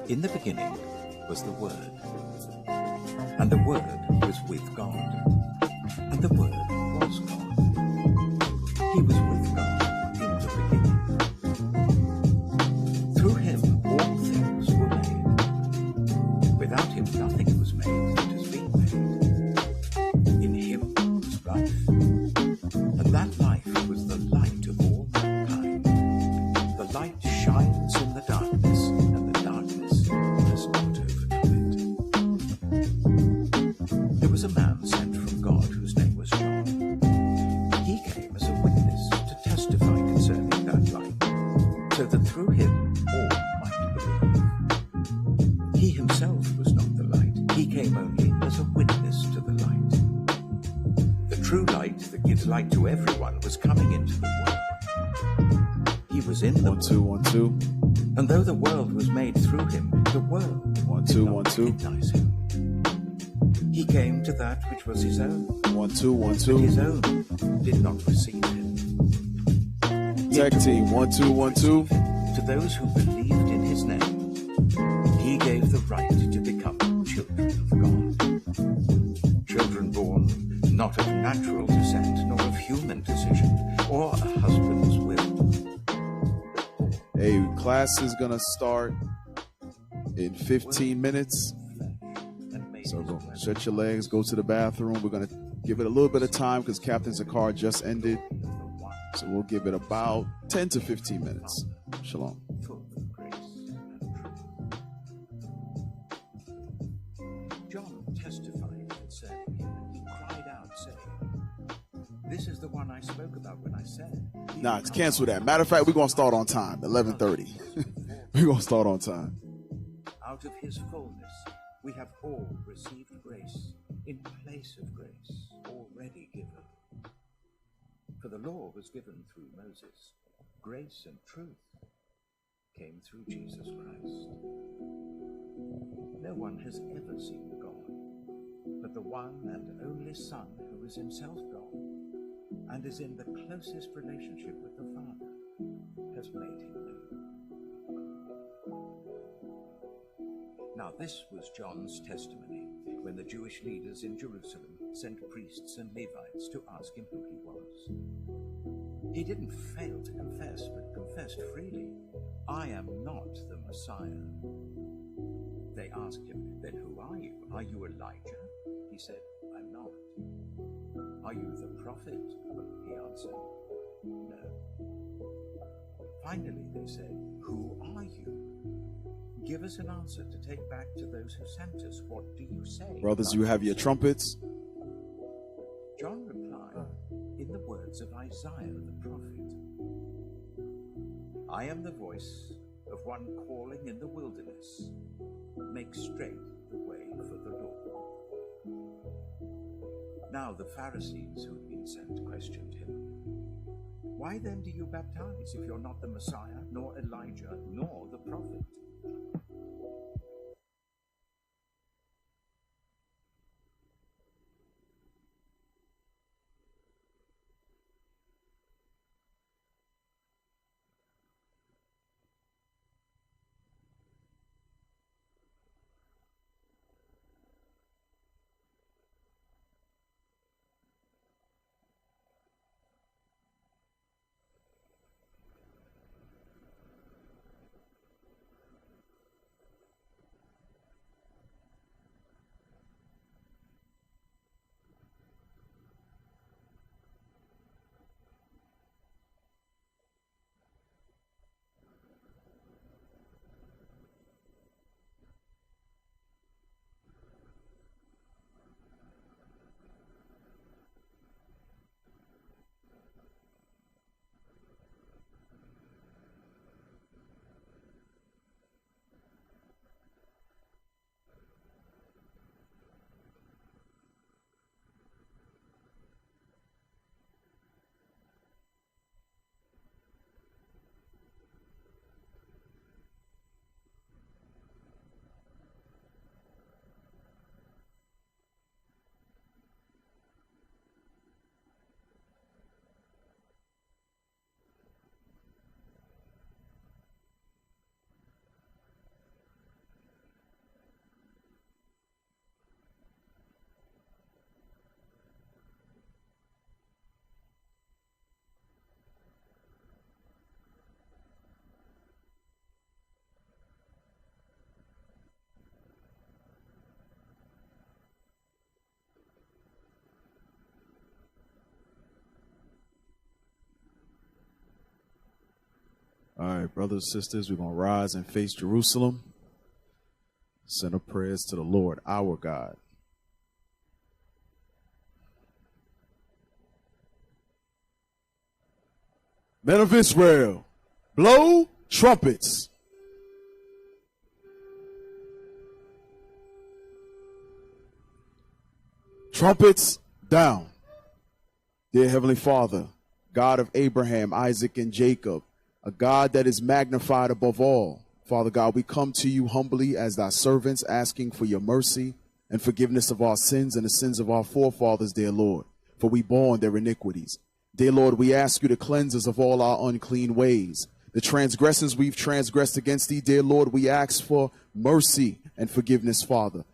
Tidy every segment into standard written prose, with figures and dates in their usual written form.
In the beginning was the Word, and the Word was with God, and the Word was God. He was with God in the beginning. Through him all things were made. Without him nothing was made that has been made. In him was life, and that life was the light of all mankind. The light shines in the darkness, and the darkness has not overcome it. There was a man sent from God whose name was John. He came as a witness to testify concerning that light, so that through him all might believe. He himself was not the light. He came only as a witness to the light. The true light that gives light to everyone was coming into the world. He was in the world. 1 2 1 2. And though the world was made through him, the world 1 did 2 not 1 2. recognize him. He came to that which was his own. 1 2 1 But 2. his own did not receive him. Tag team 1 2 1 2. To those who believed in his name, he gave the right to become children of God. Children born not of natural descent, nor of human decision, or a husband's will. Hey, class is gonna start in 15 minutes. So go stretch your legs, go to the bathroom. We're gonna give it a little bit of time because Captain Zakar just ended. So we'll give it about 10 to 15 minutes. Shalom. John testified concerning him, and he cried out, saying, "This is the one I spoke about when I said." Nah, cancel that. Matter of fact, we're gonna start on time, 11:30. We're gonna start on time. Out of his fullness we have all received grace in place of grace already given. For the law was given through Moses. Grace and truth came through Jesus Christ. No one has ever seen God, but the one and only Son, who is himself God, and is in the closest relationship with the Father, has made him known. Now this was John's testimony when the Jewish leaders in Jerusalem sent priests and Levites to ask him who he was. He didn't fail to confess, but confessed freely, "I am not the Messiah." They asked him, "Then who are you? Are you Elijah?" He said, "I'm not." "Are you the prophet?" He answered, "No." Finally they said, "Who are you? Give us an answer to take back to those who sent us. What do you say?" Brothers, you have your trumpets. John replied in the words of Isaiah the prophet, "I am the voice of one calling in the wilderness, make straight the way for the Lord." Now the Pharisees who had been sent questioned him, "Why then do you baptize if you're not the Messiah, nor Elijah, nor the prophet?" All right, brothers and sisters, we're going to rise and face Jerusalem. Send our prayers to the Lord, our God. Men of Israel, blow trumpets. Trumpets down. Dear Heavenly Father, God of Abraham, Isaac, and Jacob, a God that is magnified above all. Father God, we come to you humbly as thy servants, asking for your mercy and forgiveness of our sins and the sins of our forefathers, dear Lord, for we bore their iniquities. Dear Lord, we ask you to cleanse us of all our unclean ways. The transgressions we've transgressed against thee, dear Lord, we ask for mercy and forgiveness, Father.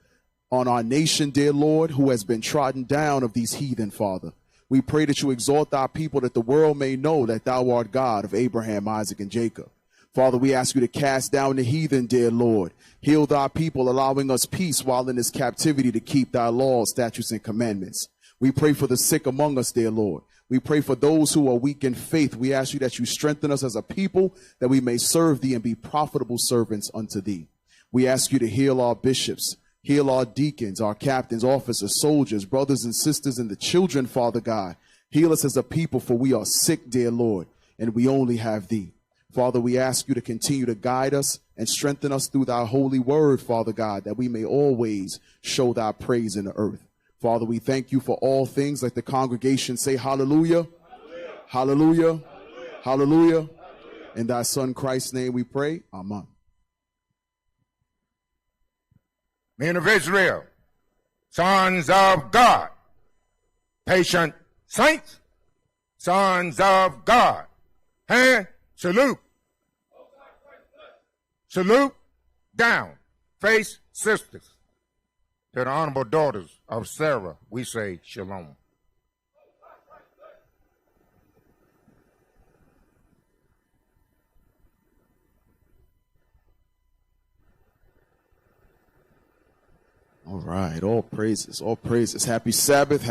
On our nation, dear Lord, who has been trodden down of these heathen, Father. We pray that you exalt thy people, that the world may know that thou art God of Abraham, Isaac, and Jacob. Father, we ask you to cast down the heathen, dear Lord. Heal thy people, allowing us peace while in this captivity to keep thy laws, statutes, and commandments. We pray for the sick among us, dear Lord. We pray for those who are weak in faith. We ask you that you strengthen us as a people, that we may serve thee and be profitable servants unto thee. We ask you to heal our bishops. Heal our deacons, our captains, officers, soldiers, brothers and sisters, and the children, Father God. Heal us as a people, for we are sick, dear Lord, and we only have thee. Father, we ask you to continue to guide us and strengthen us through thy holy word, Father God, that we may always show thy praise in the earth. Father, we thank you for all things. Let the congregation say hallelujah, hallelujah, hallelujah, hallelujah, hallelujah. In thy Son Christ's name we pray. Amen. Men of Israel, sons of God, patient saints, sons of God, hand salute. Salute down, face sisters. To the honorable daughters of Sarah, we say shalom. All right, all praises, all praises. Happy Sabbath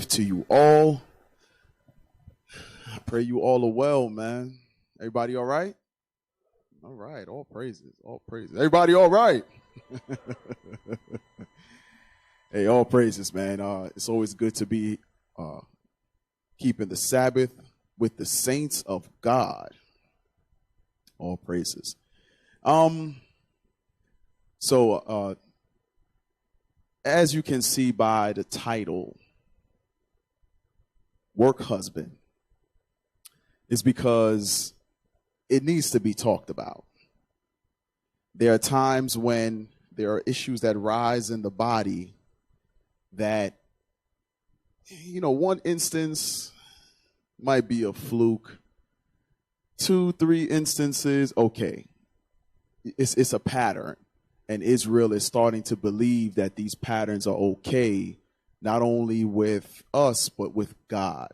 to you all. I pray you all are well, man. Everybody all right? All right, all praises, all praises. Everybody all right? Hey, all praises, man. It's always good to be keeping the Sabbath with the saints of God. All praises. As you can see by the title, Work Husband, is because it needs to be talked about. There are times when there are issues that rise in the body that, one instance might be a fluke, 2-3 instances, okay. It's a pattern. And Israel is starting to believe that these patterns are okay, not only with us, but with God.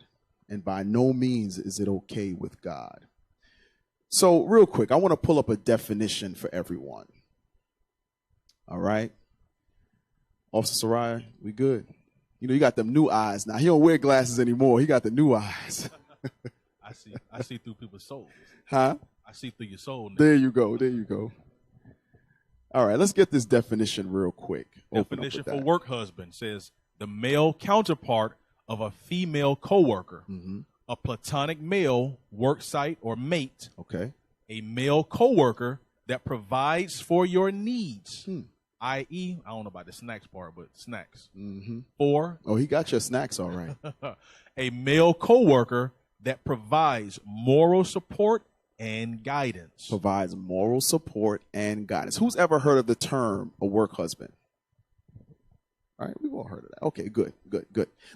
And by no means is it okay with God. So real quick, I want to pull up a definition for everyone. All right. Officer Soraya, we good? You got them new eyes now. He don't wear glasses anymore. He got the new eyes. I see through people's souls. Huh? I see through your soul now. There you go. All right, let's get this definition real quick. Definition for work husband says the male counterpart of a female coworker, a platonic male work site or mate, okay, a male coworker that provides for your needs, i.e., I don't know about the snacks part, but snacks. Or he got your snacks all right. A male coworker that provides moral support and guidance. Provides moral support and guidance. Who's ever heard of the term a work husband? All right, we've all heard of that. Okay, good.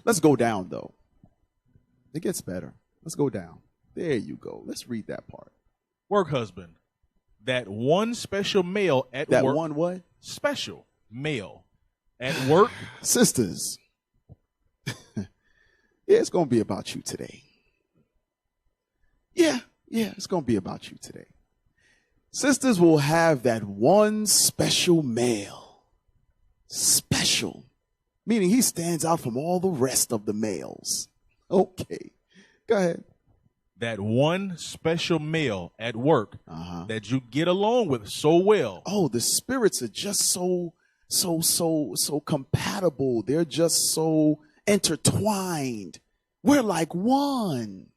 Let's go down, though. It gets better. Let's go down. There you go. Let's read that part. Work husband. That one special male at work. That one what? Special male at work. Sisters. Yeah, it's going to be about you today. Yeah, it's going to be about you today. Sisters will have that one special male. Special. Meaning he stands out from all the rest of the males. Okay. Go ahead. that one special male at work that you get along with so well. Oh, the spirits are just so compatible. They're just so intertwined. We're like one.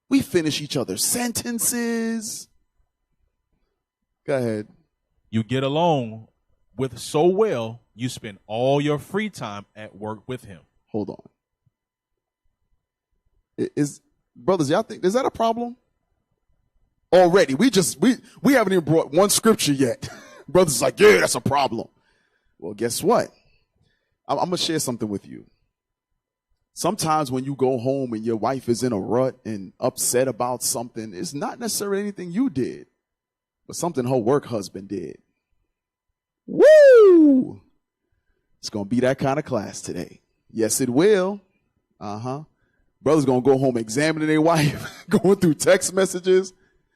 We finish each other's sentences. Go ahead. You get along with so well, you spend all your free time at work with him. Hold on. Brothers, y'all think, is that a problem? Already. We haven't even brought one scripture yet. Brothers like, yeah, that's a problem. Well, guess what? I'm going to share something with you. Sometimes when you go home and your wife is in a rut and upset about something, it's not necessarily anything you did, but something her work husband did. Woo! It's going to be that kind of class today. Yes, it will. Brother's going to go home examining their wife, going through text messages.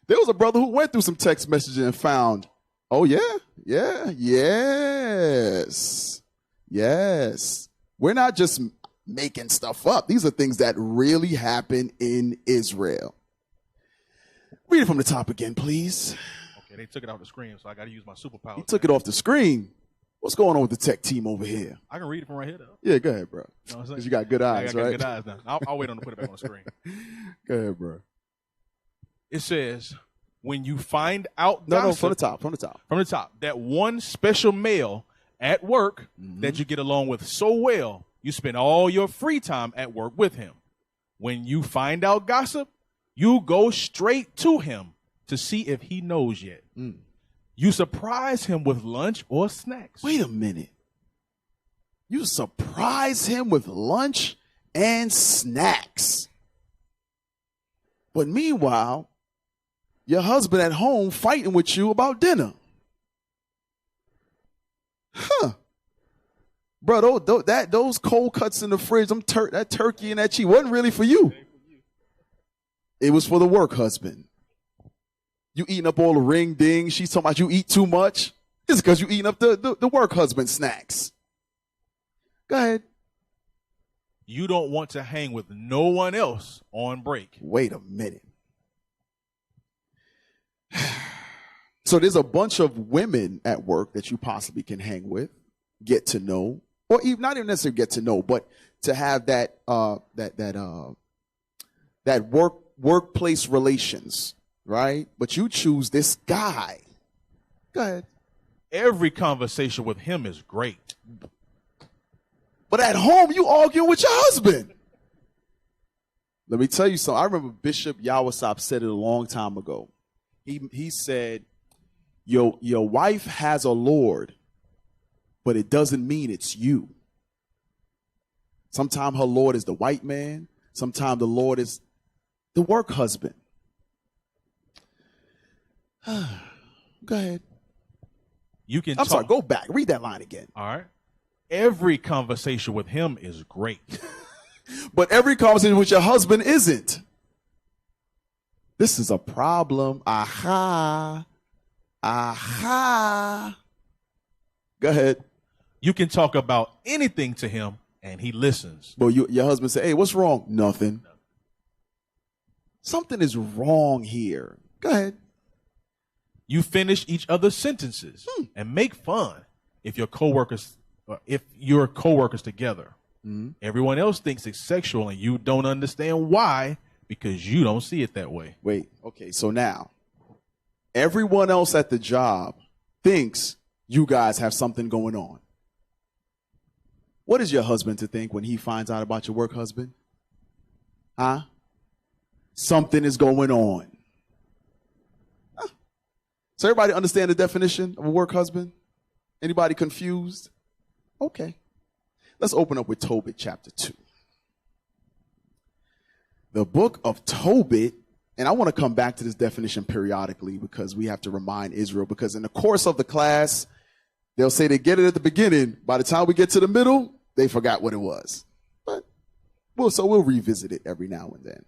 There was a brother who went through some text messages and found, oh, yes. We're not just making stuff up. These are things that really happen in Israel. Read it from the top again, please. Okay, they took it off the screen, so I got to use my superpower. He took it off the screen. What's going on with the tech team over here? I can read it from right here, though. Yeah, go ahead, bro. You know what I'm saying? Because you got good eyes, right? I got good eyes now. I'll wait on to put it back on the screen. Go ahead, bro. It says, when you find out No, from the top. From the top, that one special male at work that you get along with so well, you spend all your free time at work with him. When you find out gossip, you go straight to him to see if he knows yet. You surprise him with lunch or snacks. Wait a minute. You surprise him with lunch and snacks. But meanwhile, your husband at home fighting with you about dinner. Bro, those cold cuts in the fridge, that turkey and that cheese wasn't really for you. It was for the work husband. You eating up all the ring dings. She's talking about you eat too much. It's because you eating up the work husband snacks. Go ahead. You don't want to hang with no one else on break. Wait a minute. So there's a bunch of women at work that you possibly can hang with, get to know, or even not even necessarily get to know, but to have that workplace relations, right? But you choose this guy. Go ahead. Every conversation with him is great. But at home, you arguing with your husband. Let me tell you something. I remember Bishop Yawasop said it a long time ago. He said, your wife has a Lord, but it doesn't mean it's you. Sometimes her Lord is the white man. Sometimes the Lord is the work husband. Go ahead. I'm sorry, go back. Read that line again. All right. Every conversation with him is great. But every conversation with your husband isn't. This is a problem. Aha. Go ahead. You can talk about anything to him, and he listens. Well, your husband say, hey, what's wrong? Nothing. Something is wrong here. Go ahead. You finish each other's sentences and make fun if you're coworkers together. Everyone else thinks it's sexual, and you don't understand why, because you don't see it that way. Wait, okay, so now everyone else at the job thinks you guys have something going on. What is your husband to think when he finds out about your work husband? Huh? Something is going on. Huh. So everybody understand the definition of a work husband? Anybody confused? Okay. Let's open up with Tobit chapter 2. The book of Tobit, and I want to come back to this definition periodically because we have to remind Israel, because in the course of the class, they'll say they get it at the beginning. By the time we get to the middle, they forgot what it was. But we'll revisit it every now and then.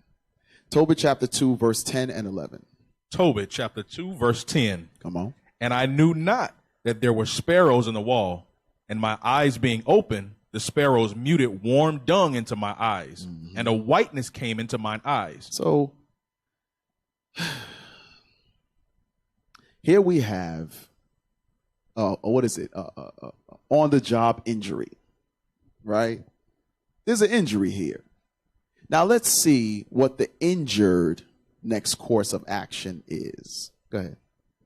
Tobit chapter 2, verse 10 and 11. Tobit chapter 2, verse 10. Come on. And I knew not that there were sparrows in the wall, and my eyes being open, the sparrows muted warm dung into my eyes, and a whiteness came into mine eyes. So Here we have, what is it? On the job injury, right? There's an injury here. Now let's see what the injured next course of action is. Go ahead.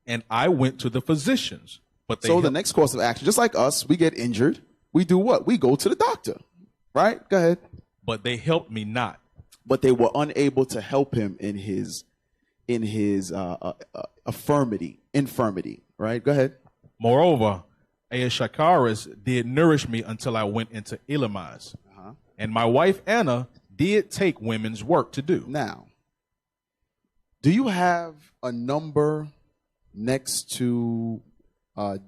And I went to the physicians, but they so the next course of action, just like us, we get injured. We do what? We go to the doctor, right? Go ahead. But they helped me not. But they were unable to help him in his infirmity, right? Go ahead. Moreover, Aeshakaris did nourish me until I went into Elamaz. And my wife Anna did take women's work to do. Now, do you have a number next to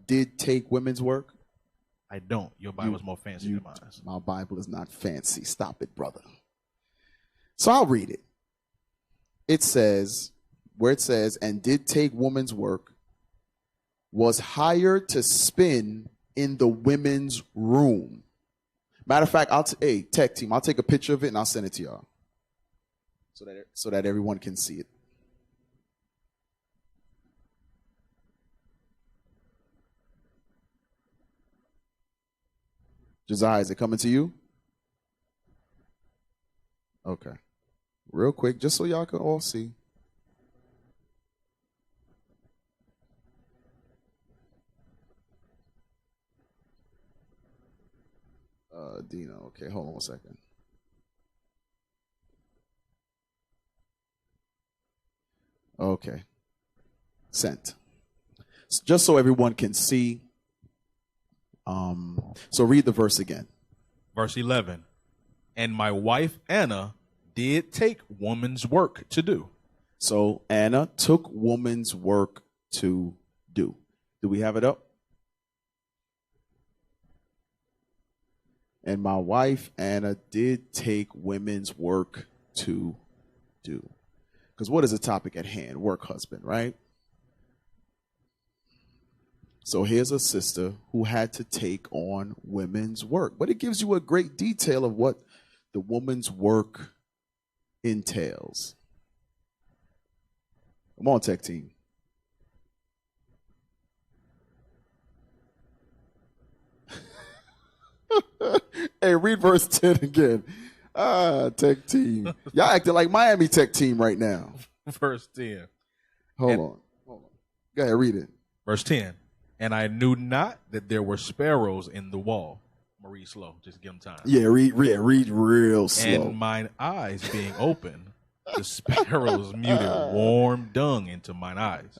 did take women's work? I don't. Your Bible's more fancy than mine. My Bible is not fancy. Stop it, brother. So I'll read it. It says, where it says, and did take woman's work, was hired to spin in the women's room. Matter of fact, hey, tech team, I'll take a picture of it and I'll send it to y'all so that everyone can see it. Josiah, is it coming to you? Okay. Real quick, just so y'all can all see. Dino, okay, hold on 1 second. Okay. Sent. Just so everyone can see. So read the verse again. Verse 11. And my wife Anna did take woman's work to do. So Anna took woman's work to do. Do we have it up? And my wife Anna did take women's work to do. Because what is the topic at hand? Work husband, right? So here's a sister who had to take on women's work. But it gives you a great detail of what the woman's work entails. Come on, tech team. Hey, read verse 10 again. Tech team. Y'all acting like Miami Tech team right now. Verse 10. Hold on. Go ahead, read it. Verse 10. And I knew not that there were sparrows in the wall. I'm going to read slow. Just give them time. Yeah, read real slow. And mine eyes being open, the sparrows muted warm dung into mine eyes.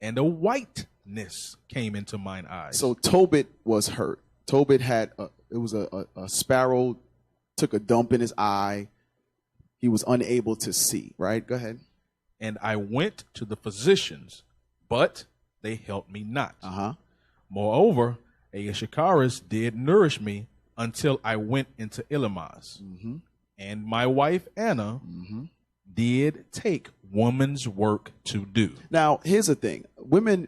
And a whiteness came into mine eyes. So Tobit was hurt. Tobit had, a sparrow took a dump in his eye. He was unable to see, right? Go ahead. And I went to the physicians, but they helped me not. Moreover, Aeshakaris did nourish me until I went into Elamaz. And my wife Anna did take woman's work to do. Now, here's the thing. Women,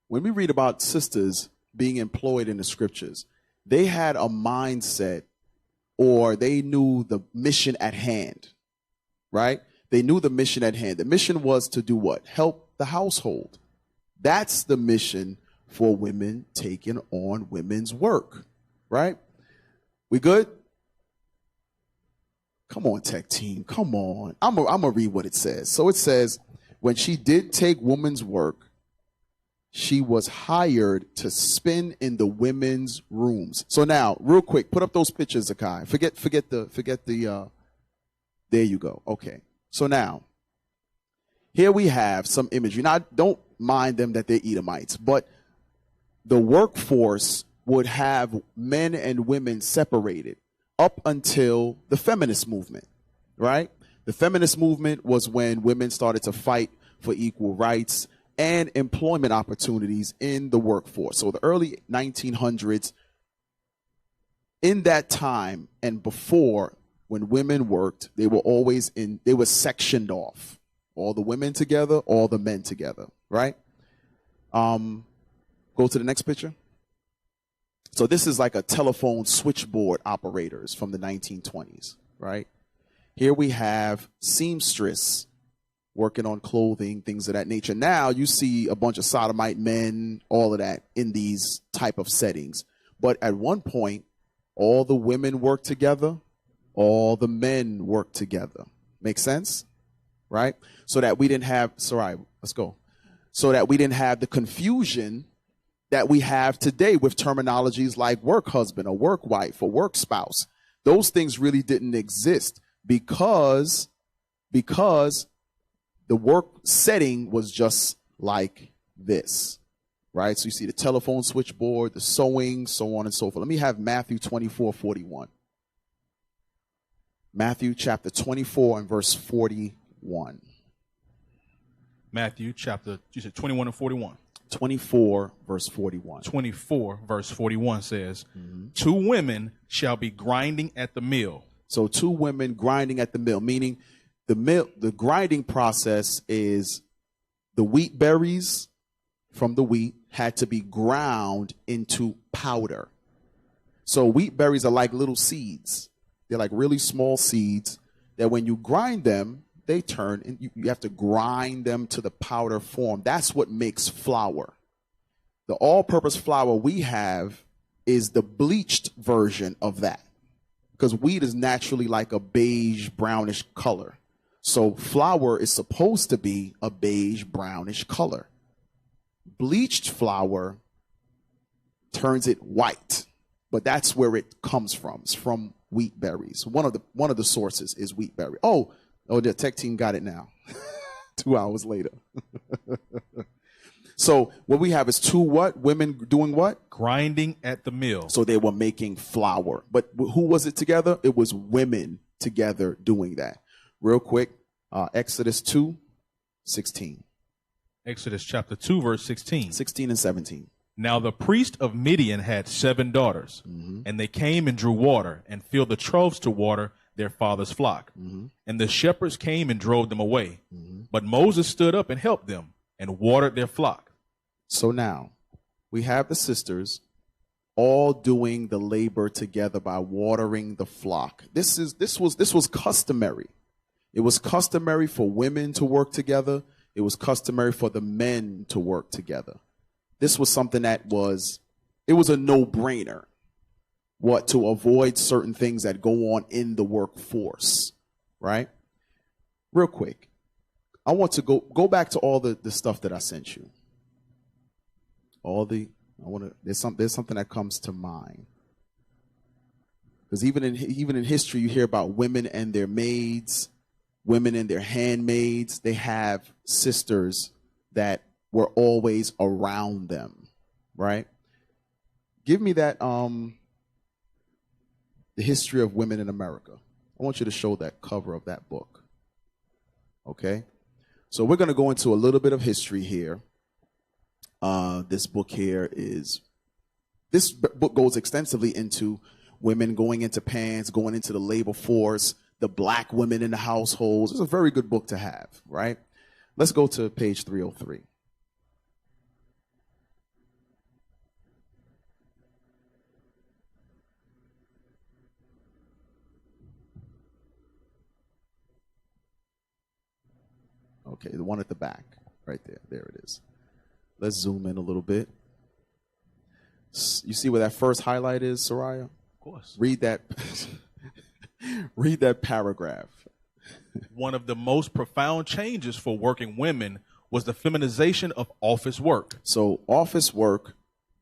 when we read about sisters being employed in the scriptures, they had a mindset, or they knew the mission at hand, right? They knew the mission at hand. The mission was to do what? Help the household. That's the mission for women taking on women's work, right? We good? Come on, tech team. Come on. I'm going to read what it says. So it says, when she did take woman's work, she was hired to spin in the women's rooms. So now, real quick, put up those pictures, Zakai. Forget the, there you go. Okay. So now, here we have some imagery. Now, don't mind them that they're Edomites, but the workforce would have men and women separated up until the feminist movement, right? The feminist movement was when women started to fight for equal rights and employment opportunities in the workforce. So the early 1900s, in that time and before, when women worked, they were sectioned off. All the women together, all the men together, right? Go to the next picture. So this is like a telephone switchboard operators from the 1920s, right? Here we have seamstress working on clothing, things of that nature. Now you see a bunch of sodomite men, all of that in these type of settings. But at one point, all the women worked together, all the men worked together. Make sense? Right? So that we didn't have, sorry, let's go. So that we didn't have the confusion that we have today with terminologies like work husband or work wife or work spouse. Those things really didn't exist because the work setting was just like this, right? So you see the telephone switchboard, the sewing, so on and so forth. Let me have Matthew 24:41. Matthew chapter 24 and verse 41. Matthew chapter, you said 21 and 41. 24 verse 41. 24 verse 41 says, 2 women shall be grinding at the mill. So 2 women grinding at the mill, meaning the grinding process is the wheat berries from the wheat had to be ground into powder. So wheat berries are like little seeds. They're like really small seeds that when you grind them, they turn, and you have to grind them to the powder form. That's what makes flour. The all-purpose flour we have is the bleached version of that, because wheat is naturally like a beige, brownish color. So flour is supposed to be a beige, brownish color. Bleached flour turns it white, but that's where it comes from. It's from wheat berries. One of the sources is wheat berry. Oh, the tech team got it now. 2 hours later. So what we have is 2 what? Women doing what? Grinding at the mill. So they were making flour. But who was it together? It was women together doing that. Real quick, Exodus 2:16. Exodus chapter 2, verse 16. 16 and 17. Now the priest of Midian had 7 daughters, and they came and drew water and filled the troughs to water their father's flock. And the shepherds came and drove them away. But Moses stood up and helped them and watered their flock. So now we have the sisters all doing the labor together by watering the flock. This was customary. It was customary for women to work together. It was customary for the men to work together. This was something that was a no-brainer. What, to avoid certain things that go on in the workforce, right? Real quick, I want to go back to all the stuff that I sent you. There's something that comes to mind. Because even in history, you hear about women and their maids, women and their handmaids. They have sisters that were always around them, right? Give me that, the history of women in America. I want you to show that cover of that book. Okay? So we're going to go into a little bit of history here. This book goes extensively into women going into pants, going into the labor force, the black women in the households. It's a very good book to have, right? Let's go to page 303. Okay, the one at the back, right there. There it is. Let's zoom in a little bit. You see where that first highlight is, Soraya? Of course. Read that. Read that paragraph. One of the most profound changes for working women was the feminization of office work. So office work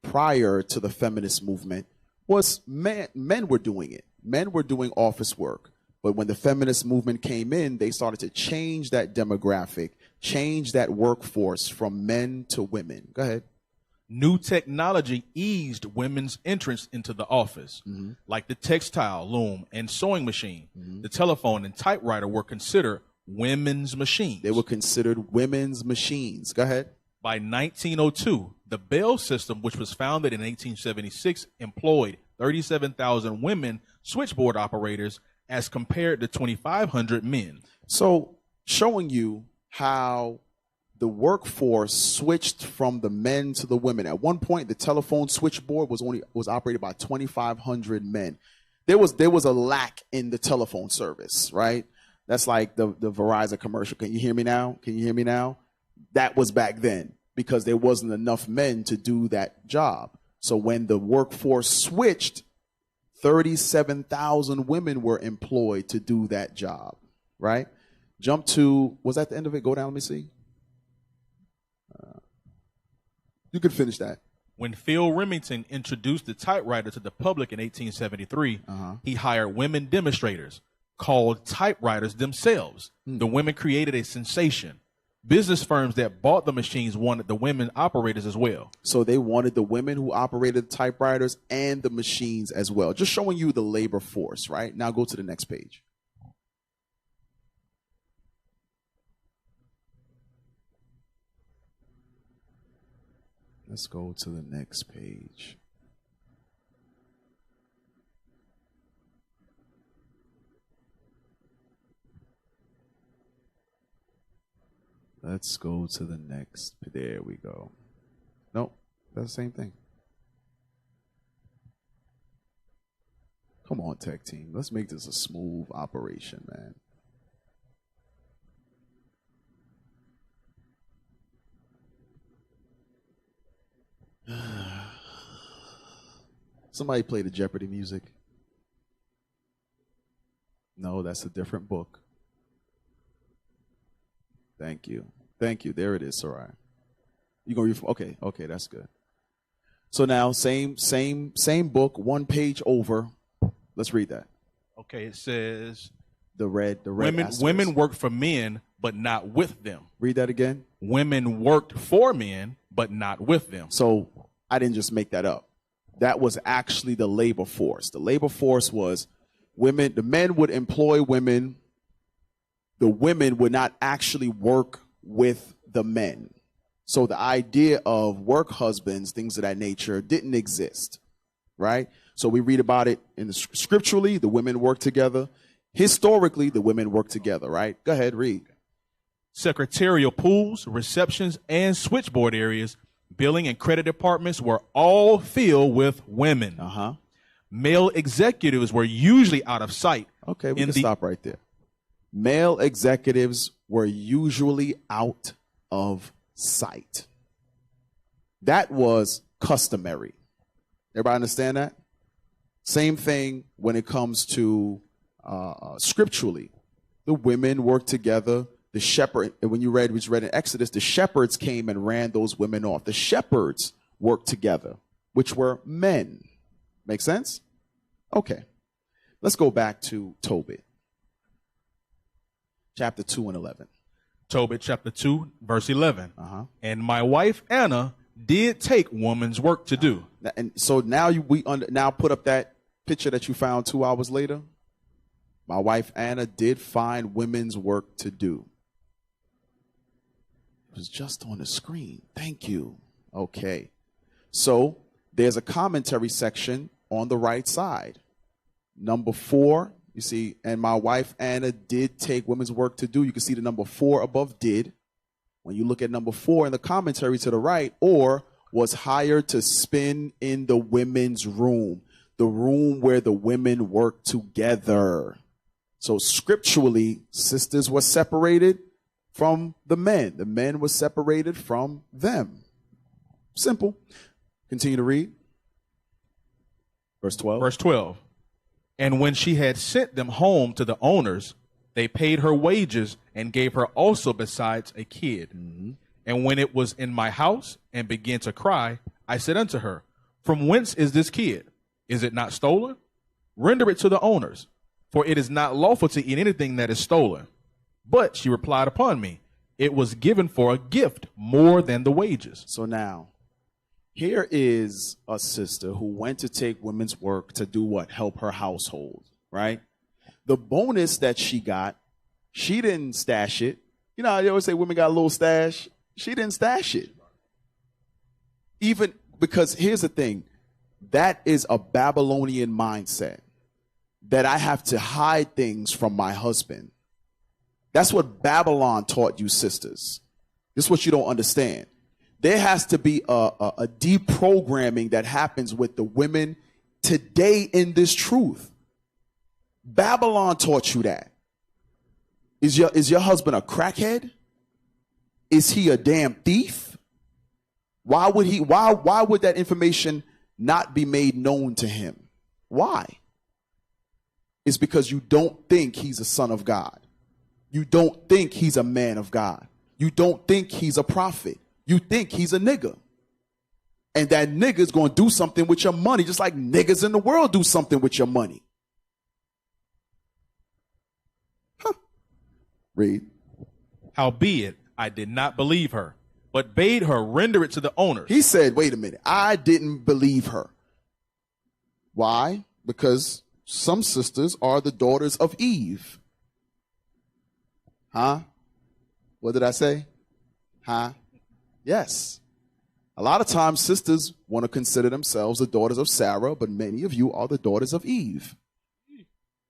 prior to the feminist movement was men were doing it. Men were doing office work. But when the feminist movement came in, they started to change that demographic, change that workforce from men to women. Go ahead. New technology eased women's entrance into the office, like the textile, loom, and sewing machine. The telephone and typewriter were considered women's machines. They were considered women's machines. Go ahead. By 1902, the Bell system, which was founded in 1876, employed 37,000 women switchboard operators as compared to 2,500 men. So showing you how the workforce switched from the men to the women. At one point, the telephone switchboard was operated by 2,500 men. There was a lack in the telephone service, right? That's like the Verizon commercial. Can you hear me now? Can you hear me now? That was back then because there wasn't enough men to do that job. So when the workforce switched, 37,000 women were employed to do that job, right? Jump to, was that the end of it? Go down, let me see. You could finish that. When Phil Remington introduced the typewriter to the public in 1873, he hired women demonstrators called typewriters themselves. The women created a sensation. Business firms that bought the machines wanted the women operators as well. So they wanted the women who operated the typewriters and the machines as well. Just showing you the labor force, right? Now go to the next page. Let's go to the next page. Let's go to the next. There we go. Nope, that's the same thing. Come on, tech team. Let's make this a smooth operation, man. Somebody play the Jeopardy music. No, that's a different book. Thank you. Thank you. There it is, Sarai. You gonna read? Okay, that's good. So now, same book, one page over. Let's read that. Okay, it says the red. Women worked for men, but not with them. Read that again. Women worked for men, but not with them. So I didn't just make that up. That was actually the labor force. The labor force was women. The men would employ women. The women would not actually work with the men. So the idea of work husbands, things of that nature, didn't exist, right? So we read about it in the scripturally, the women work together. Historically, the women work together, right? Go ahead, read. Secretarial pools, receptions, and switchboard areas, billing and credit departments were all filled with women. Male executives were usually out of sight. Okay, we can stop right there. Male executives were usually out of sight. That was customary. Everybody understand that? Same thing when it comes to scripturally. The women worked together. The shepherd, and when you read in Exodus, the shepherds came and ran those women off. The shepherds worked together, which were men. Make sense? Okay. Let's go back to Tobit. Chapter 2 and 11. Tobit chapter 2, verse 11. And my wife Anna did take woman's work to do. And so now we now put up that picture that you found 2 hours later. My wife Anna did find women's work to do. It was just on the screen. Thank you. Okay. So there's a commentary section on the right side. Number 4. You see, and my wife Anna did take women's work to do. You can see the number 4 above did. When you look at number 4 in the commentary to the right, or was hired to spin in the women's room, the room where the women work together. So scripturally, sisters were separated from the men. The men were separated from them. Simple. Continue to read. Verse 12. Verse 12. And when she had sent them home to the owners, they paid her wages and gave her also besides a kid. And when it was in my house and began to cry, I said unto her, from whence is this kid? Is it not stolen? Render it to the owners, for it is not lawful to eat anything that is stolen. But she replied upon me, it was given for a gift more than the wages. So now, here is a sister who went to take women's work to do what? Help her household, right? The bonus that she got, she didn't stash it. You know how they always say women got a little stash? She didn't stash it. Even because here's the thing, that is a Babylonian mindset that I have to hide things from my husband. That's what Babylon taught you, sisters. This is what you don't understand. There has to be a deprogramming that happens with the women today in this truth. Babylon taught you that. Is your husband a crackhead? Is he a damn thief? Why would that information not be made known to him? Why? It's because you don't think he's a son of God. You don't think he's a man of God. You don't think he's a prophet. You think he's a nigger. And that nigger's going to do something with your money, just like niggas in the world do something with your money. Huh. Read. Howbeit, I did not believe her, but bade her render it to the owners. He said, wait a minute, I didn't believe her. Why? Because some sisters are the daughters of Eve. Huh? What did I say? Huh? Yes. A lot of times sisters want to consider themselves the daughters of Sarah, but many of you are the daughters of Eve.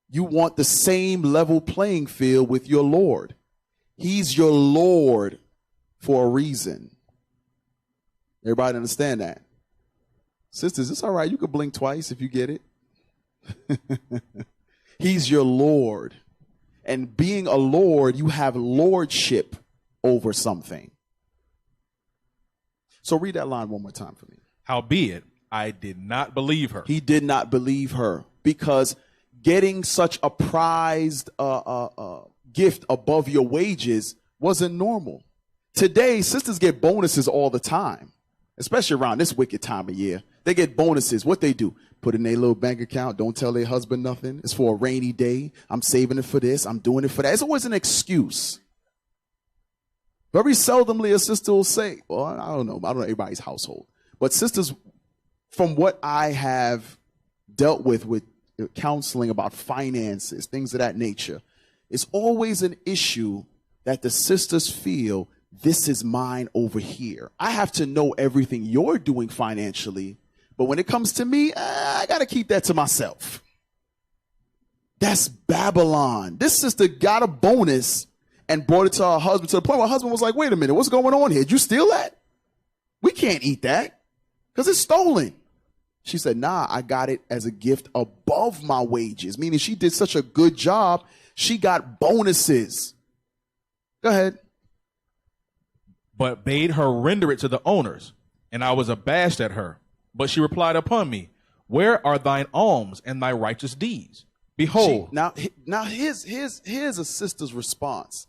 You want the same level playing field with your Lord. He's your Lord for a reason. Everybody understand that? Sisters, it's all right. You can blink twice if you get it. He's your Lord. And being a Lord, you have lordship over something. So read that line one more time for me. Howbeit, I did not believe her. He did not believe her because getting such a prized gift above your wages wasn't normal. Today, sisters get bonuses all the time, especially around this wicked time of year. They get bonuses. What they do? Put in their little bank account. Don't tell their husband nothing. It's for a rainy day. I'm saving it for this. I'm doing it for that. It's always an excuse. Very seldomly a sister will say, well, I don't know everybody's household, but sisters, from what I have dealt with counseling about finances, things of that nature, it's always an issue that the sisters feel this is mine over here. I have to know everything you're doing financially, but when it comes to me, I got to keep that to myself. That's Babylon. This sister got a bonus and brought it to her husband to the point where her husband was like, wait a minute, what's going on here? Did you steal that? We can't eat that because it's stolen. She said, nah, I got it as a gift above my wages, meaning she did such a good job, she got bonuses. Go ahead. But bade her render it to the owners, and I was abashed at her. But she replied upon me, where are thine alms and thy righteous deeds? Behold. Now here's a sister's response.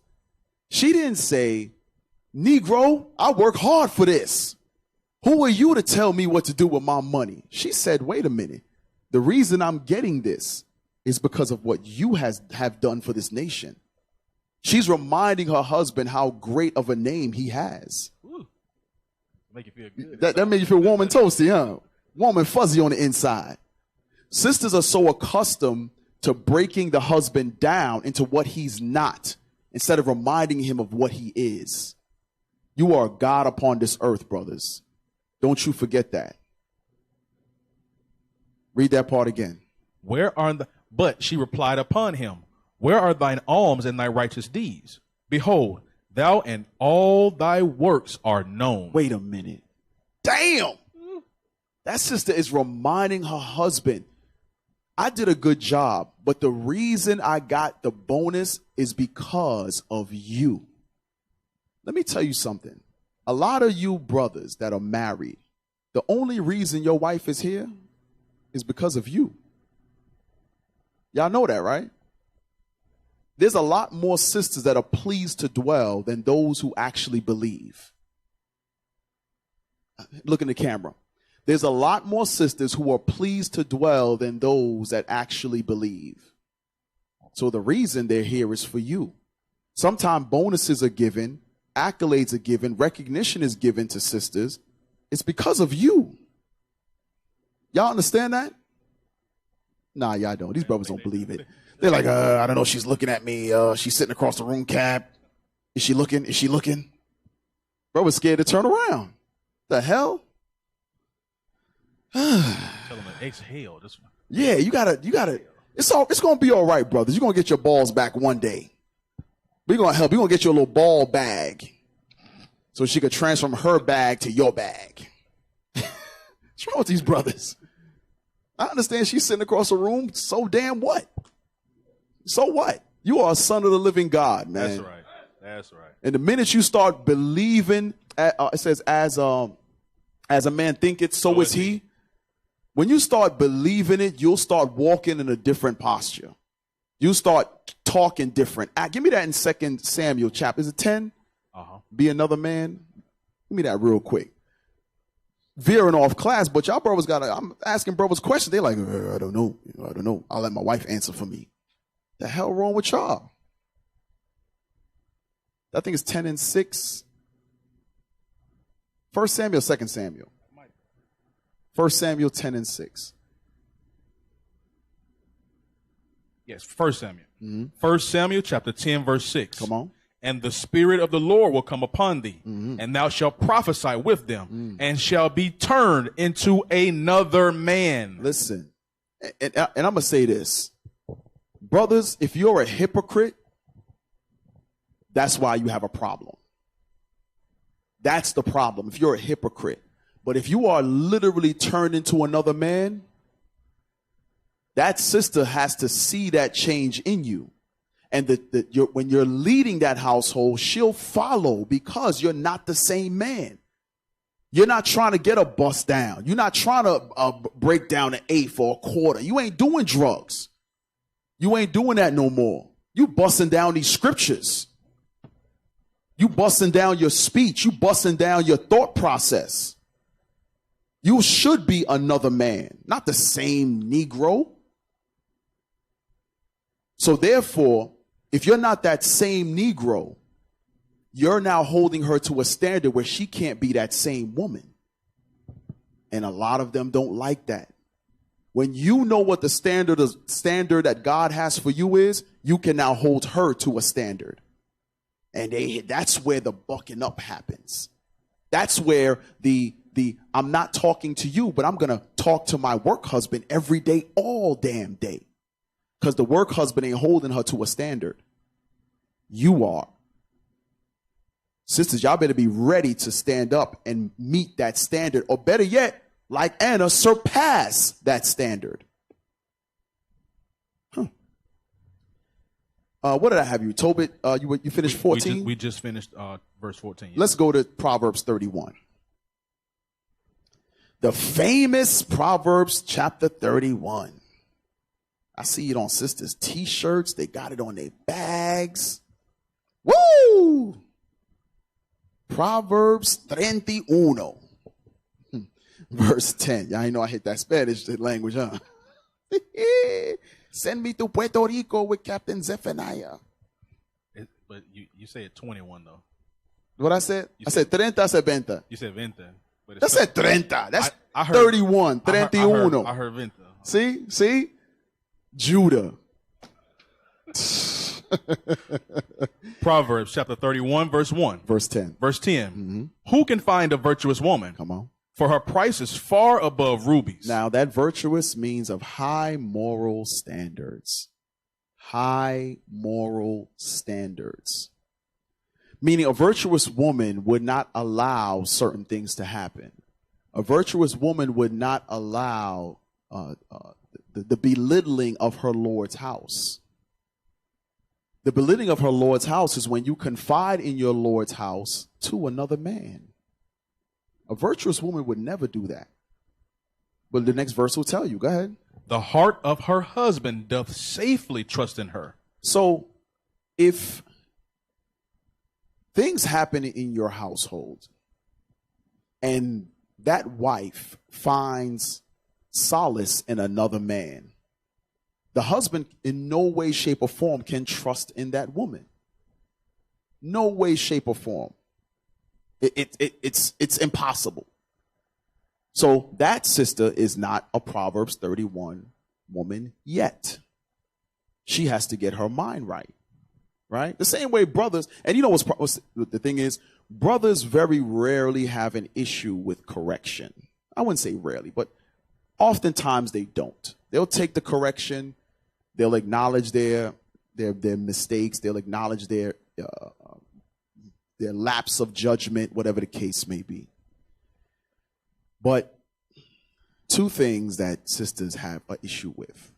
She didn't say, Negro, I work hard for this. Who are you to tell me what to do with my money? She said, wait a minute. The reason I'm getting this is because of what you have done for this nation. She's reminding her husband how great of a name he has. Ooh. Make you feel good. That made you feel warm and toasty, huh? Warm and fuzzy on the inside. Sisters are so accustomed to breaking the husband down into what he's not, instead of reminding him of what he is. You are God upon this earth, brothers. Don't you forget that. Read that part again. But she replied upon him, where are thine alms and thy righteous deeds? Behold, thou and all thy works are known. Wait a minute. Damn. That sister is reminding her husband, I did a good job, but the reason I got the bonus is because of you. Let me tell you something. A lot of you brothers that are married, the only reason your wife is here is because of you. Y'all know that, right? There's a lot more sisters that are pleased to dwell than those who actually believe. Look in the camera. There's a lot more sisters who are pleased to dwell than those that actually believe. So the reason they're here is for you. Sometimes bonuses are given, accolades are given, recognition is given to sisters. It's because of you. Y'all understand that? Nah, y'all don't. These brothers don't believe it. They're like, I don't know. She's looking at me. She's sitting across the room, Cap. Is she looking? Is she looking? Bro was scared to turn around. The hell? Tell him to exhale. Yeah, you gotta. It's gonna be all right, brothers. You're gonna get your balls back one day. We're gonna help. We're gonna get you a little ball bag, so she could transform her bag to your bag. What's wrong with these brothers? I understand she's sitting across the room. So damn what? So what? You are a son of the living God, man. That's right. That's right. And the minute you start believing, it says, as a man thinketh, so is he. When you start believing it, you'll start walking in a different posture. You start talking different. Give me that in 2 Samuel chapter. Is it 10? Be another man. Give me that real quick. Veering off class, but y'all brothers I'm asking brothers questions. They're like, I don't know. I don't know. I'll let my wife answer for me. The hell wrong with y'all? I think it's 10 and 6. 1 Samuel, 2 Samuel. 1 Samuel 10 and 6. Yes, 1 Samuel. 1 Samuel chapter 10, verse 6. Come on. And the Spirit of the Lord will come upon thee, and thou shalt prophesy with them, and shall be turned into another man. Listen, and I'm going to say this. Brothers, if you're a hypocrite, that's why you have a problem. That's the problem, if you're a hypocrite. But if you are literally turned into another man, that sister has to see that change in you. And when you're leading that household, she'll follow because you're not the same man. You're not trying to get a bust down. You're not trying to break down an eighth or a quarter. You ain't doing drugs. You ain't doing that no more. You busting down these scriptures. You busting down your speech. You busting down your thought process. You should be another man, not the same Negro. So therefore, if you're not that same Negro, you're now holding her to a standard where she can't be that same woman. And a lot of them don't like that. When you know what the standard that God has for you is, you can now hold her to a standard. And that's where the bucking up happens. That's where I'm not talking to you, but I'm going to talk to my work husband every day, all damn day. Because the work husband ain't holding her to a standard. You are. Sisters, y'all better be ready to stand up and meet that standard. Or better yet, like Anna, surpass that standard. What did I have you? Tobit, you finished 14? We just finished verse 14. Yes. Let's go to Proverbs 31. The famous Proverbs chapter 31. I see it on sisters' t-shirts. They got it on their bags. Woo! Proverbs 31. Verse 10. Y'all ain't know I hit that Spanish language, huh? Send me to Puerto Rico with Captain Zephaniah. But you said 21, though. What I said? I said 30, I said 20. You said 20. I said 30. That's I heard, 31. 31. I heard 20. See? Judah. Proverbs chapter 31, verse 1. Verse 10. Verse 10. Who can find a virtuous woman? Come on. For her price is far above rubies. Now, that virtuous means of high moral standards. High moral standards. Meaning a virtuous woman would not allow certain things to happen. A virtuous woman would not allow the belittling of her Lord's house. The belittling of her Lord's house is when you confide in your Lord's house to another man. A virtuous woman would never do that. But the next verse will tell you. Go ahead. The heart of her husband doth safely trust in her. So if things happen in your household and that wife finds solace in another man, the husband in no way, shape, or form can trust in that woman. No way, shape, or form. It's impossible. So that sister is not a Proverbs 31 woman yet. She has to get her mind right. Right? The same way brothers, and you know what's the thing is, brothers very rarely have an issue with correction. I wouldn't say rarely, but oftentimes they don't. They'll take the correction. They'll acknowledge their mistakes. They'll acknowledge their lapse of judgment, whatever the case may be. But two things that sisters have an issue with.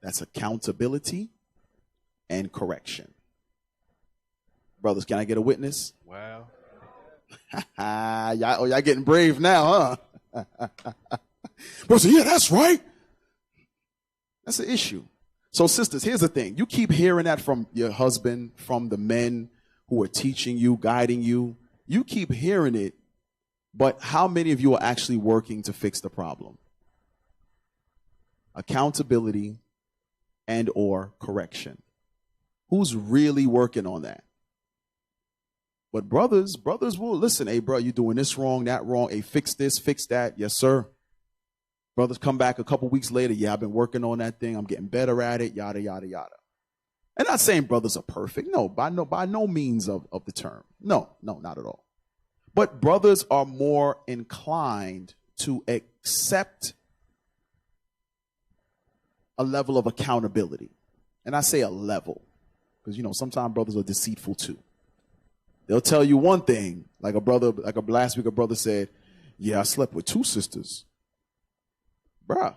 That's accountability and correction. Brothers, can I get a witness? Wow. y'all getting brave now, huh? Brother, yeah, that's right. That's the issue. So, sisters, here's the thing. You keep hearing that from your husband, from the men who are teaching you, guiding you. You keep hearing it, but how many of you are actually working to fix the problem? Accountability and or correction. Who's really working on that? But brothers will listen. Hey, bro, you doing this wrong, that wrong. Hey, fix this, fix that. Yes, sir. Brothers come back a couple weeks later. Yeah, I've been working on that thing. I'm getting better at it. Yada, yada, yada. And not saying brothers are perfect. No, by no means of the term. No, not at all. But brothers are more inclined to accept a level of accountability. And I say a level because, sometimes brothers are deceitful too. They'll tell you one thing, last week a brother said, yeah, I slept with 2 sisters. Bruh.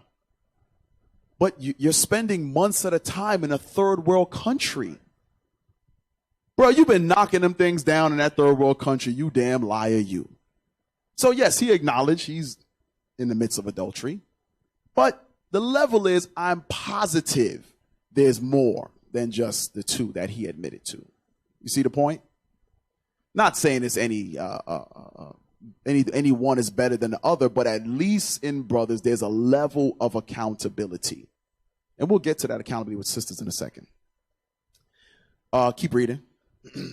But you're spending months at a time in a third world country. Bro, you've been knocking them things down in that third world country. You damn liar, you. So yes, he acknowledged he's in the midst of adultery. But the level is, I'm positive there's more than just the 2 that he admitted to. You see the point? Not saying it's any one is better than the other, but at least in brothers, there's a level of accountability. And we'll get to that accountability with sisters in a second. Keep reading.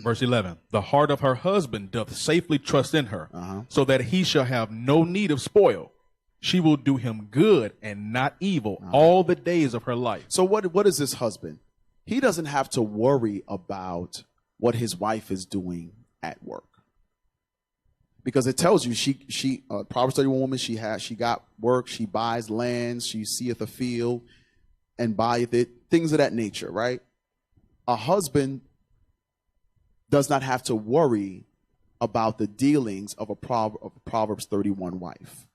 Verse 11, the heart of her husband doth safely trust in her, so that he shall have no need of spoil. She will do him good and not evil all the days of her life. So what is this husband? He doesn't have to worry about what his wife is doing at work. Because it tells you she Proverbs 31 woman, she got work, she buys lands, she seeth a field and buyeth it, things of that nature, right? A husband does not have to worry about the dealings of a Proverbs 31 wife.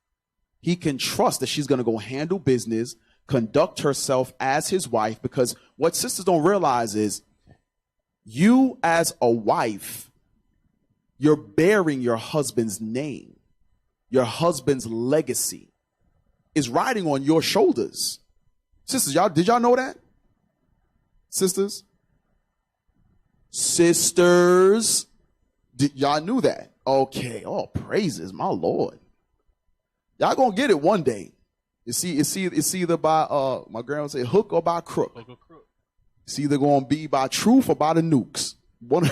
He can trust that she's going to go handle business, conduct herself as his wife, because what sisters don't realize is you as a wife, you're bearing your husband's name. Your husband's legacy is riding on your shoulders. Sisters, did y'all know that? Sisters? Y'all knew that? Okay. Oh, praises, my Lord. Y'all gonna get it one day. It's either by my grandma say hook or by crook. It's either gonna be by truth or by the nukes. One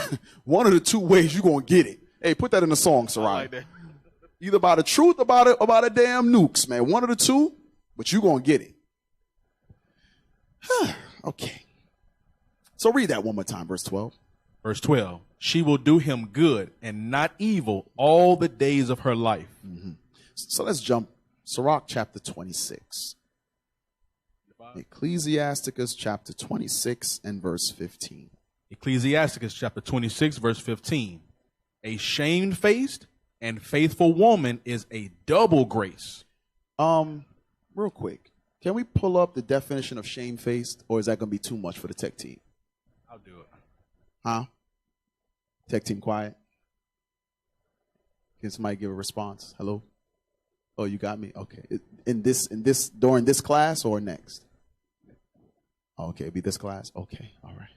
of the 2 ways you're gonna get it. Hey, put that in the song, Sarai. Like that. Either by the truth or by the damn nukes, man. One of the 2, but you're gonna get it. Okay. So read that one more time, verse 12. Verse 12, she will do him good and not evil all the days of her life. Mm-hmm. So let's jump. Sirach chapter 26. Ecclesiastes chapter 26 and verse 15. Ecclesiastes chapter 26, verse 15. A shamefaced and faithful woman is a double grace. Real quick, can we pull up the definition of shamefaced, or is that going to be too much for the tech team? I'll do it. Huh? Tech team quiet? Can somebody give a response? Hello? Oh, you got me? Okay. During this class or next? Okay, be this class? Okay, all right.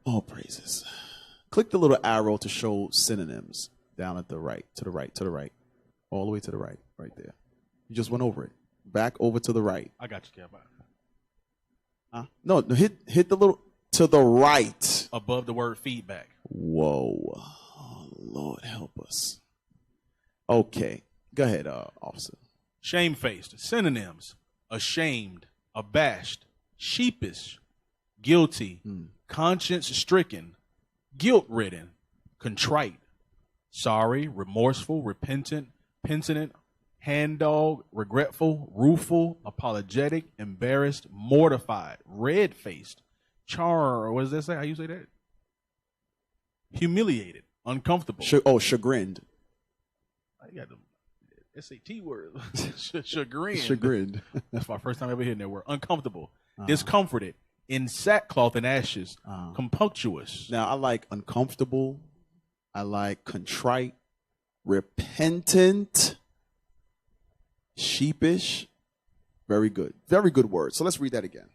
Oh, praises. Click the little arrow to show synonyms down at the right, to the right, to the right. All the way to the right, right there. You just went over it. Back over to the right. I got you, Kev. Huh? No, hit the little, to the right. Above the word feedback. Whoa. Oh, Lord, help us. Okay. Go ahead, officer. Shamefaced. Synonyms. Ashamed, abashed, sheepish, guilty, conscience-stricken, guilt-ridden, contrite, sorry, remorseful, repentant, penitent, hand-dog, regretful, rueful, apologetic, embarrassed, mortified, red-faced, what does that say? How you say that? Humiliated, uncomfortable. Chagrined. I got the SAT word. Chagrined. Chagrined. That's my first time ever hearing that word. Uncomfortable. discomforted, in sackcloth and ashes, compunctuous. Now, I like uncomfortable. I like contrite, repentant, sheepish. Very good. Very good word. So let's read that again.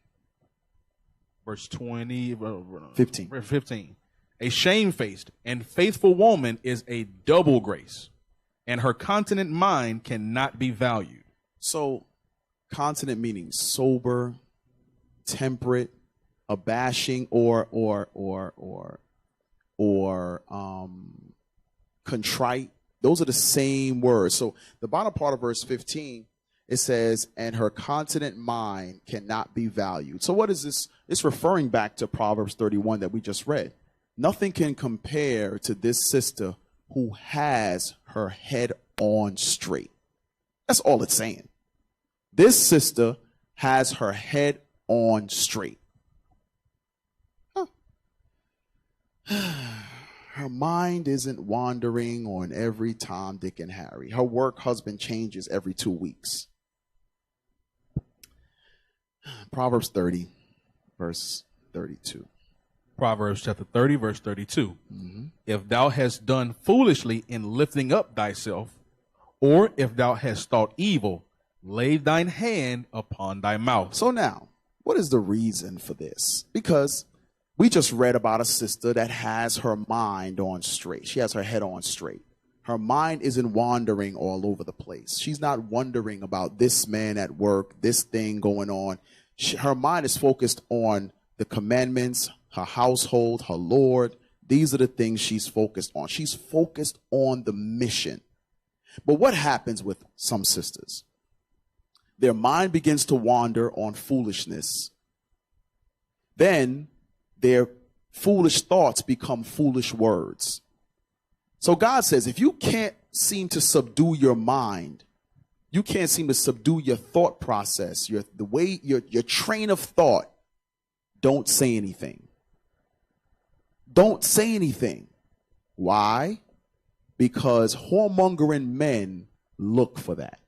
Verse 20, 15. 15. A shamefaced and faithful woman is a double grace, and her continent mind cannot be valued. So, continent meaning sober, temperate, abashing, or contrite. Those are the same words. So, the bottom part of verse 15, it says, and her continent mind cannot be valued. So, what is this? It's referring back to Proverbs 31 that we just read. Nothing can compare to this sister who has her head on straight. That's all it's saying. This sister has her head on straight. Her mind isn't wandering on every Tom, Dick, and Harry. Her work husband changes every 2 weeks. Proverbs 30, verse 32. Proverbs chapter 30, verse 32. If thou hast done foolishly in lifting up thyself, or if thou hast thought evil, lay thine hand upon thy mouth. So now, what is the reason for this? Because we just read about a sister that has her mind on straight. She has her head on straight. Her mind isn't wandering all over the place. She's not wondering about this man at work, this thing going on. Her mind is focused on the commandments, her household, her Lord. These are the things she's focused on. She's focused on the mission. But what happens with some sisters? Their mind begins to wander on foolishness. Then their foolish thoughts become foolish words. So God says, if you can't seem to subdue your mind, you can't seem to subdue your thought process, your train of thought, don't say anything. Don't say anything. Why? Because whoremongering men look for that.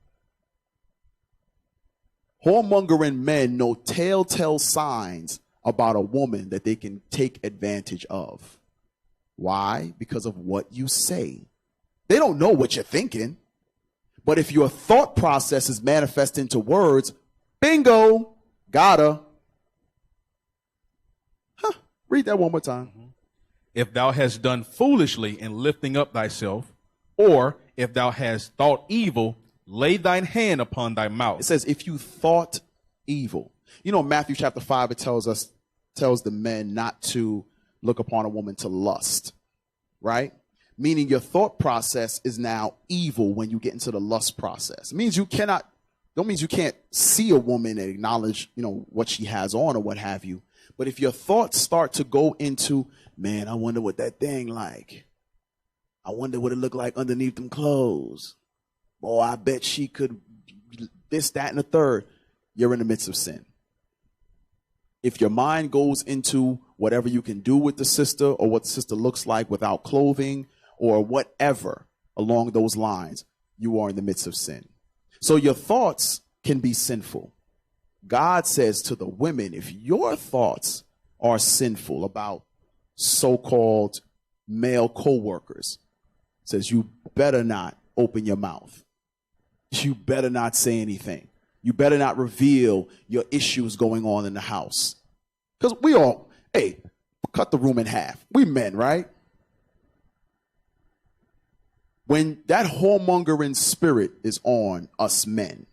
Whoremongering men know telltale signs about a woman that they can take advantage of. Why? Because of what you say. They don't know what you're thinking. But if your thought process is manifest into words, bingo, gotta. Read that one more time. If thou hast done foolishly in lifting up thyself, or if thou hast thought evil, lay thine hand upon thy mouth. It says, if you thought evil. You know, Matthew chapter 5, it tells the men not to look upon a woman to lust, right? Meaning your thought process is now evil when you get into the lust process. It means you can't see a woman and acknowledge, what she has on or what have you. But if your thoughts start to go into, man, I wonder what that thing like. I wonder what it looked like underneath them clothes. Boy, I bet she could this, that, and the third. You're in the midst of sin. If your mind goes into whatever you can do with the sister or what the sister looks like without clothing or whatever along those lines, you are in the midst of sin. So your thoughts can be sinful. God says to the women, if your thoughts are sinful about so-called male co-workers, says you better not open your mouth. You better not say anything. You better not reveal your issues going on in the house. Because we all, cut the room in half. We men, right? When that whoremongering spirit is on us men,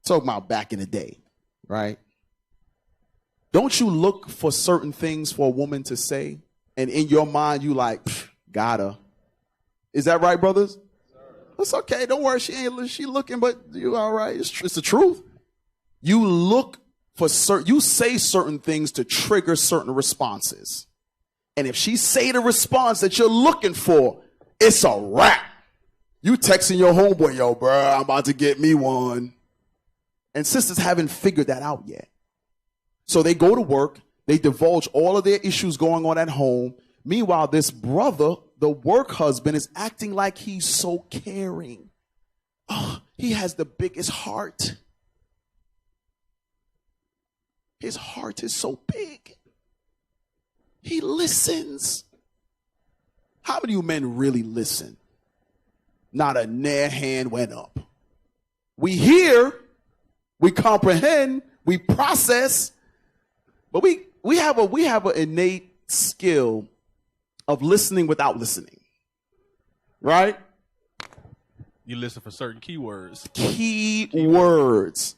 talking about back in the day, right? Don't you look for certain things for a woman to say? And in your mind, you like, gotta. Is that right, brothers? It's okay. Don't worry. She looking, but you all right. It's the truth. You look for you say certain things to trigger certain responses. And if she say the response that you're looking for, it's a wrap. You texting your homeboy, yo, bro, I'm about to get me one. And sisters haven't figured that out yet. So they go to work. They divulge all of their issues going on at home. Meanwhile, this brother, the work husband, is acting like he's so caring. Oh, he has the biggest heart. His heart is so big. He listens. How many of you men really listen? Not a near hand went up. We hear, we comprehend, we process, but we have an innate skill of listening without listening. Right? You listen for certain keywords. Keywords.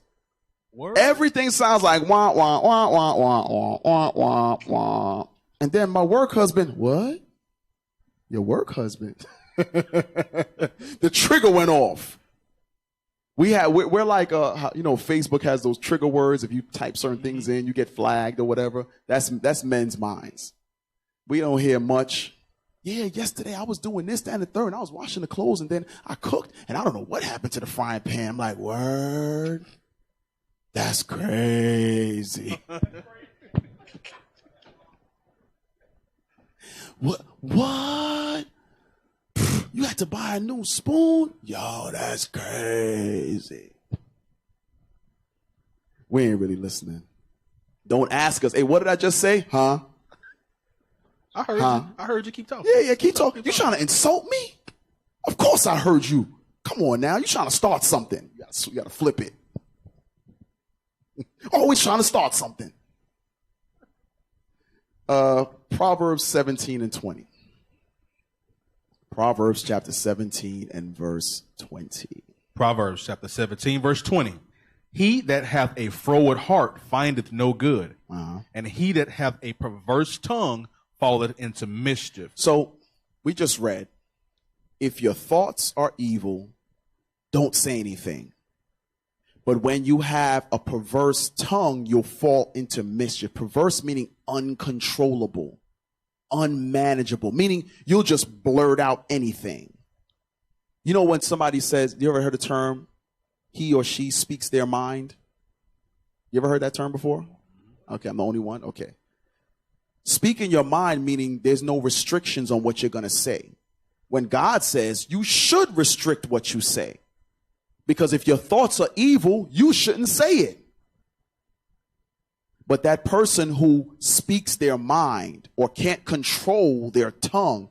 Word? Everything sounds like wah, wah, wah, wah, wah, wah, wah, wah, wah. And then my work husband, what? Your work husband? The trigger went off. We're like, Facebook has those trigger words. If you type certain things in, you get flagged or whatever. That's men's minds. We don't hear much. Yeah, yesterday I was doing this, that, and the third, and I was washing the clothes, and then I cooked, and I don't know what happened to the frying pan. I'm like, word? That's crazy. What? You had to buy a new spoon? Yo, that's crazy. We ain't really listening. Don't ask us, hey, what did I just say? Huh? I heard you. I heard you keep talking. Yeah, keep talking. You trying to insult me? Of course I heard you. Come on now. You trying to start something. You got to flip it. Always trying to start something. Proverbs 17 and 20. Proverbs chapter 17 and verse 20. Proverbs chapter 17, verse 20. He that hath a froward heart findeth no good, and he that hath a perverse tongue falleth into mischief. So we just read, if your thoughts are evil, don't say anything. But when you have a perverse tongue, you'll fall into mischief. Perverse meaning uncontrollable, unmanageable, meaning you'll just blurt out anything. You know when somebody says, you ever heard the term, he or she speaks their mind? You ever heard that term before? Okay, I'm the only one? Okay. Speaking your mind meaning there's no restrictions on what you're going to say. When God says you should restrict what you say. Because if your thoughts are evil, you shouldn't say it. But that person who speaks their mind or can't control their tongue,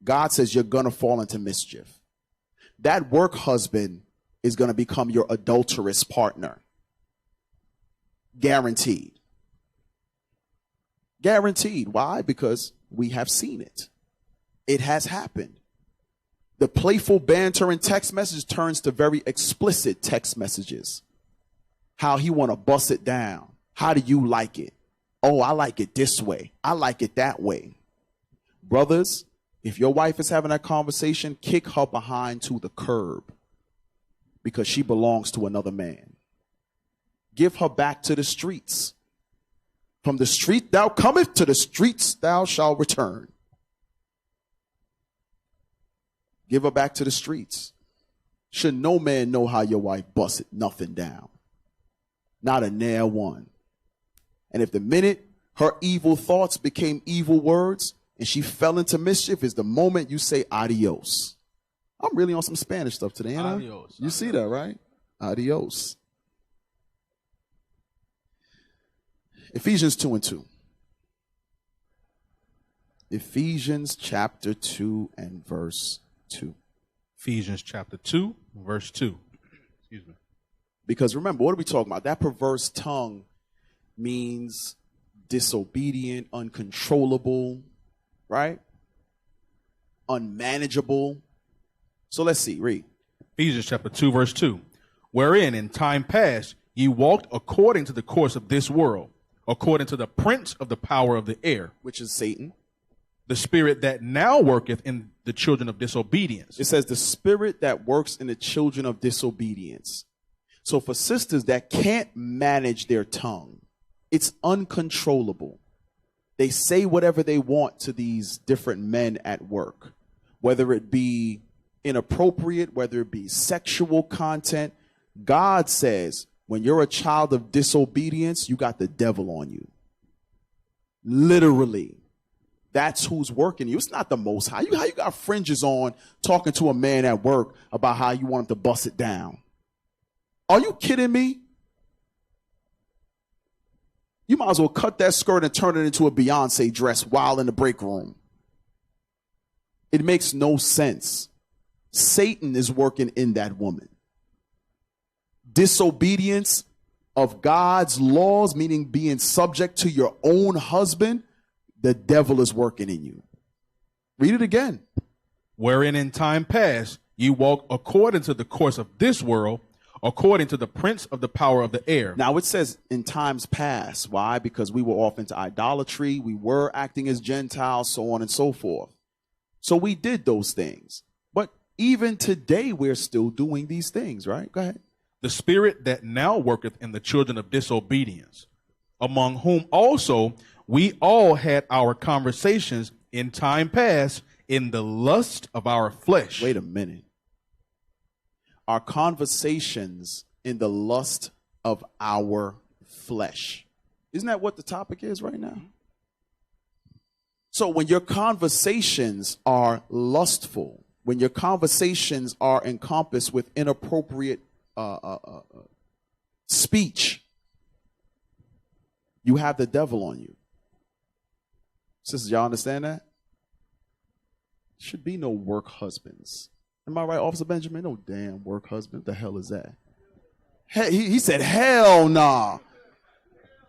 God says you're going to fall into mischief. That work husband is going to become your adulterous partner. Guaranteed. Guaranteed. Why? Because we have seen it. It has happened. The playful banter in text messages turns to very explicit text messages. How he want to bust it down. How do you like it? Oh, I like it this way. I like it that way. Brothers, if your wife is having that conversation, kick her behind to the curb because she belongs to another man. Give her back to the streets. From the street thou comest, to the streets thou shalt return. Give her back to the streets. Should no man know how your wife busted nothing down? Not a near one. And if the minute her evil thoughts became evil words and she fell into mischief is the moment you say adios. I'm really on some Spanish stuff today, ain't I? Adios. You see that, right? Adios. Ephesians 2 and 2. Ephesians chapter 2 and verse 2. Ephesians chapter 2, verse 2. Excuse me. Because remember, what are we talking about? That perverse tongue means disobedient, uncontrollable, right? Unmanageable. So let's see, read. Ephesians chapter 2, verse 2. Wherein in time past ye walked according to the course of this world, according to the prince of the power of the air, which is Satan. The spirit that now worketh in the children of disobedience. It says the spirit that works in the children of disobedience. So for sisters that can't manage their tongue, it's uncontrollable. They say whatever they want to these different men at work, whether it be inappropriate, whether it be sexual content. God says, when you're a child of disobedience, you got the devil on you. Literally. That's who's working you. It's not the Most High. How you got fringes on talking to a man at work about how you want him to bust it down? Are you kidding me? You might as well cut that skirt and turn it into a Beyonce dress while in the break room. It makes no sense. Satan is working in that woman. Disobedience of God's laws, meaning being subject to your own husband, the devil is working in you. Read it again. Wherein in time past ye walk according to the course of this world, according to the prince of the power of the air. Now it says in times past. Why? Because we were off into idolatry. We were acting as Gentiles, so on and so forth. So we did those things. But even today, we're still doing these things, right? Go ahead. The spirit that now worketh in the children of disobedience, among whom also we all had our conversations in time past in the lust of our flesh. Wait a minute. Our conversations in the lust of our flesh. Isn't that what the topic is right now? So when your conversations are lustful, when your conversations are encompassed with inappropriate speech, you have the devil on you. Sisters, y'all understand that? Should be no work husbands. Am I right, Officer Benjamin? No damn work husband. What the hell is that? He said, hell nah.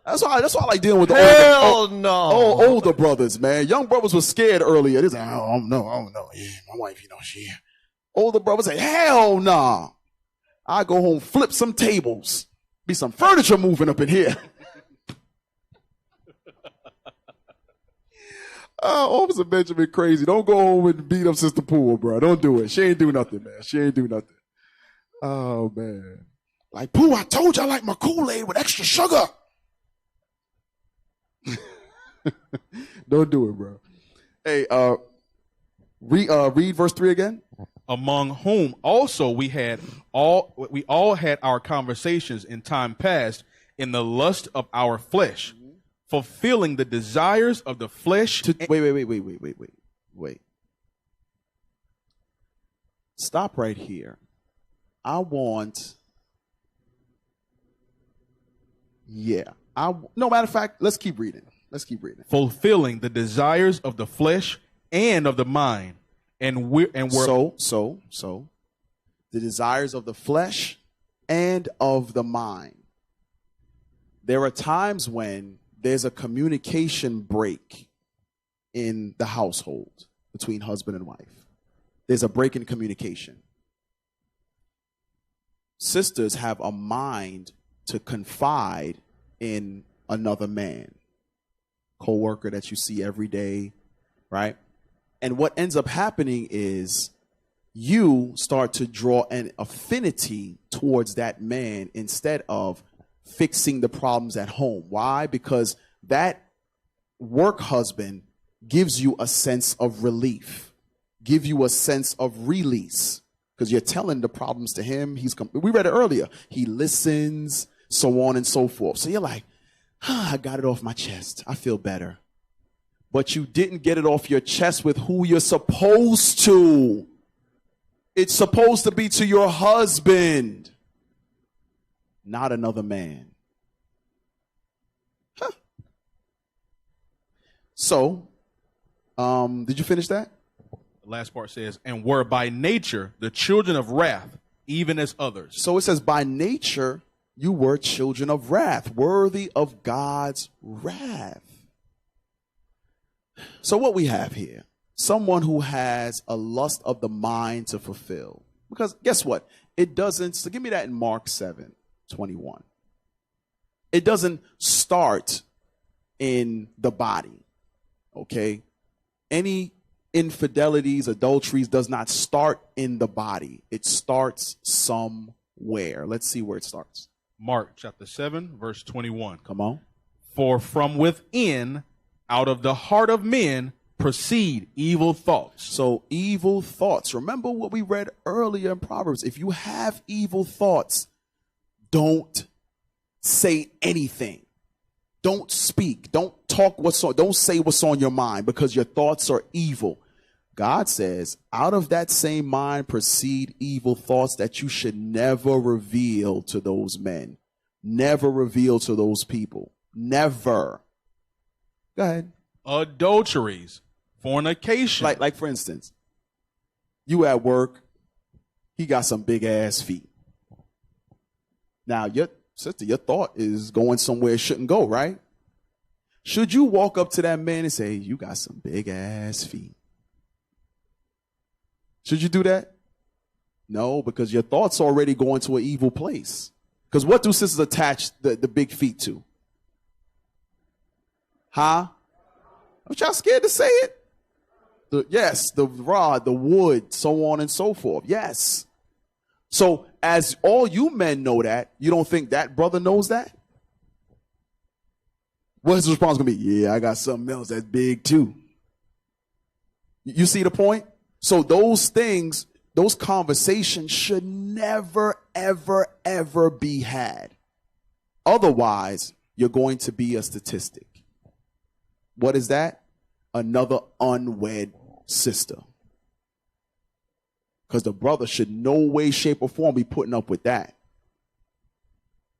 That's why I like dealing with the older brothers, man. Young brothers were scared earlier. They said, oh, no. Yeah, my wife, she. Older brothers say, hell nah. I go home, flip some tables. Be some furniture moving up in here. Officer Benjamin crazy. Don't go home and beat up Sister Poole, bro. Don't do it. She ain't do nothing, man. She ain't do nothing. Oh, man. Like, Pooh, I told you I like my Kool-Aid with extra sugar. Don't do it, bro. Hey, read verse 3 again. Among whom also we all had our conversations in time past in the lust of our flesh, fulfilling the desires of the flesh. Wait. Stop right here. No matter of fact, let's keep reading. Fulfilling the desires of the flesh and of the mind. So the desires of the flesh and of the mind. There are times when there's a communication break in the household between husband and wife. There's a break in communication. Sisters have a mind to confide in another man, co-worker that you see every day, right? And what ends up happening is you start to draw an affinity towards that man instead of fixing the problems at home. Why? Because that work husband gives you a sense of relief, give you a sense of release, because you're telling the problems to him. We read it earlier. He listens, so on and so forth. So you're like, I got it off my chest. I feel better. But you didn't get it off your chest with who you're supposed to. It's supposed to be to your husband, not another man. So, did you finish that? The last part says, and were by nature the children of wrath, even as others. So it says, by nature, you were children of wrath, worthy of God's wrath. So what we have here, someone who has a lust of the mind to fulfill. Because guess what? It doesn't, so give me that in Mark 7:21. It doesn't start in the body, okay? Any infidelities, adulteries does not start in the body. It starts somewhere. Let's see where it starts. Mark chapter 7, verse 21. Come on. For from within, out of the heart of men, proceed evil thoughts. So evil thoughts. Remember what we read earlier in Proverbs. If you have evil thoughts, don't say anything. Don't speak. Don't talk don't say what's on your mind, because your thoughts are evil. God says, out of that same mind proceed evil thoughts that you should never reveal to those men. Never reveal to those people. Never. Go ahead. Adulteries, fornication. Like for instance, you at work, he got some big ass feet. Now, your sister, your thought is going somewhere it shouldn't go, right? Should you walk up to that man and say, you got some big ass feet? Should you do that? No, because your thoughts already going to an evil place. Because what do sisters attach the big feet to? Huh? Aren't y'all scared to say it? Yes, the rod, the wood, so on and so forth. Yes. So as all you men know that, you don't think that brother knows that? What's his response going to be? Yeah, I got something else that's big too. You see the point? So those things, those conversations should never, ever, ever be had. Otherwise, you're going to be a statistic. What is that? Another unwed sister. Because the brother should no way, shape, or form be putting up with that.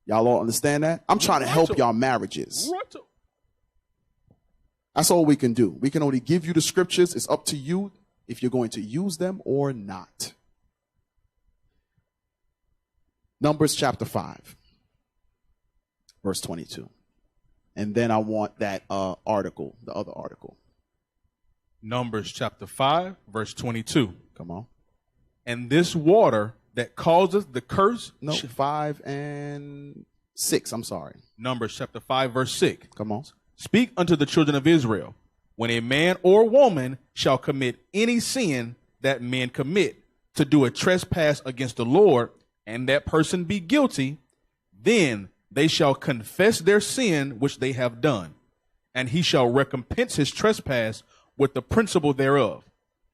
Y'all all understand that? I'm trying to help y'all marriages. That's all we can do. We can only give you the scriptures. It's up to you if you're going to use them or not. Numbers chapter 5, verse 22. And then I want that article, the other article. Numbers chapter 5, verse 22. Come on. And this water that causes the curse. No, 5 and 6. I'm sorry. Numbers chapter 5, verse 6. Come on. Speak unto the children of Israel, when a man or woman shall commit any sin that men commit, to do a trespass against the Lord, and that person be guilty, then they shall confess their sin which they have done, and he shall recompense his trespass with the principal thereof,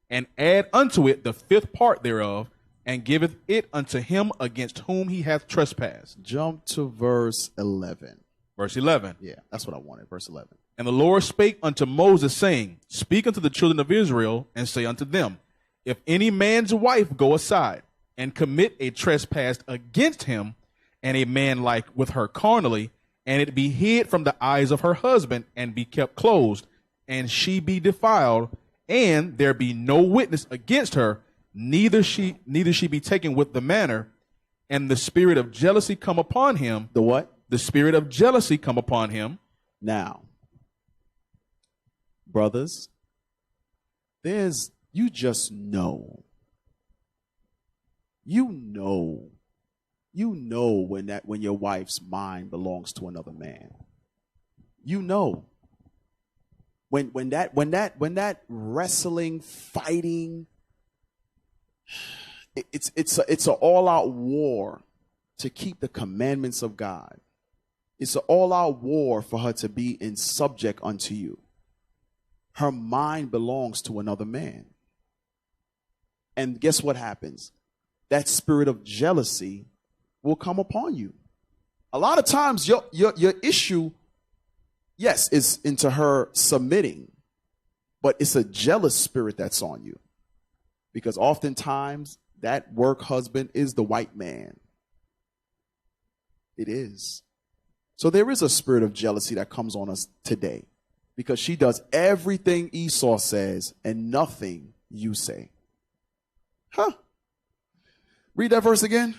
and add unto it the 5th part thereof, and giveth it unto him against whom he hath trespassed. Jump to verse 11. Verse 11. Yeah, that's what I wanted, verse 11. And the Lord spake unto Moses, saying, Speak unto the children of Israel, and say unto them, If any man's wife go aside, and commit a trespass against him, and a man like with her carnally, and it be hid from the eyes of her husband, and be kept closed, and she be defiled, and there be no witness against her, neither she be taken with the manner, and the spirit of jealousy come upon him. The what? The spirit of jealousy come upon him. Now, brothers, you just know. You know when your wife's mind belongs to another man. You know. When that wrestling, fighting, it's an all-out war to keep the commandments of God. It's an all-out war for her to be in subject unto you. Her mind belongs to another man. And guess what happens? That spirit of jealousy will come upon you. A lot of times your issue, yes, is into her submitting, but it's a jealous spirit that's on you. Because oftentimes that work husband is the white man. It is. So there is a spirit of jealousy that comes on us today because she does everything Esau says and nothing you say. Huh? Read that verse again.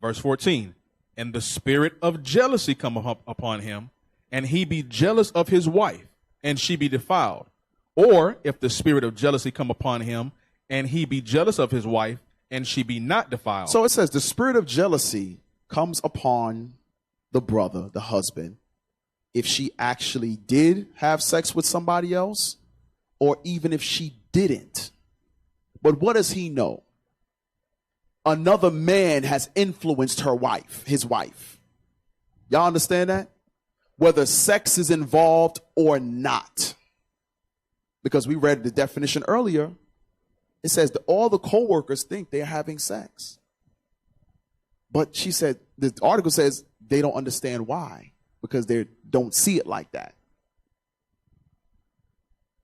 Verse 14. And the spirit of jealousy come upon him, and he be jealous of his wife, and she be defiled. Or if the spirit of jealousy come upon him, and he be jealous of his wife, and she be not defiled. So it says the spirit of jealousy comes upon the brother, the husband, if she actually did have sex with somebody else, or even if she didn't. But what does he know? Another man has influenced his wife. Y'all understand that? Whether sex is involved or not. Because we read the definition earlier. It says that all the co-workers think they're having sex. But she said, the article says they don't understand why. Because they don't see it like that.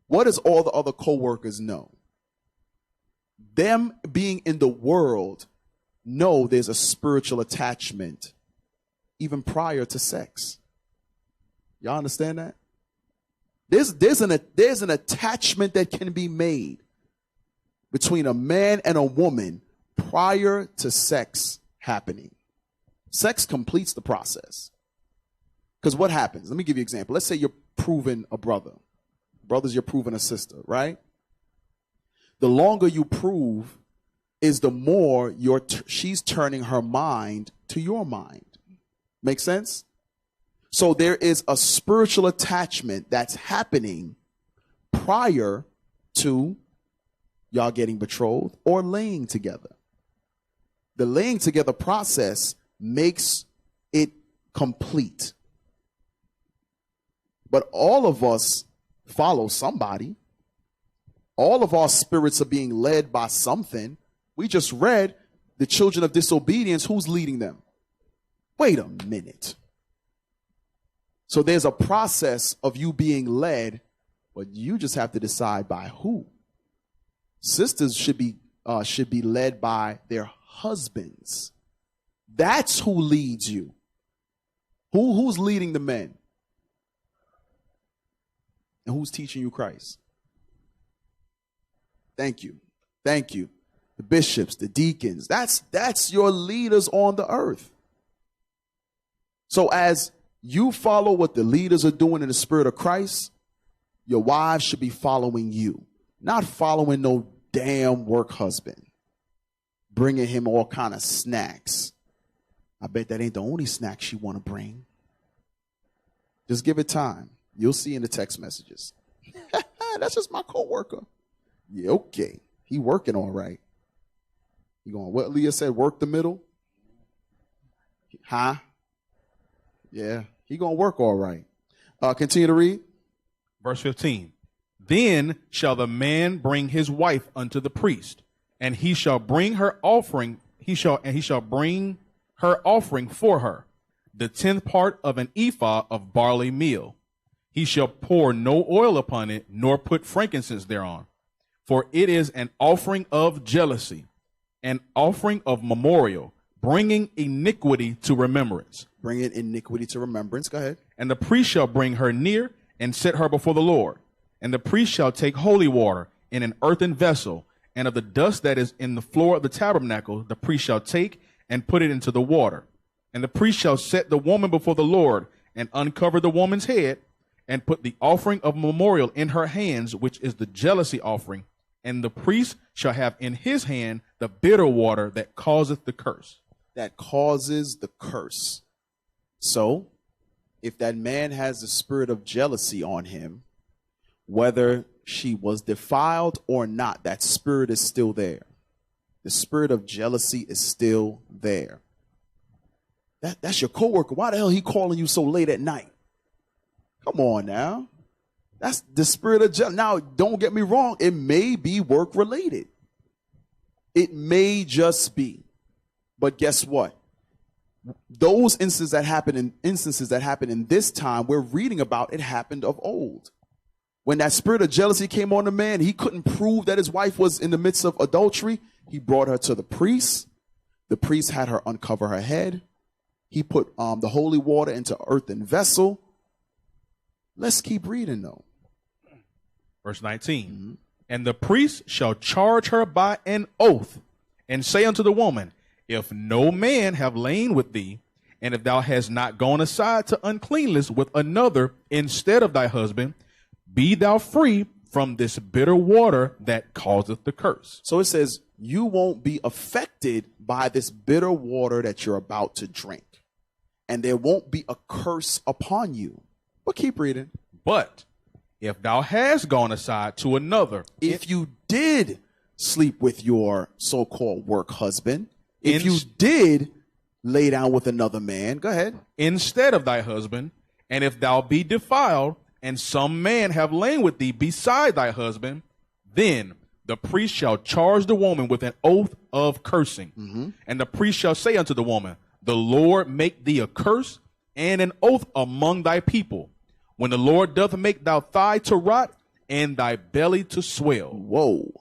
What does all the other co-workers know? Them being in the world know there's a spiritual attachment even prior to sex. Y'all understand that? There's an attachment that can be made between a man and a woman prior to sex happening. Sex completes the process. Because what happens? Let me give you an example. Let's say you're proving a brother. Brothers, you're proving a sister, right? The longer you prove is the more she's turning her mind to your mind. Make sense? So there is a spiritual attachment that's happening prior to y'all getting betrothed or laying together. The laying together process makes it complete. But all of us follow somebody. All of our spirits are being led by something. We just read the children of disobedience. Who's leading them? Wait a minute. So there's a process of you being led, but you just have to decide by who. Sisters should be led by their husbands. That's who leads you. Who's leading the men? And who's teaching you Christ? Thank you. Thank you. The bishops, the deacons, that's your leaders on the earth. So as you follow what the leaders are doing in the spirit of Christ, your wives should be following you, not following no damn work husband, bringing him all kind of snacks. I bet that ain't the only snack she want to bring. Just give it time. You'll see in the text messages. That's just my coworker. Yeah, okay. He working all right. You going, what Leah said, work the middle? Huh? Yeah, he going to work all right. Continue to read. Verse 15. Then shall the man bring his wife unto the priest, and he shall bring her offering. He shall bring her offering for her, the 10th part of an ephah of barley meal. He shall pour no oil upon it, nor put frankincense thereon. For it is an offering of jealousy, an offering of memorial, bringing iniquity to remembrance. Bringing iniquity to remembrance. Go ahead. And the priest shall bring her near and set her before the Lord. And the priest shall take holy water in an earthen vessel, and of the dust that is in the floor of the tabernacle, the priest shall take and put it into the water. And the priest shall set the woman before the Lord, and uncover the woman's head, and put the offering of memorial in her hands, which is the jealousy offering. And the priest shall have in his hand the bitter water that causeth the curse. That causes the curse. So, if that man has the spirit of jealousy on him, whether she was defiled or not, that spirit is still there. The spirit of jealousy is still there. That's your coworker. Why the hell he calling you so late at night? Come on now. That's the spirit of jealousy. Now, don't get me wrong. It may be work related. It may just be. But guess what? Those instances that happen in this time, we're reading about, it happened of old. When that spirit of jealousy came on the man, he couldn't prove that his wife was in the midst of adultery. He brought her to the priest. The priest had her uncover her head. He put the holy water into an earthen vessel. Let's keep reading, though. Verse 19. Mm-hmm. And the priest shall charge her by an oath, and say unto the woman, if no man have lain with thee, and if thou hast not gone aside to uncleanness with another instead of thy husband, be thou free from this bitter water that causeth the curse. So it says, you won't be affected by this bitter water that you're about to drink. And there won't be a curse upon you. But keep reading. But if thou hast gone aside to another. If you did sleep with your so-called work husband. If you did lay down with another man. Go ahead. Instead of thy husband. And if thou be defiled, and some man have lain with thee beside thy husband, then the priest shall charge the woman with an oath of cursing. Mm-hmm. And the priest shall say unto the woman, the Lord make thee a curse and an oath among thy people, when the Lord doth make thy thigh to rot and thy belly to swell. Whoa.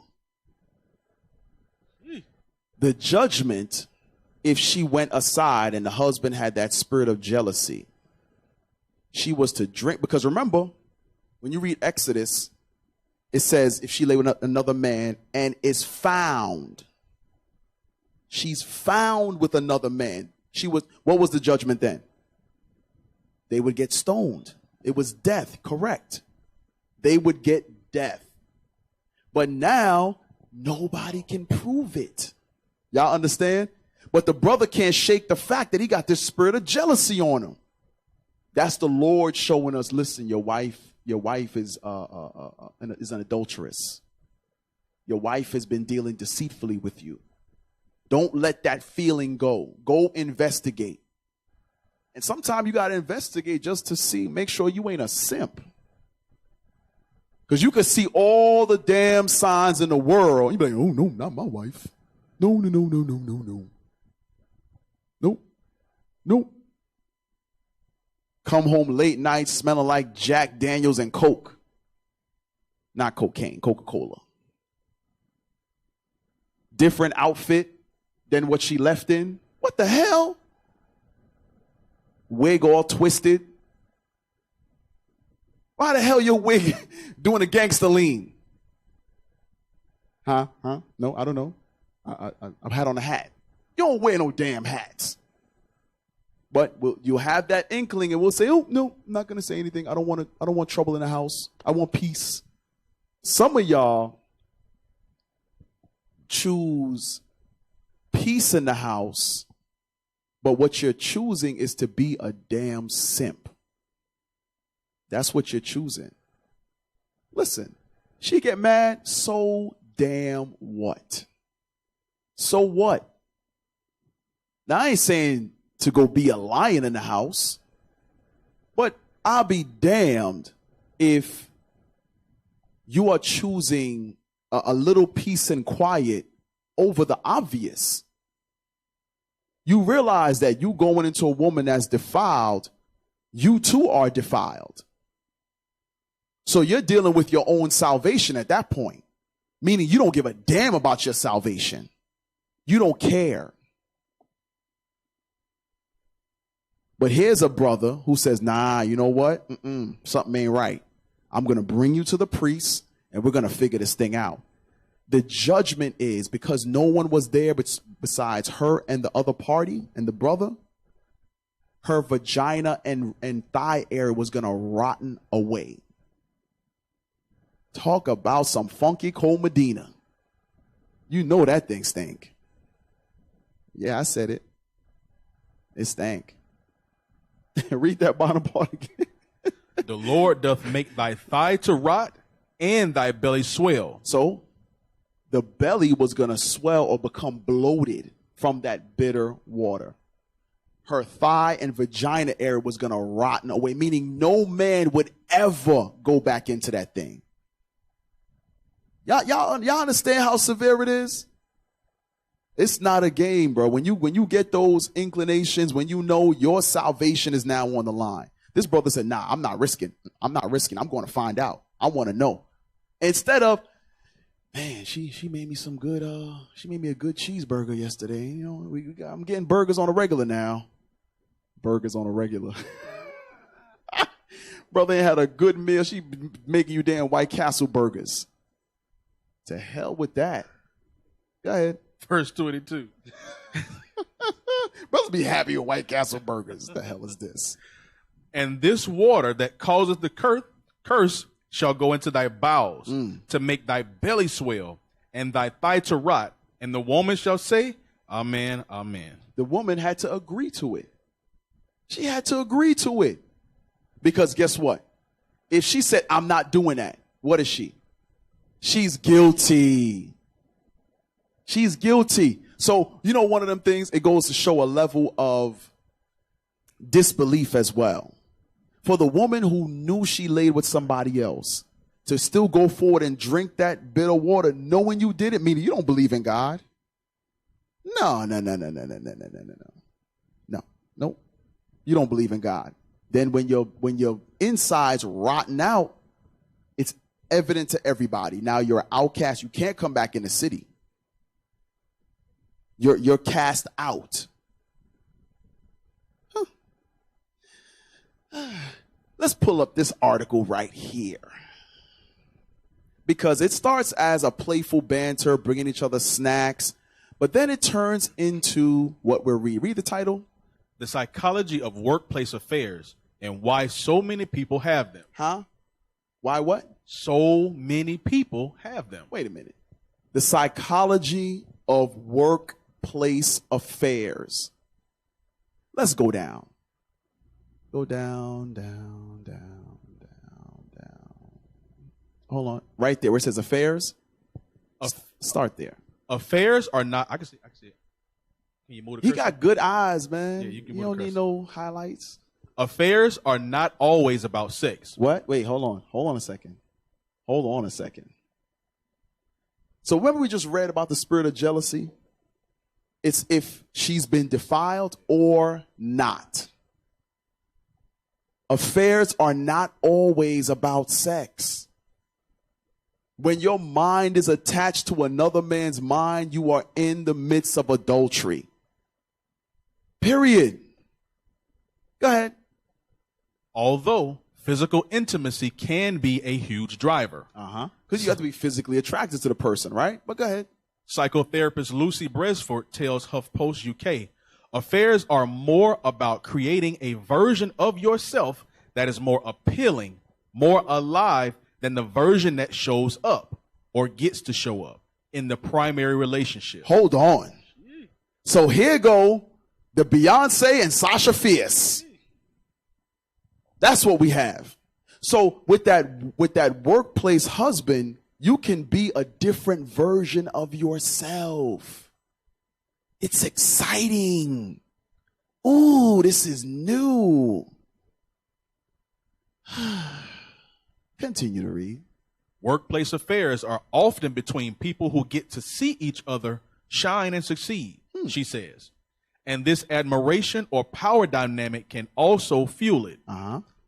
The judgment, if she went aside and the husband had that spirit of jealousy, She was to drink, because remember, when you read Exodus, it says if she lay with another man and is found, she's found with another man. What was the judgment then? They would get stoned. It was death, correct. They would get death. But now, nobody can prove it. Y'all understand? But the brother can't shake the fact that he got this spirit of jealousy on him. That's the Lord showing us, listen, your wife is an adulteress. Your wife has been dealing deceitfully with you. Don't let that feeling go. Go investigate. And sometimes you got to investigate just to see, make sure you ain't a simp. Because you can see all the damn signs in the world. You be like, oh, no, not my wife. No, no, no, no, no, no, no. Nope. Nope. Come home late night smelling like Jack Daniels and Coke. Not cocaine, Coca-Cola. Different outfit than what she left in. What the hell? Wig all twisted. Why the hell your wig doing a gangster lean? Huh? No, I don't know. I've had on a hat. You don't wear no damn hats. But you'll have that inkling and we'll say, oh, no, I'm not going to say anything. I don't want trouble in the house. I want peace. Some of y'all choose peace in the house, but what you're choosing is to be a damn simp. That's what you're choosing. Listen, she get mad, so damn what? So what? Now, I ain't saying to go be a lion in the house, but I'll be damned if you are choosing a little peace and quiet over the obvious. You realize that you going into a woman that's defiled, you too are defiled. So you're dealing with your own salvation at that point, meaning you don't give a damn about your salvation. You don't care. But here's a brother who says, nah, you know what? Something ain't right. I'm going to bring you to the priest and we're going to figure this thing out. The judgment is because no one was there besides her and the other party and the brother, her vagina and thigh area was going to rotten away. Talk about some funky cold Medina. You know that thing stink. Yeah, I said it. It stank. Read that bottom part again. The Lord doth make thy thigh to rot and thy belly swell. So the belly was going to swell or become bloated from that bitter water. Her thigh and vagina area was going to rotten away, meaning no man would ever go back into that thing. Y'all understand how severe it is? It's not a game, bro. When you get those inclinations, when you know your salvation is now on the line. This brother said, nah, I'm not risking. I'm going to find out. I want to know. Instead of, man, she made me some good, she made me a good cheeseburger yesterday. You know, I'm getting burgers on a regular now. Burgers on a regular. Brother ain't had a good meal. She making you damn White Castle burgers. To hell with that. Go ahead. Verse 22. Brothers be happy with White Castle burgers. The hell is this? And this water that causeth the curse shall go into thy bowels to make thy belly swell and thy thigh to rot. And the woman shall say, Amen, amen. The woman had to agree to it. She had to agree to it. Because guess what? If she said, I'm not doing that, what is she? She's guilty. She's guilty. So, you know, one of them things, it goes to show a level of disbelief as well. For the woman who knew she laid with somebody else to still go forward and drink that bitter water, knowing you did it, meaning you don't believe in God. No. You don't believe in God. Then when your insides rotten out, it's evident to everybody. Now you're an outcast. You can't come back in the city. You're cast out. let's pull up this article right here. Because it starts as a playful banter, bringing each other snacks, but then it turns into what we're reading. Read the title. The Psychology of Workplace Affairs and Why So Many People Have Them. Huh? Why what? So many people have them. Wait a minute. The Psychology of Workplace Affairs. Let's go down. Go down, down, down, down, down. Hold on. Right there where it says affairs. Start there. Affairs are not, I can see it. Can you move the He cursor? got good eyes, man. Yeah, you can You move don't the need cursor. no highlights. Affairs are not always about sex. What? Wait, hold on. Hold on a second. Hold on a second. So remember we just read about the spirit of jealousy? It's if she's been defiled or not. Affairs are not always about sex. When your mind is attached to another man's mind, you are in the midst of adultery. Period. Go ahead. Although physical intimacy can be a huge driver. Because you have to be physically attracted to the person, right? But go ahead. Psychotherapist Lucy Bresford tells HuffPost UK, affairs are more about creating a version of yourself that is more appealing, more alive than the version that shows up or gets to show up in the primary relationship. Hold on. So here go the Beyonce and Sasha Fierce. That's what we have. So with that workplace husband, you can be a different version of yourself. It's exciting. Ooh, this is new. Continue to read. Workplace affairs are often between people who get to see each other shine and succeed, she says. And this admiration or power dynamic can also fuel it.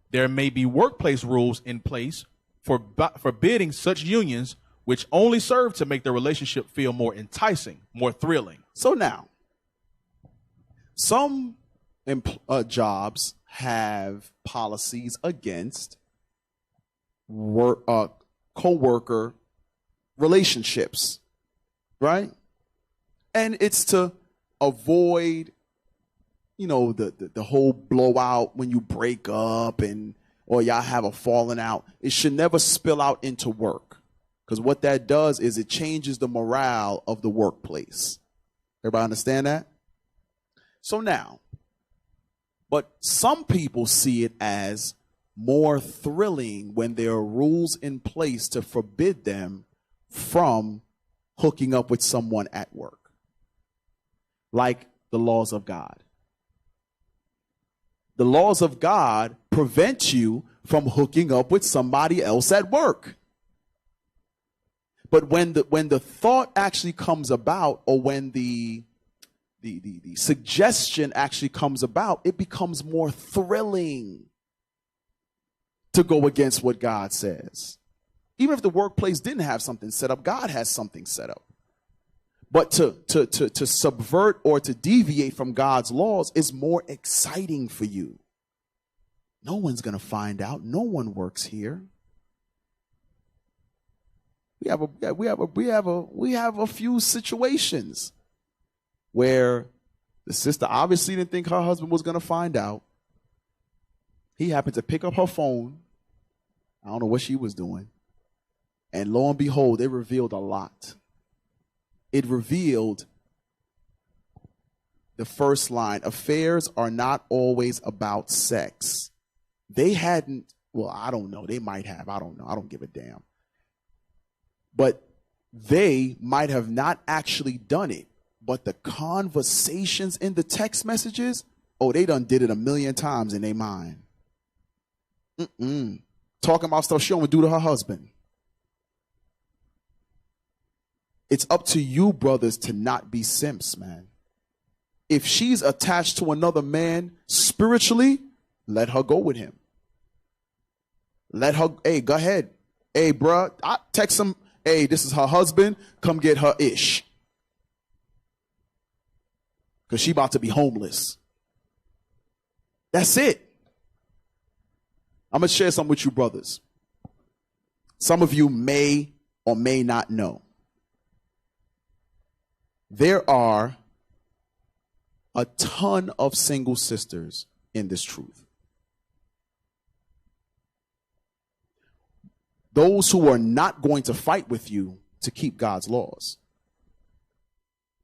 There may be workplace rules in place forbidding such unions, which only serve to make the relationship feel more enticing, more thrilling. So now, some jobs have policies against co-worker relationships, right? And it's to avoid, the whole blowout when you break up or y'all have a falling out. It should never spill out into work, because what that does is it changes the morale of the workplace. Everybody understand that? So now, but some people see it as more thrilling when there are rules in place to forbid them from hooking up with someone at work, like the laws of God. The laws of God prevent you from hooking up with somebody else at work. But when the thought actually comes about, or when the suggestion actually comes about, it becomes more thrilling to go against what God says. Even if the workplace didn't have something set up, God has something set up. But to subvert or to deviate from God's laws is more exciting for you. No one's going to find out. No one works here. We have a few situations where the sister obviously didn't think her husband was going to find out. He happened to pick up her phone. I don't know what she was doing. And lo and behold, it revealed a lot. It revealed the first line: affairs are not always about sex. They hadn't, well, I don't know. They might have. I don't know. I don't give a damn. But they might have not actually done it. But the conversations in the text messages, they done did it a million times in their mind. Talking about stuff she don't do to her husband. It's up to you, brothers, to not be simps, man. If she's attached to another man spiritually, let her go with him. Let her, hey, go ahead. Hey, bruh, I text him, hey, this is her husband. Come get her ish. Because she about to be homeless. That's it. I'm going to share something with you, brothers. Some of you may or may not know. There are a ton of single sisters in this truth. Those who are not going to fight with you to keep God's laws.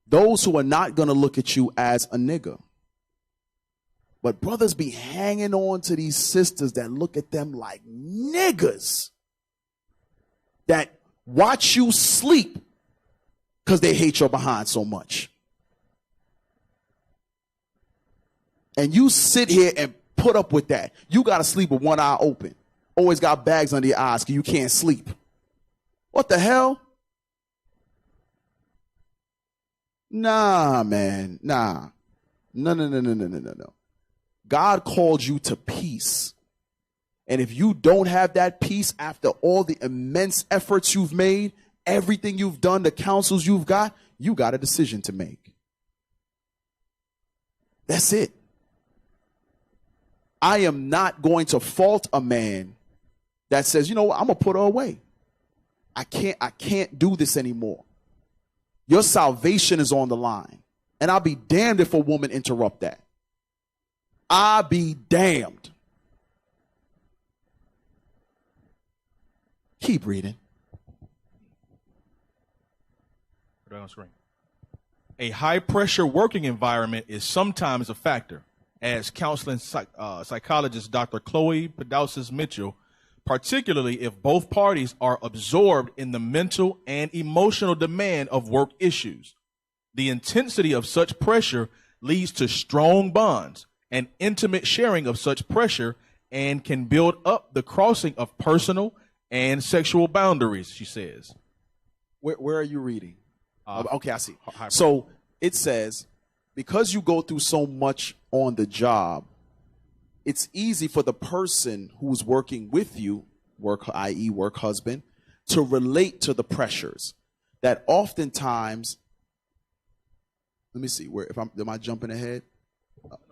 Those who are not going to look at you as a nigger. But brothers be hanging on to these sisters that look at them like niggers. That watch you sleep because they hate your behind so much. And you sit here and put up with that. You got to sleep with one eye open. Always got bags under your eyes because you can't sleep. What the hell? Nah, man. Nah. No. God called you to peace. And if you don't have that peace after all the immense efforts you've made, everything you've done, the counsels you got a decision to make. That's it. I am not going to fault a man that says, you know what, I'm going to put her away. I can't do this anymore. Your salvation is on the line. And I'll be damned if a woman interrupt that. I'll be damned. Keep reading. Right on screen. A high-pressure working environment is sometimes a factor, as counseling psychologist Dr. Chloe Podausis Mitchell, particularly if both parties are absorbed in the mental and emotional demand of work issues. The intensity of such pressure leads to strong bonds and intimate sharing of such pressure and can build up the crossing of personal and sexual boundaries, she says. Where are you reading? Okay, I see. So it says, because you go through so much on the job, it's easy for the person who's working with you, i.e. work husband, to relate to the pressures that oftentimes, let me see, am I jumping ahead?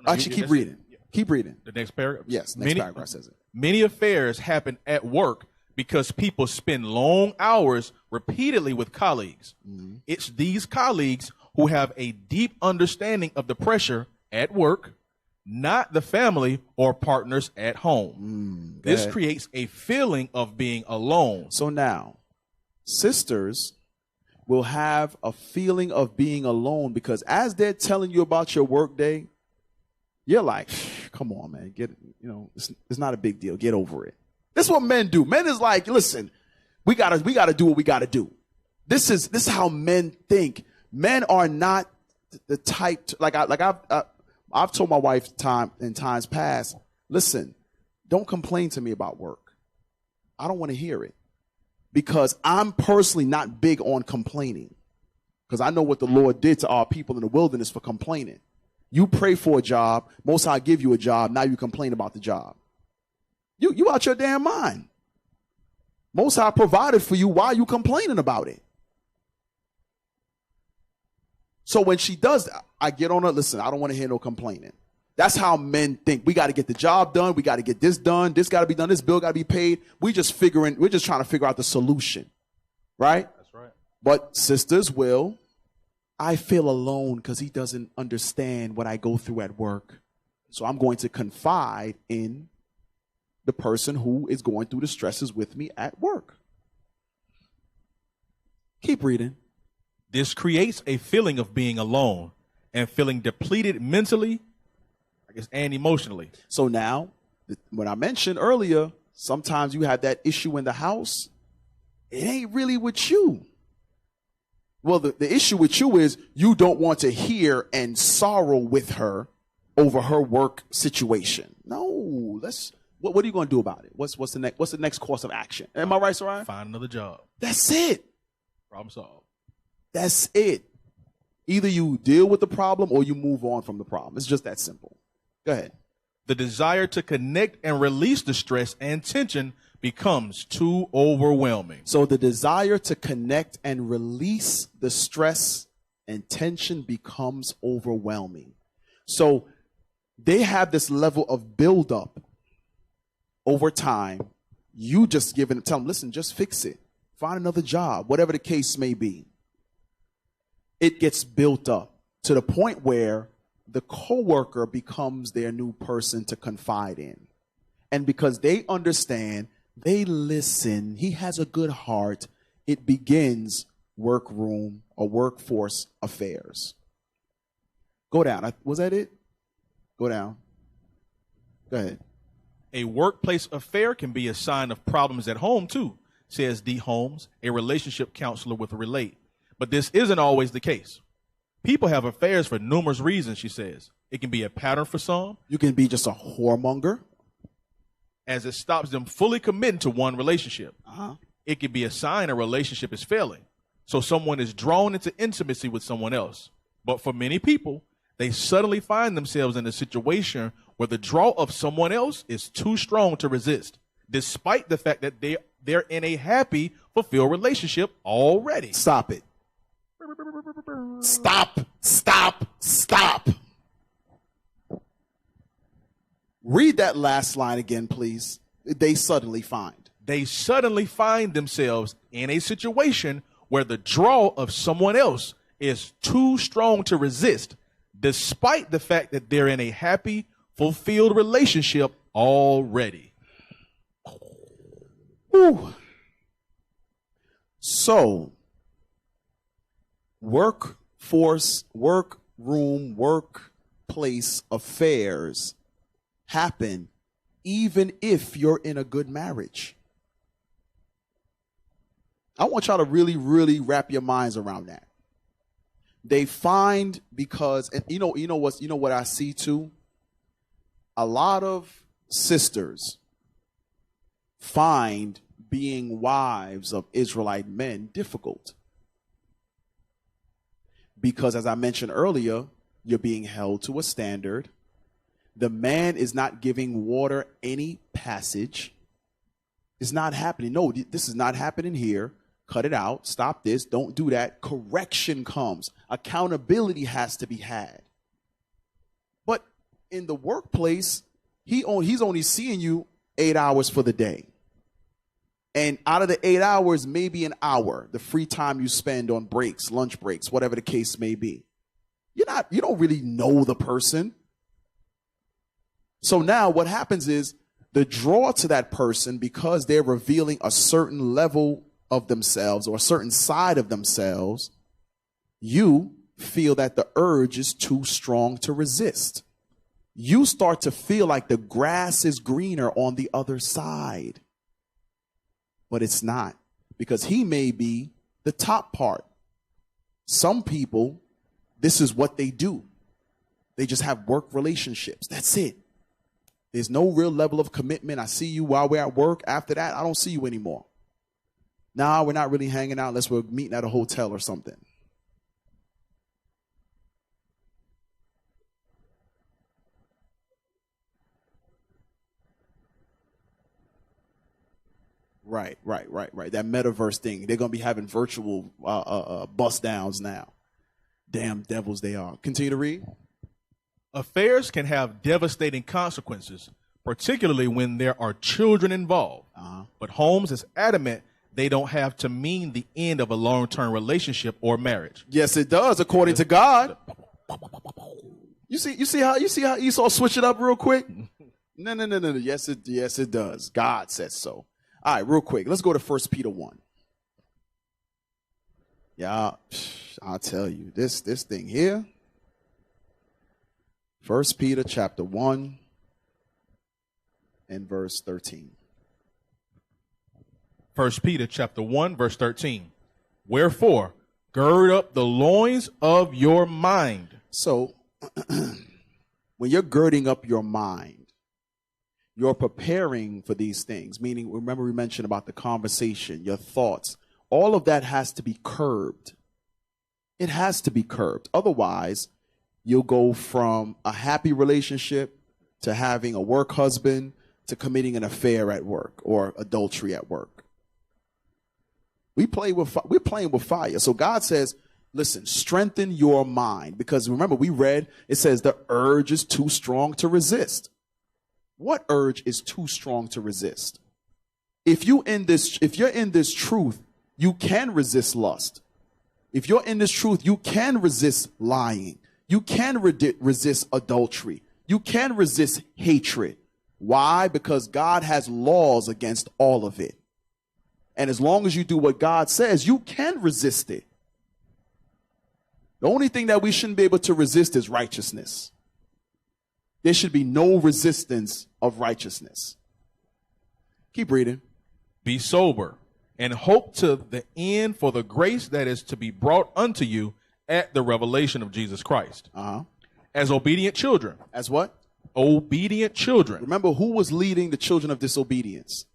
Actually, keep reading. Keep reading. The next paragraph? Yes, next paragraph says it. Many affairs happen at work because people spend long hours repeatedly with colleagues. Mm-hmm. It's these colleagues who have a deep understanding of the pressure at work, not the family or partners at home. This creates a feeling of being alone. So now, sisters will have a feeling of being alone because as they're telling you about your work day, you're like, come on, man, it's not a big deal. Get over it. This is what men do. Men is like, listen, we gotta do what we gotta do. This is how men think. Men are not the type I've told my wife in times past, listen, don't complain to me about work. I don't want to hear it because I'm personally not big on complaining because I know what the Lord did to our people in the wilderness for complaining. You pray for a job, Most High give you a job, now you complain about the job. You out your damn mind. Most High provided for you, why are you complaining about it? So when she does that, I get on her, listen, I don't want to hear no complaining. That's how men think. We got to get the job done. We got to get this done. This got to be done. This bill got to be paid. We're just trying to figure out the solution. Right? That's right. But sisters will, I feel alone because he doesn't understand what I go through at work. So I'm going to confide in the person who is going through the stresses with me at work. Keep reading. This creates a feeling of being alone and feeling depleted mentally, and emotionally. So now, when I mentioned earlier, sometimes you have that issue in the house. It ain't really with you. Well, the issue with you is you don't want to hear and sorrow with her over her work situation. No, what are you going to do about it? What's the next course of action? Am I right, Soraya? Find another job. That's it. Problem solved. That's it. Either you deal with the problem or you move on from the problem. It's just that simple. Go ahead. The desire to connect and release the stress and tension becomes too overwhelming. So the desire to connect and release the stress and tension becomes overwhelming. So they have this level of buildup over time, you just tell them, listen, just fix it. Find another job, whatever the case may be. It gets built up to the point where the coworker becomes their new person to confide in. And because they understand, they listen, he has a good heart, it begins workroom or workforce affairs. Go down. Was that it? Go down. Go ahead. A workplace affair can be a sign of problems at home, too, says D. Holmes, a relationship counselor with Relate. But this isn't always the case. People have affairs for numerous reasons, she says. It can be a pattern for some. You can be just a whoremonger, as it stops them fully committing to one relationship. It can be a sign a relationship is failing. So someone is drawn into intimacy with someone else. But for many people, they suddenly find themselves in a situation where the draw of someone else is too strong to resist, despite the fact that they're in a happy, fulfilled relationship already. Stop it. Stop. Stop. Stop. Read that last line again, please. They suddenly find. They suddenly find themselves in a situation where the draw of someone else is too strong to resist, despite the fact that they're in a happy, fulfilled relationship already. Whew. So, workforce, workroom, workplace affairs happen even if you're in a good marriage. I want y'all to really, really wrap your minds around that. They find because, and you know what I see too? A lot of sisters find being wives of Israelite men difficult. Because as I mentioned earlier, you're being held to a standard. The man is not giving water any passage. It's not happening. No, this is not happening here. Cut it out. Stop this. Don't do that. Correction comes. Accountability has to be had. But in the workplace, he's only seeing you 8 hours for the day. And out of the 8 hours, maybe an hour, the free time you spend on breaks, lunch breaks, whatever the case may be. You don't really know the person. So now what happens is the draw to that person, because they're revealing a certain level of themselves or a certain side of themselves, you feel that the urge is too strong to resist. You start to feel like the grass is greener on the other side. But it's not, because he may be the top part. Some people, this is what they do. They just have work relationships. That's it. There's no real level of commitment. I see you while we're at work. After that, I don't see you anymore. Nah, we're not really hanging out unless we're meeting at a hotel or something. Right. That metaverse thing. They're going to be having virtual bust downs now. Damn devils they are. Continue to read. Affairs can have devastating consequences, particularly when there are children involved. But Holmes is adamant they don't have to mean the end of a long-term relationship or marriage. Yes, it does, according to God. You see how Esau switch it up real quick? No. Yes, it does. God says so. All right, real quick. Let's go to 1 Peter 1. Yeah, I'll tell you, this thing here. 1 Peter chapter 1 and verse 13. 1 Peter chapter 1, verse 13. Wherefore, gird up the loins of your mind. So, when you're girding up your mind, you're preparing for these things, meaning, remember we mentioned about the conversation, your thoughts. All of that has to be curbed. It has to be curbed. Otherwise, you'll go from a happy relationship to having a work husband to committing an affair at work or adultery at work. We're playing with fire. So God says, listen, strengthen your mind. Because remember, we read, it says the urge is too strong to resist. What urge is too strong to resist? If you're in this truth, you can resist lust. If you're in this truth, you can resist lying. You can resist adultery. You can resist hatred. Why? Because God has laws against all of it. And as long as you do what God says, you can resist it. The only thing that we shouldn't be able to resist is righteousness. There should be no resistance of righteousness. Keep reading. Be sober and hope to the end for the grace that is to be brought unto you at the revelation of Jesus Christ. As obedient children. As what? Obedient children. Remember, who was leading the children of disobedience?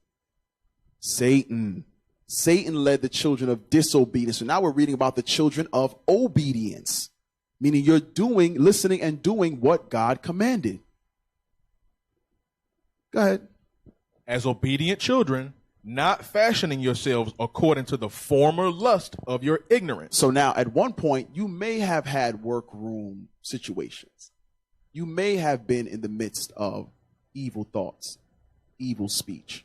Satan. Satan led the children of disobedience. So now we're reading about the children of obedience. Meaning you're listening and doing what God commanded. Go ahead. As obedient children, not fashioning yourselves according to the former lust of your ignorance. So now at one point, you may have had workroom situations. You may have been in the midst of evil thoughts, evil speech.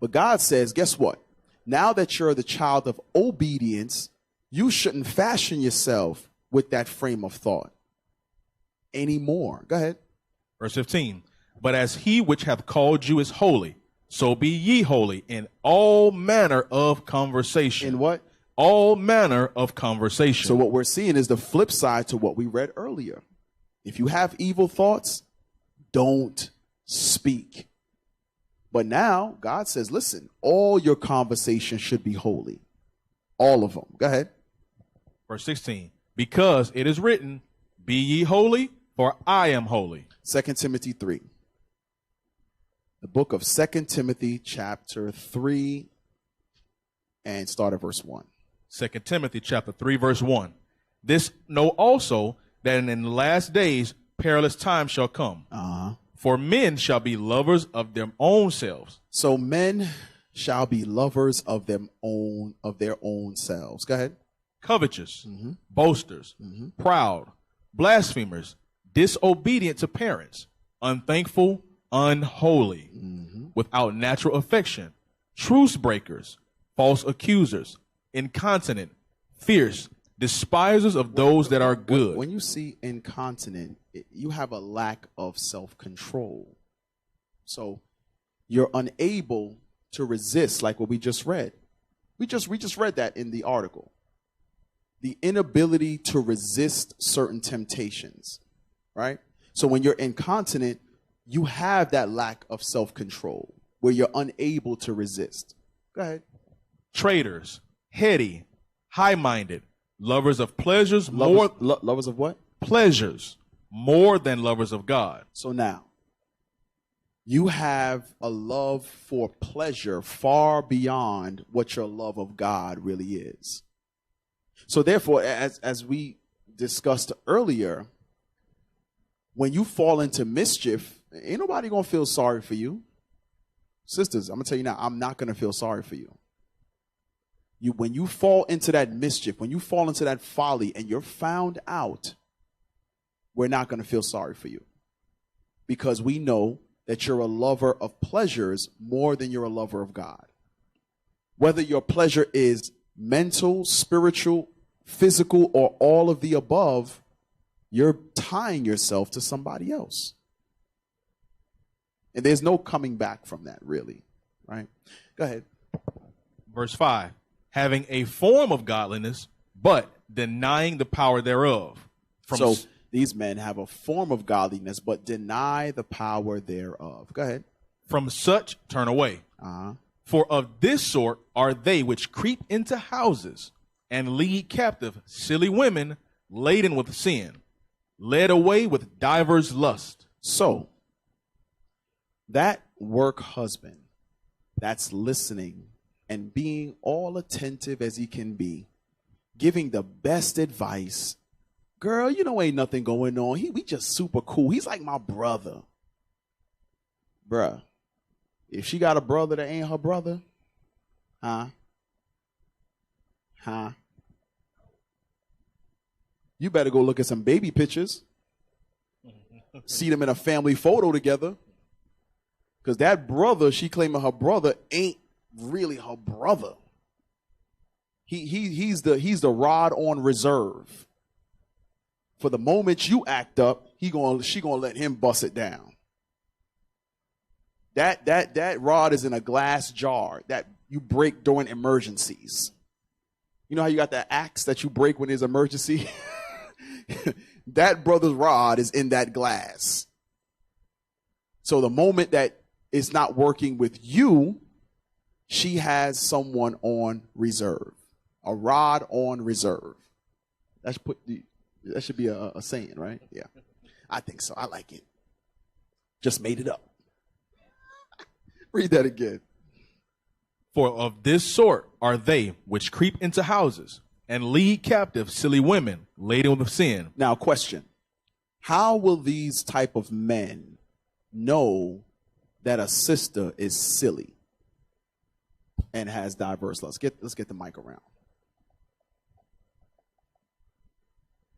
But God says, guess what? Now that you're the child of obedience, you shouldn't fashion yourself with that frame of thought anymore. Go ahead. Verse 15. But as he which hath called you is holy, so be ye holy in all manner of conversation. In what? All manner of conversation. So what we're seeing is the flip side to what we read earlier. If you have evil thoughts, don't speak. But now God says, listen, all your conversations should be holy. All of them. Go ahead. Verse 16. Because it is written, be ye holy, for I am holy. 2 Timothy 3. The book of 2 Timothy chapter 3 and start at verse 1. 2 Timothy chapter 3 verse 1. This know also that in the last days perilous times shall come. For men shall be lovers of their own selves. So men shall be lovers of their own selves. Go ahead. Covetous, boasters, proud, blasphemers, disobedient to parents, unthankful, unholy, without natural affection, truce breakers, false accusers, incontinent, fierce, despisers of those that are good. When you see incontinent, you have a lack of self-control. So you're unable to resist, like what we just read. We just read that in the article. The inability to resist certain temptations, right? So when you're incontinent, you have that lack of self-control where you're unable to resist. Go ahead. Traitors, heady, high-minded, lovers of pleasures, lovers of what? Pleasures, more than lovers of God. So now, you have a love for pleasure far beyond what your love of God really is. So therefore, as we discussed earlier, when you fall into mischief, ain't nobody going to feel sorry for you. Sisters, I'm going to tell you now, I'm not going to feel sorry for you. When you fall into that mischief, when you fall into that folly and you're found out, we're not going to feel sorry for you. Because we know that you're a lover of pleasures more than you're a lover of God. Whether your pleasure is mental, spiritual, physical, or all of the above, you're tying yourself to somebody else. And there's no coming back from that, really. Right? Go ahead. Verse 5. Having a form of godliness, but denying the power thereof. So these men have a form of godliness, but deny the power thereof. Go ahead. From such turn away. For of this sort are they which creep into houses and lead captive silly women laden with sin, led away with divers lusts. So that work husband that's listening and being all attentive as he can be, giving the best advice. Girl, you know ain't nothing going on. We just super cool. He's like my brother. Bruh, if she got a brother that ain't her brother, you better go look at some baby pictures. See them in a family photo together. Because that brother, she claiming her brother, ain't really her brother. He's the rod on reserve. For the moment you act up, she gonna let him bust it down. That rod is in a glass jar that you break during emergencies. You know how you got that axe that you break when there's an emergency? That brother's rod is in that glass. So the moment that it's not working with you, she has someone on reserve. A rod on reserve. That should be a saying, right? Yeah. I think so. I like it. Just made it up. Read that again. For of this sort are they which creep into houses and lead captive silly women laden with sin. Now, question. How will these type of men know that a sister is silly and has diverse lusts? Let's get the mic around.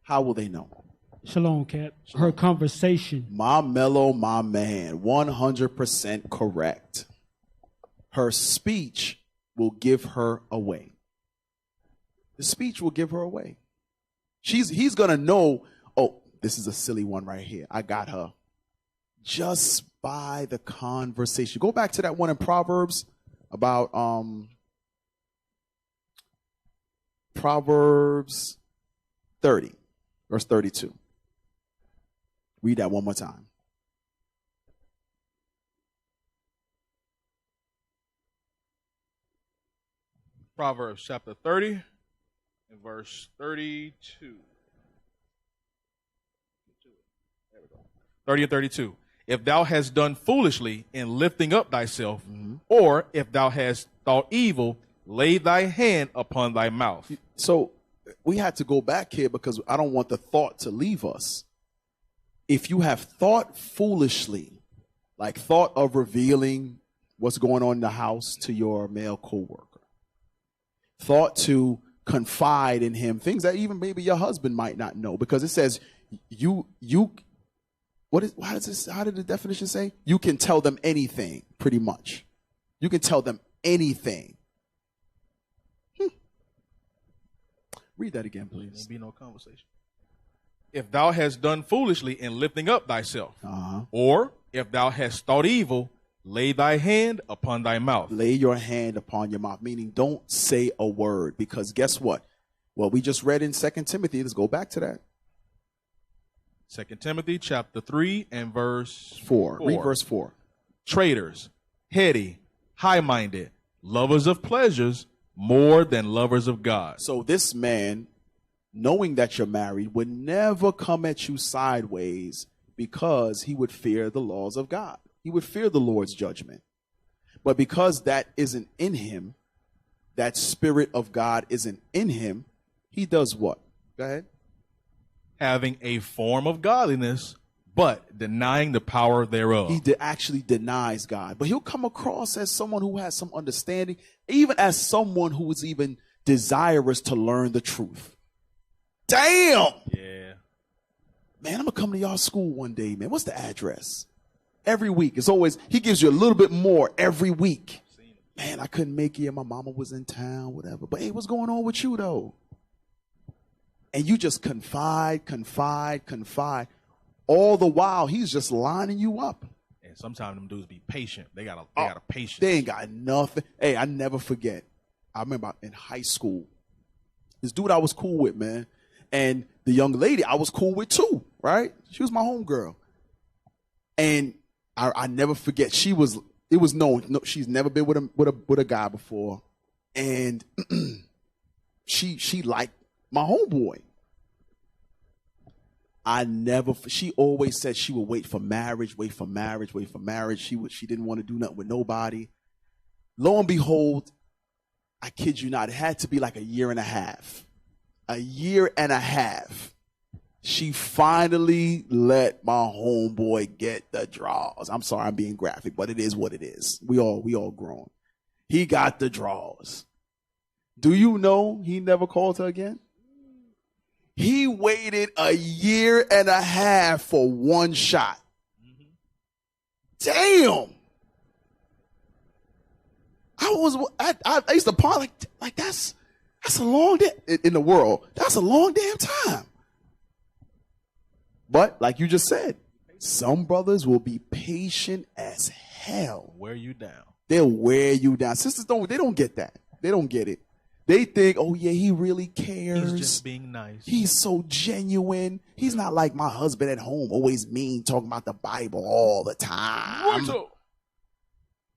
How will they know? Shalom, Cap. Her conversation. My mellow, my man, 100% correct. Her speech will give her away. The speech will give her away. He's going to know, oh, this is a silly one right here. I got her. Just by the conversation. Go back to that one in Proverbs about Proverbs 30, verse 32. Read that one more time. Proverbs chapter 30 and verse 32. There we go. 30 and 32. If thou hast done foolishly in lifting up thyself, or if thou hast thought evil, lay thy hand upon thy mouth. So we had to go back here because I don't want the thought to leave us. If you have thought foolishly, like thought of revealing what's going on in the house to your male coworker, thought to confide in him, things that even maybe your husband might not know, because it says how did the definition say? You can tell them anything, pretty much. You can tell them anything. Read that again, please. There'll be no conversation. If thou hast done foolishly in lifting up thyself, or if thou hast thought evil, lay thy hand upon thy mouth. Lay your hand upon your mouth, meaning don't say a word, because guess what? Well, we just read in 2 Timothy. Let's go back to that. 2 Timothy chapter 3 and verse 4. Read verse 4. Traitors, heady, high-minded, lovers of pleasures more than lovers of God. So this man, knowing that you're married, would never come at you sideways because he would fear the laws of God. He would fear the Lord's judgment. But because that isn't in him, that spirit of God isn't in him, he does what? Go ahead. Having a form of godliness, but denying the power thereof. He actually denies God. But he'll come across as someone who has some understanding, even as someone who is even desirous to learn the truth. Damn! Yeah. Man, I'm going to come to y'all school one day, man. What's the address? Every week. It's always, he gives you a little bit more every week. Man, I couldn't make it. My mama was in town, whatever. But hey, what's going on with you, though? And you just confide. All the while, he's just lining you up. And sometimes them dudes be patient. They got a patience. They ain't got nothing. Hey, I never forget. I remember in high school, this dude I was cool with, man. And the young lady I was cool with too, right? She was my homegirl. And I never forget. It was known. She's never been with a guy before. And she liked my homeboy. She always said she would wait for marriage. She didn't want to do nothing with nobody. Lo and behold, I kid you not, it had to be like a year and a half. She finally let my homeboy get the draws. I'm sorry, I'm being graphic, but it is what it is. We all grown. He got the draws. Do you know he never called her again? He waited a year and a half for one shot. Damn. I used to ponder like that's a long day in the world. That's a long damn time. But like you just said, some brothers will be patient as hell. Wear you down. They'll wear you down. Sisters don't get that. They don't get it. They think, oh yeah, he really cares. He's just being nice. He's so genuine. He's not like my husband at home, always mean, talking about the Bible all the time.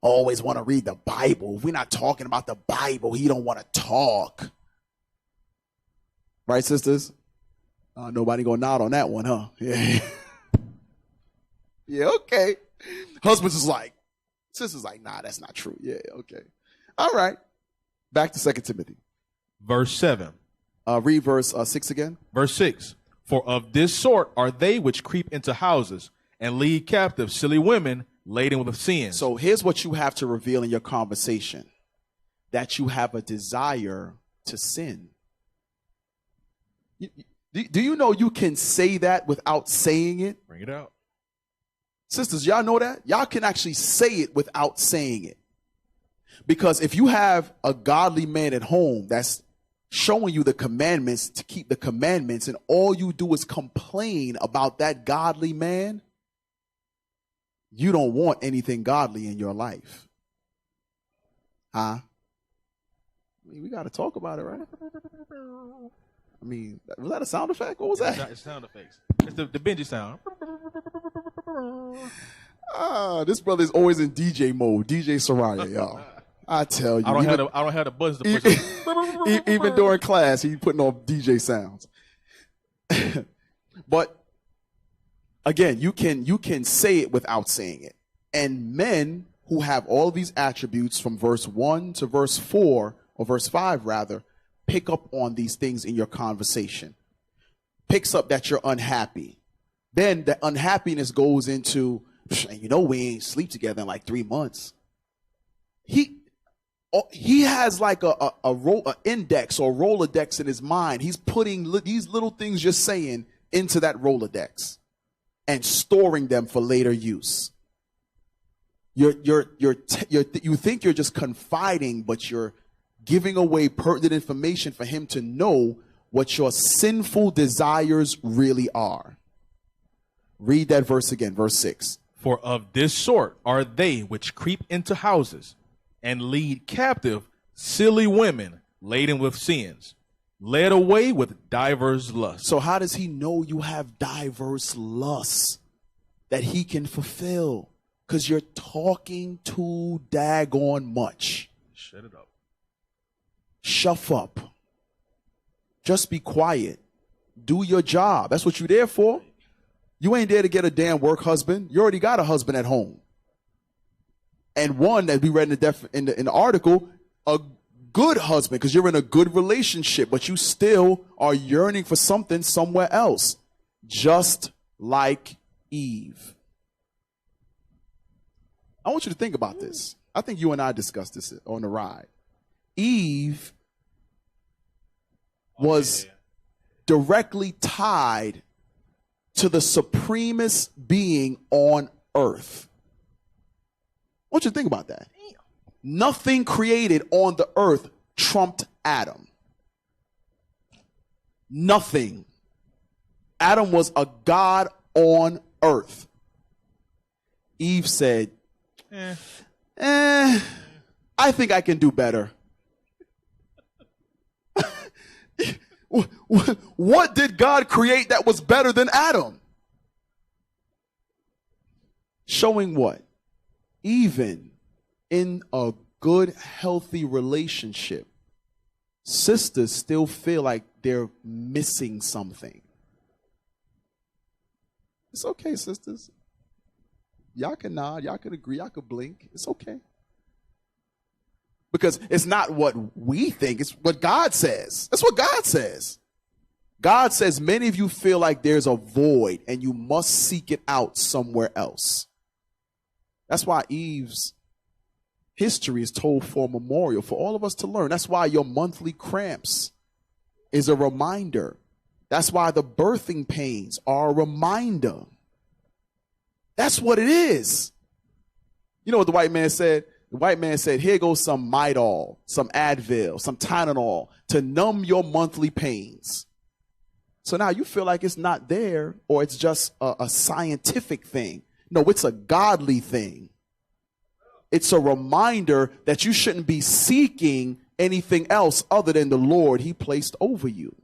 Always want to read the Bible. If we're not talking about the Bible, he don't want to talk. Right, sisters? Nobody gonna nod on that one, huh? Yeah. Yeah, okay. Husbands is like, sisters like, nah, that's not true. Yeah, okay. All right. Back to 2 Timothy. Verse 7. Read verse 6 again. Verse 6. For of this sort are they which creep into houses and lead captive silly women laden with sins. So here's what you have to reveal in your conversation. That you have a desire to sin. Do you know you can say that without saying it? Bring it out. Sisters, y'all know that? Y'all can actually say it without saying it. Because if you have a godly man at home that's showing you the commandments to keep the commandments, and all you do is complain about that godly man, you don't want anything godly in your life. Huh? I mean, we got to talk about it, right? I mean, was that a sound effect? What was that? It's sound effects. It's the Benji sound. This brother is always in DJ mode. DJ Soraya, y'all. I tell you. I don't have the buttons to push. Even during class, he's putting on DJ sounds. But again, you can say it without saying it. And men who have all these attributes from verse 1 to verse 4, or verse 5 rather, pick up on these things in your conversation. Picks up that you're unhappy. Then the unhappiness goes into, you know, we ain't sleep together in like 3 months. He has like a index or Rolodex in his mind. He's putting these little things you're saying into that Rolodex and storing them for later use. You think you're just confiding, but you're giving away pertinent information for him to know what your sinful desires really are. Read that verse again, verse 6. For of this sort are they which creep into houses and lead captive silly women laden with sins, led away with diverse lusts. So how does he know you have diverse lusts that he can fulfill? Because you're talking too daggone much. Shut it up. Shuff up. Just be quiet. Do your job. That's what you're there for. You ain't there to get a damn work husband. You already got a husband at home. And one that we read in the article, a good husband, because you're in a good relationship, but you still are yearning for something somewhere else. Just like Eve. I want you to think about this. I think you and I discussed this on the ride. Eve was directly tied to the supremest being on earth. I want you to think about that. Nothing created on the earth trumped Adam. Nothing. Adam was a god on earth. Eve said, I think I can do better. What did God create that was better than Adam? Showing what? Even in a good, healthy relationship, sisters still feel like they're missing something. It's okay, sisters. Y'all can nod, y'all can agree, y'all can blink. It's okay. Because it's not what we think, it's what God says. That's what God says. God says many of you feel like there's a void and you must seek it out somewhere else. That's why Eve's history is told for a memorial, for all of us to learn. That's why your monthly cramps is a reminder. That's why the birthing pains are a reminder. That's what it is. You know what the white man said? The white man said, here goes some Midol, some Advil, some Tylenol to numb your monthly pains. So now you feel like it's not there, or it's just a scientific thing. No, it's a godly thing. It's a reminder that you shouldn't be seeking anything else other than the Lord he placed over you.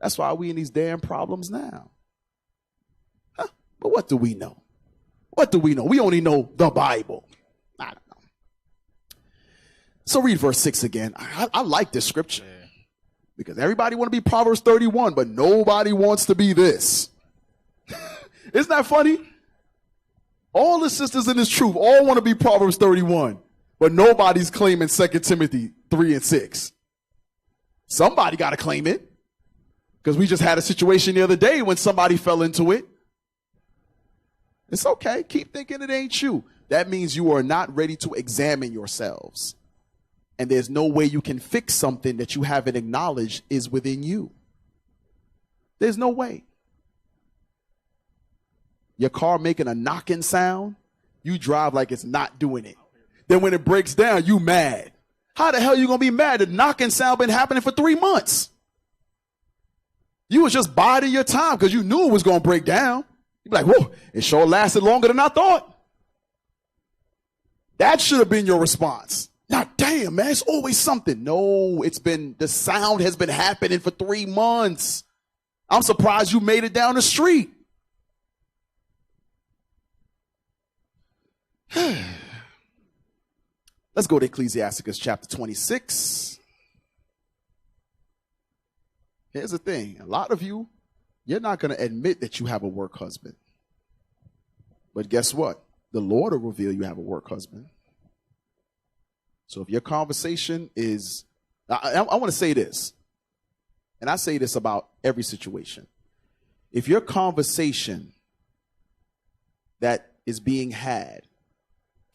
That's why we in these damn problems now. Huh? But what do we know? What do we know? We only know the Bible. I don't know. So read verse 6 again. I like this scripture. Because everybody want to be Proverbs 31, but nobody wants to be this. Isn't that funny? All the sisters in this truth all want to be Proverbs 31, but nobody's claiming 2 Timothy 3 and 6. Somebody got to claim it, because we just had a situation the other day when somebody fell into it. It's okay. Keep thinking it ain't you. That means you are not ready to examine yourselves. And there's no way you can fix something that you haven't acknowledged is within you. There's no way. Your car making a knocking sound, you drive like it's not doing it. Then when it breaks down, you mad. How the hell are you going to be mad? The knocking sound been happening for 3 months. You was just biding your time because you knew it was going to break down. You'd be like, whoa, it sure lasted longer than I thought. That should have been your response. Not damn, man, it's always something. No, the sound has been happening for 3 months. I'm surprised you made it down the street. Let's go to Ecclesiastes chapter 26. Here's the thing. A lot of you, you're not going to admit that you have a work husband. But guess what? The Lord will reveal you have a work husband. So if your conversation is, I want to say this, and I say this about every situation. If your conversation that is being had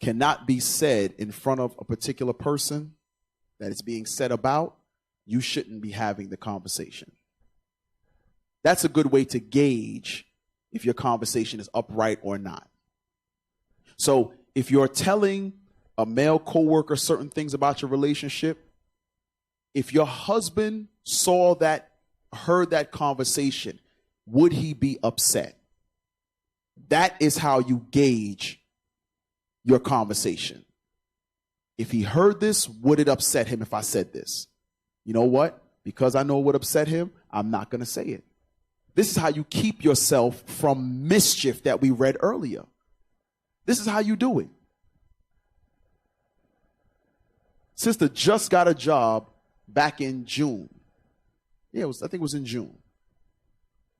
cannot be said in front of a particular person that it's being said about, you shouldn't be having the conversation. That's a good way to gauge if your conversation is upright or not. So if you're telling a male coworker certain things about your relationship, if your husband saw that, heard that conversation, would he be upset? That is how you gauge your conversation. If he heard this, would it upset him if I said this? You know what? Because I know it would upset him, I'm not going to say it. This is how you keep yourself from mischief that we read earlier. This is how you do it. Sister just got a job back in June. Yeah, I think it was in June.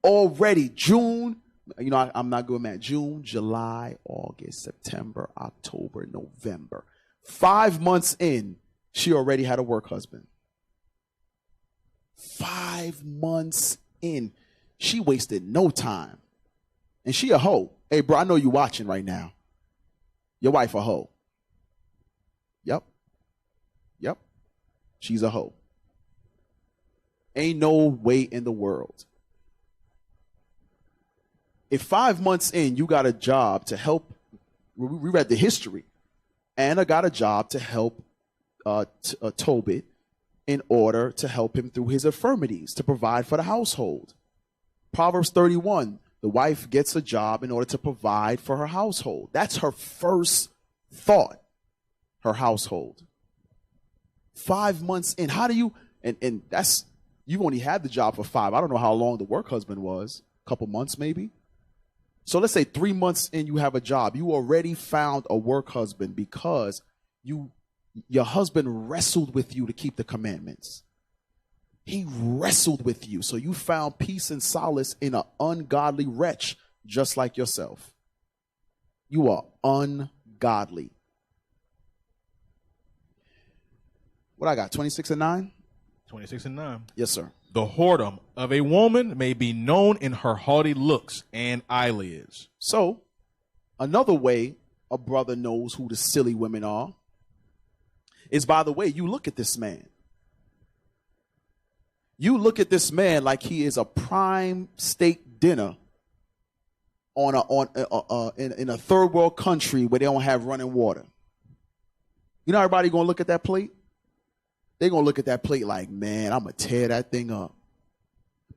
Already June, I'm not good, man. June, July, August, September, October, November. 5 months in, she already had a work husband. 5 months in. She wasted no time. And she a hoe. Hey, bro, I know you watching right now. Your wife a hoe. Yep. She's a hoe. Ain't no way in the world. If 5 months in, you got a job to help, we read the history. Anna got a job to help Tobit in order to help him through his infirmities, to provide for the household. Proverbs 31, the wife gets a job in order to provide for her household. That's her first thought, her household. 5 months in, how do you, and that's, you only had the job for 5. I don't know how long the work husband was, a couple months maybe. So let's say 3 months in, you have a job. You already found a work husband because your husband wrestled with you to keep the commandments. He wrestled with you. So you found peace and solace in an ungodly wretch just like yourself. You are ungodly. What I got, 26 and 9? 26 and 9. Yes, sir. The whoredom of a woman may be known in her haughty looks and eyelids. So, another way a brother knows who the silly women are is by the way you look at this man. You look at this man like he is a prime steak dinner in a third world country where they don't have running water. You know everybody gonna look at that plate? They're gonna look at that plate like, man, I'm gonna tear that thing up.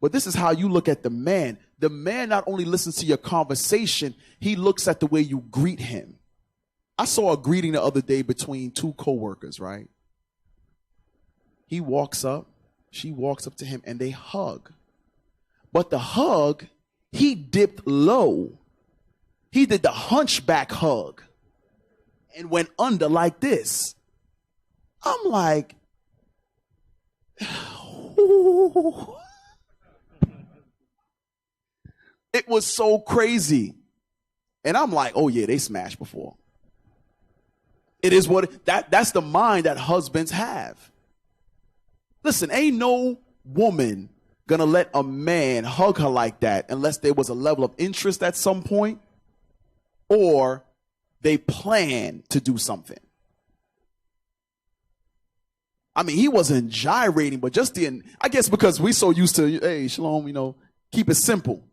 But this is how you look at the man. The man not only listens to your conversation, he looks at the way you greet him. I saw a greeting the other day between two co-workers, right? He walks up, she walks up to him, and they hug. But the hug, he dipped low. He did the hunchback hug and went under like this. I'm like, ooh. It was so crazy. And I'm like, oh yeah, they smashed before. It is what, that's the mind that husbands have. Listen, ain't no woman gonna let a man hug her like that unless there was a level of interest at some point or they plan to do something. I mean, he wasn't gyrating, but just I guess because we so used to, hey, shalom, you know, keep it simple.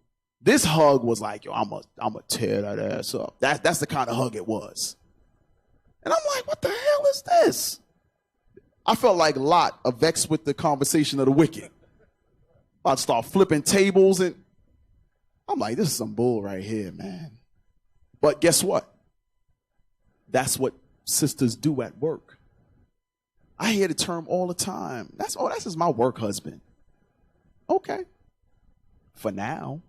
This hug was like, yo, I'm a tear that ass up. That's the kind of hug it was. And I'm like, what the hell is this? I felt like Lot, vexed with the conversation of the wicked. I'd start flipping tables, and I'm like, this is some bull right here, man. But guess what? That's what sisters do at work. I hear the term all the time. That's just my work husband. Okay. For now.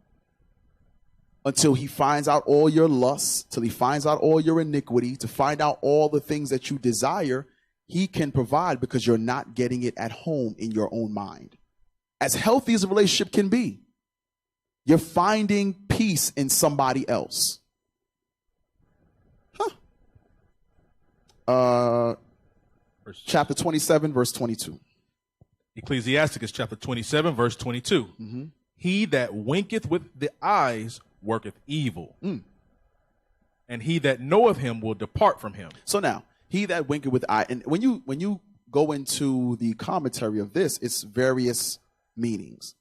Until he finds out all your lusts, till he finds out all your iniquity, to find out all the things that you desire, he can provide because you're not getting it at home in your own mind. As healthy as a relationship can be, you're finding peace in somebody else. Chapter 27, verse 22. Ecclesiastes chapter 27, verse 22. Mm-hmm. He that winketh with the eyes worketh evil, and he that knoweth him will depart from him. So now, he that winketh with the eye, and when you go into the commentary of this, it's various meanings.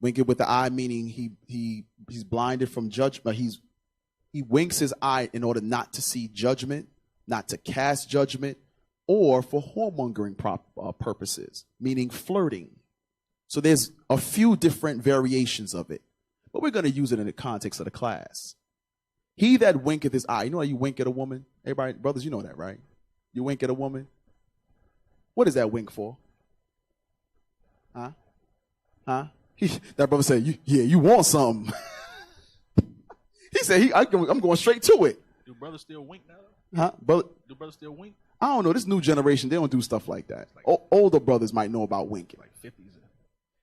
Winketh with the eye, meaning he's blinded from judgment. He winks his eye in order not to see judgment, not to cast judgment, or for whoremongering purposes, meaning flirting. So there's a few different variations of it, but we're going to use it in the context of the class. He that winketh his eye. You know how you wink at a woman? Everybody, brothers, you know that, right? You wink at a woman. What is that wink for? Huh? That brother said, you want something. He said, I'm going straight to it. Do brothers still wink now? Huh? Do brothers still wink? I don't know. This new generation, they don't do stuff like that. Older brothers might know about winking. Like 50s.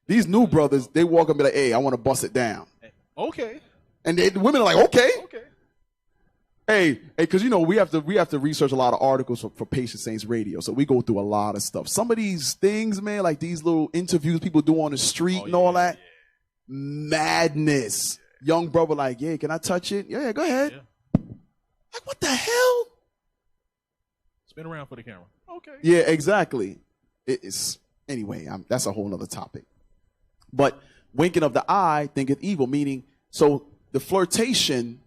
These new brothers, they walk up and be like, hey, I want to bust it down. Okay. And the women are like, okay. Hey, because you know we have to research a lot of articles for Patient Saints Radio, so we go through a lot of stuff. Some of these things, man, like these little interviews people do on the street and all that, madness. Young brother like, yeah, can I touch it? Yeah, go ahead. Yeah. Like, what the hell? Spin around for the camera. Okay. Yeah, exactly. Anyway, that's a whole other topic. But winking of the eye thinketh evil, meaning, so the flirtation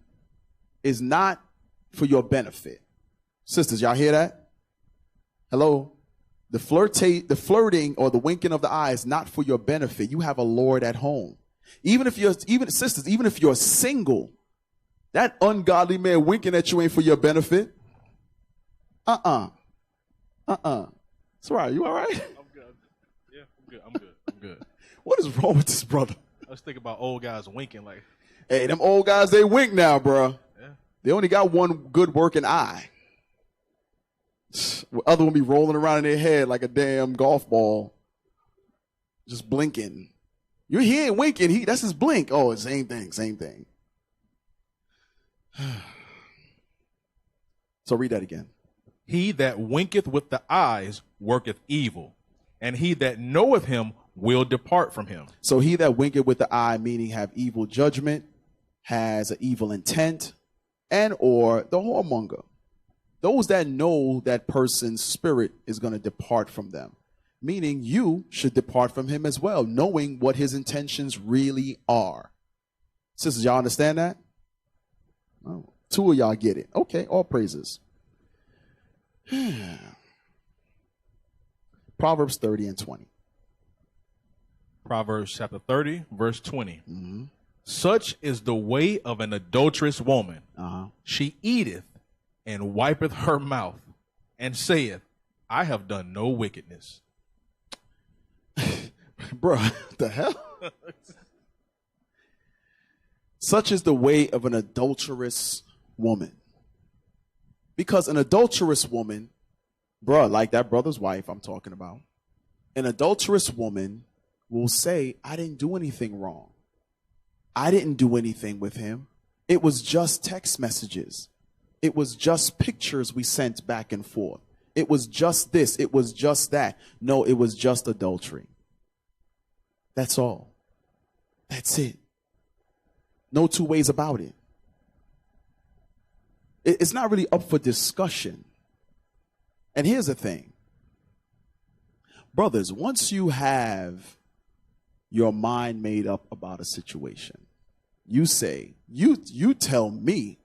is not for your benefit. Sisters, y'all hear that? Hello? The flirting or the winking of the eye is not for your benefit. You have a Lord at home. Even if you're single, that ungodly man winking at you ain't for your benefit. It's all right. You all right? I'm good. Yeah, I'm good. What is wrong with this brother? I was thinking about old guys winking like. Hey, them old guys, they wink now, bro. Yeah. They only got one good working eye. The other one be rolling around in their head like a damn golf ball. Just blinking. You're here winking. That's his blink. Oh, same thing. So read that again. He that winketh with the eyes worketh evil, and he that knoweth him will depart from him. So he that winketh with the eye, meaning have evil judgment, has an evil intent, and or the whoremonger. Those that know that person's spirit is going to depart from them, meaning you should depart from him as well, knowing what his intentions really are. Sisters, y'all understand that? Oh, two of y'all get it. Okay, all praises. Proverbs 30 and 20. Proverbs chapter 30, verse 20. Such is the way of an adulterous woman. She eateth and wipeth her mouth, and saith, I have done no wickedness. Bro, what the hell? Such is the way of an adulterous woman. Because an adulterous woman, bro, like that brother's wife I'm talking about, an adulterous woman will say, I didn't do anything wrong. I didn't do anything with him. It was just text messages. It was just pictures we sent back and forth. It was just this. It was just that. No, it was just adultery. That's all. That's it. No two ways about it. It's not really up for discussion. And here's the thing. Brothers, once you have your mind made up about a situation, you say, you tell me,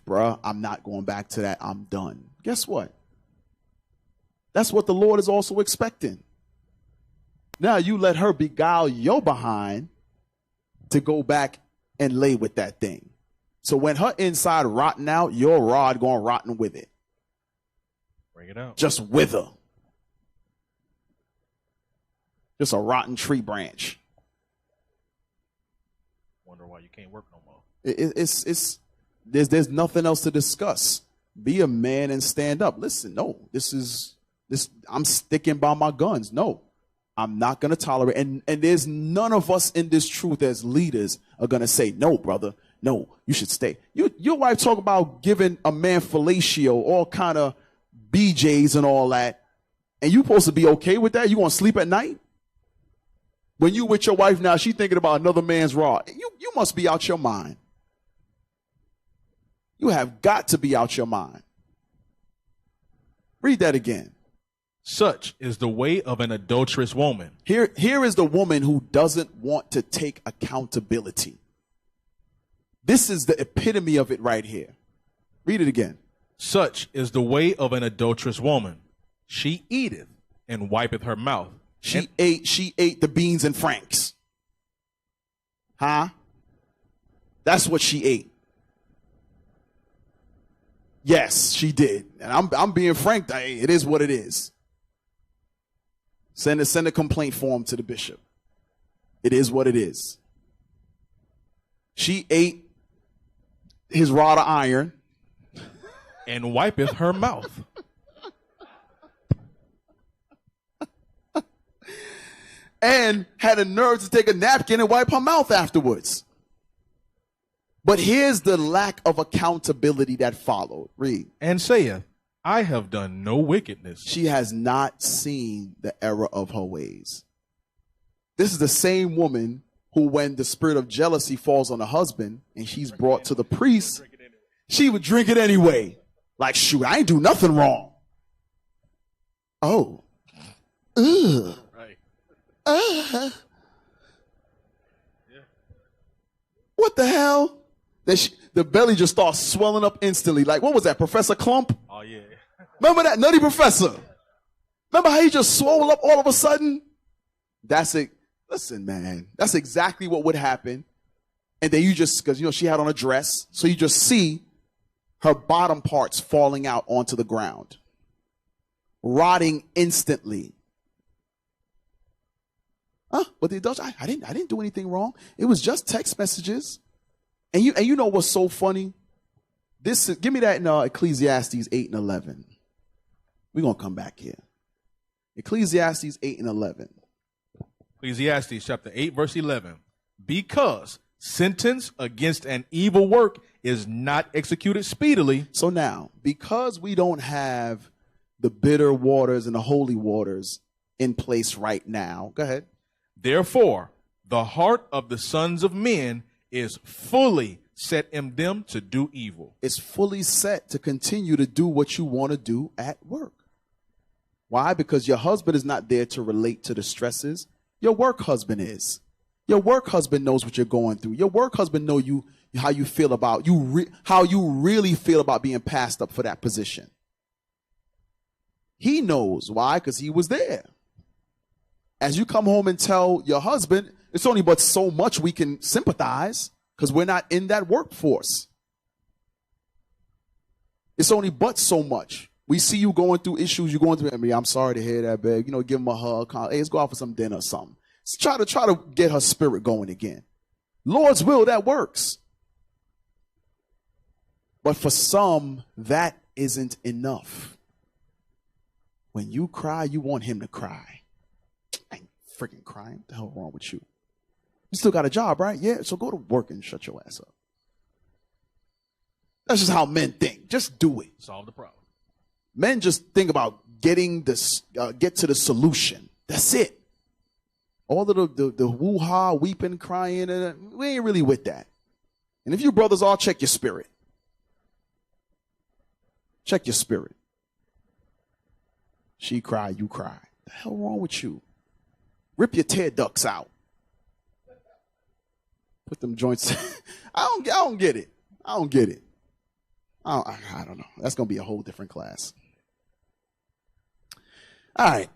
bruh, I'm not going back to that. I'm done. Guess what? That's what the Lord is also expecting. Now you let her beguile your behind to go back and lay with that thing. So when her inside rotting out, your rod going rotten with it. Bring it out. Just wither. Just a rotten tree branch. Wonder why you can't work no more. There's nothing else to discuss. Be a man and stand up. Listen, no, I'm sticking by my guns. No, I'm not going to tolerate. And there's none of us in this truth as leaders are going to say, no, brother, no, you should stay. Your wife talk about giving a man fellatio, all kind of BJs and all that. And you supposed to be okay with that? You want to sleep at night? When you with your wife now, she thinking about another man's rod. You must be out your mind. You have got to be out your mind. Read that again. Such is the way of an adulterous woman. Here is the woman who doesn't want to take accountability. This is the epitome of it right here. Read it again. Such is the way of an adulterous woman. She eateth and wipeth her mouth. She ate the beans and franks. Huh? That's what she ate. Yes, she did. And I'm being frank. It is what it is. Send a complaint form to the bishop. It is what it is. She ate his rod of iron. And wipeth her mouth. And had a nerve to take a napkin and wipe her mouth afterwards. But here's the lack of accountability that followed. Read. And saith, I have done no wickedness. She has not seen the error of her ways. This is the same woman who, when the spirit of jealousy falls on the husband and she's brought to the priest, she would drink it anyway. Like, shoot, I ain't do nothing wrong. Oh. Ugh. What the hell? The belly just starts swelling up instantly. Like, what was that, Professor Clump? Oh, yeah. Remember that Nutty Professor? Remember how he just swole up all of a sudden? That's it. Listen, man, that's exactly what would happen. And then you just, because, she had on a dress, so you just see her bottom parts falling out onto the ground, rotting instantly. But the adults, I didn't do anything wrong. It was just text messages. And you know what's so funny? Give me that in Ecclesiastes 8 and 11. We're going to come back here. Ecclesiastes 8 and 11. Ecclesiastes chapter 8, verse 11. Because sentence against an evil work is not executed speedily. So now, because we don't have the bitter waters and the holy waters in place right now, go ahead. Therefore, the heart of the sons of men is fully set in them to do evil. It's fully set to continue to do what you want to do at work. Why? Because your husband is not there to relate to the stresses. Your work husband is. Your work husband knows what you're going through. Your work husband knows how you feel about how you really feel about being passed up for that position. He knows. Why? Because he was there. As you come home and tell your husband, it's only but so much we can sympathize because we're not in that workforce. It's only but so much. We see you going through issues. You're going through. I mean, I'm sorry to hear that, babe. You know, give him a hug. Hey, let's go out for some dinner or something. Try to get her spirit going again. Lord's will, that works. But for some, that isn't enough. When you cry, you want him to cry. I ain't freaking crying. What the hell wrong with you? You still got a job, right? Yeah, so go to work and shut your ass up. That's just how men think. Just do it. Solve the problem. Men just think about getting this, get to the solution. That's it. All of the woo-ha, weeping, crying, we ain't really with that. And if you brothers all, check your spirit. Check your spirit. She cry, you cry. What the hell wrong with you? Rip your tear ducts out. Put them joints. I don't get it. I don't get it. I don't know. That's gonna be a whole different class. All right.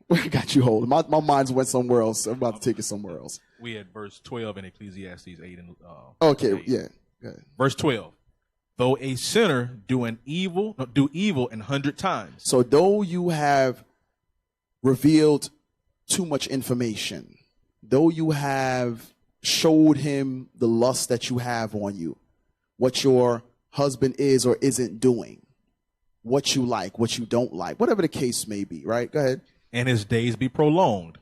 Where got you holding? My mind's went somewhere else. I'm about to take it somewhere else. We had verse 12 in Ecclesiastes 8 and okay, 8. yeah. Good. Verse 12. Though a sinner do evil 100 times. So though you have revealed too much information, though you have showed him the lust that you have on you, what your husband is or isn't doing, what you like, what you don't like, whatever the case may be, right? Go ahead. And his days be prolonged.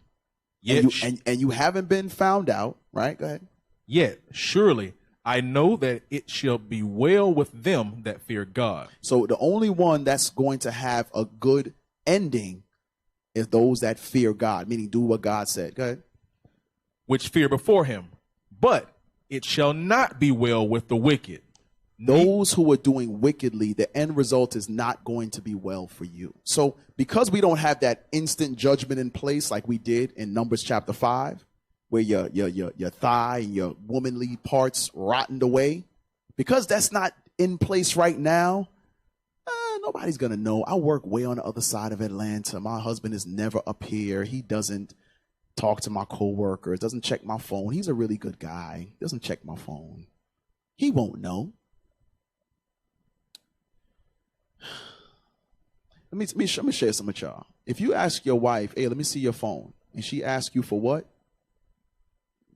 Yet, and you haven't been found out, right? Go ahead. Yet, surely, I know that it shall be well with them that fear God. So the only one that's going to have a good ending is those that fear God, meaning do what God said. Go ahead. Which fear before him. But it shall not be well with the wicked. Those who are doing wickedly, the end result is not going to be well for you. So because we don't have that instant judgment in place like we did in Numbers chapter 5, where your thigh and your womanly parts rotted away, because that's not in place right now, nobody's going to know. I work way on the other side of Atlanta. My husband is never up here. He doesn't talk to my coworkers, doesn't check my phone. He's a really good guy. Doesn't check my phone. He won't know. Let me share some with y'all. If you ask your wife, hey, let me see your phone, and she asks you for what,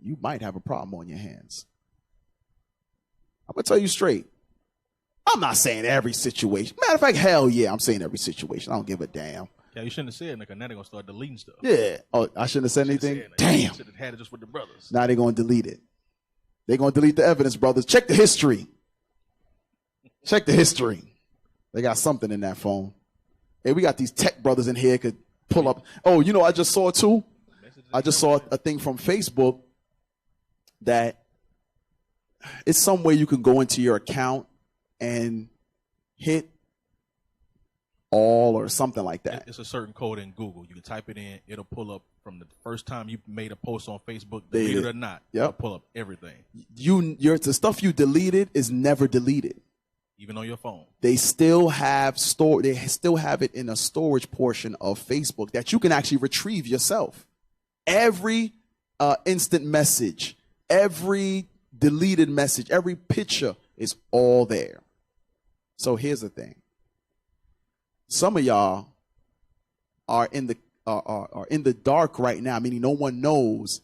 you might have a problem on your hands. I'm going to tell you straight. I'm not saying every situation. Matter of fact, hell yeah, I'm saying every situation. I don't give a damn. Yeah, you shouldn't have said, nigga. Now they're going to start deleting stuff. Yeah. Oh, I shouldn't have said anything? Damn. You should have had it just with the brothers. Now they're going to delete it. They're going to delete the evidence, brothers. Check the history. Check the history. They got something in that phone. Hey, we got these tech brothers in here could pull up. Oh, you know, I just saw too. I just saw a thing from Facebook that it's some way you can go into your account and hit all or something like that. It's a certain code in Google. You can type it in. It'll pull up from the first time you made a post on Facebook, delete it or not. Yep. It'll pull up everything. The stuff you deleted is never deleted. Even on your phone. They still have it in a storage portion of Facebook that you can actually retrieve yourself. Every instant message, every deleted message, every picture is all there. So here's the thing. Some of y'all are in the dark right now, meaning no one knows,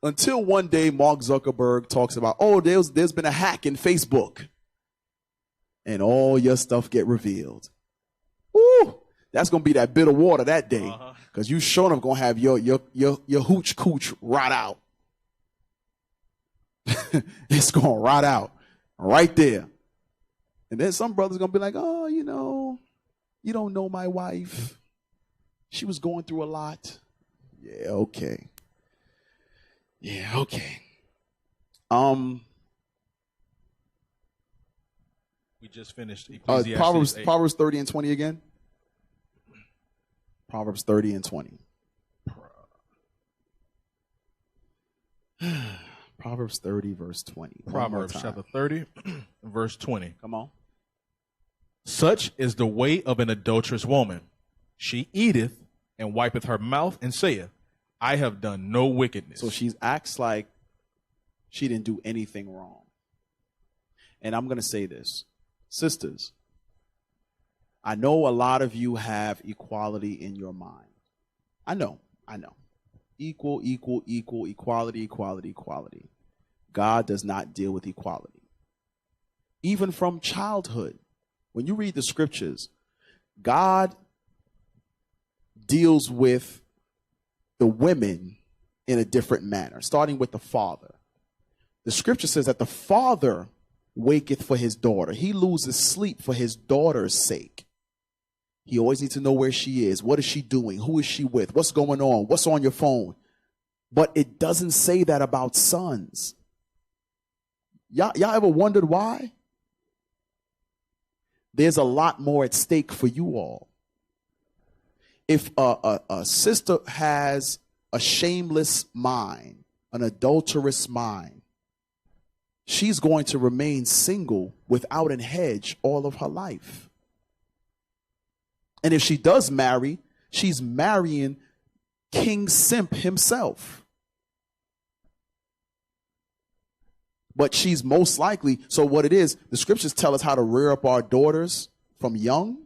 until one day Mark Zuckerberg talks about, oh, there's been a hack in Facebook. And all your stuff get revealed. Woo! That's gonna be that bitter water that day, because you sure enough gonna have your hooch cooch rot out. It's gonna rot out right there. And then some brothers gonna be like, oh, you know, you don't know my wife. She was going through a lot. Yeah, okay. Yeah, okay. We just finished Ecclesiastes Proverbs 30 and 20 again. Proverbs 30 and 20. Proverbs 30, verse 20. Proverbs chapter 30, verse 20. Come on. Such is the way of an adulterous woman. She eateth and wipeth her mouth and saith, I have done no wickedness. So she acts like she didn't do anything wrong. And I'm going to say this. Sisters, I know a lot of you have equality in your mind. I know. Equal, equality. God does not deal with equality. Even from childhood, when you read the scriptures, God deals with the women in a different manner, starting with the father. The scripture says that the father waketh for his daughter. He loses sleep for his daughter's sake. He always needs to know where she is. What is she doing? Who is she with? What's going on? What's on your phone? But it doesn't say that about sons. Y'all ever wondered why? There's a lot more at stake for you all. If a sister has a shameless mind, an adulterous mind, she's going to remain single without a hedge all of her life. And if she does marry, she's marrying King Simp himself. But she's most likely, so what it is, the scriptures tell us how to rear up our daughters from young.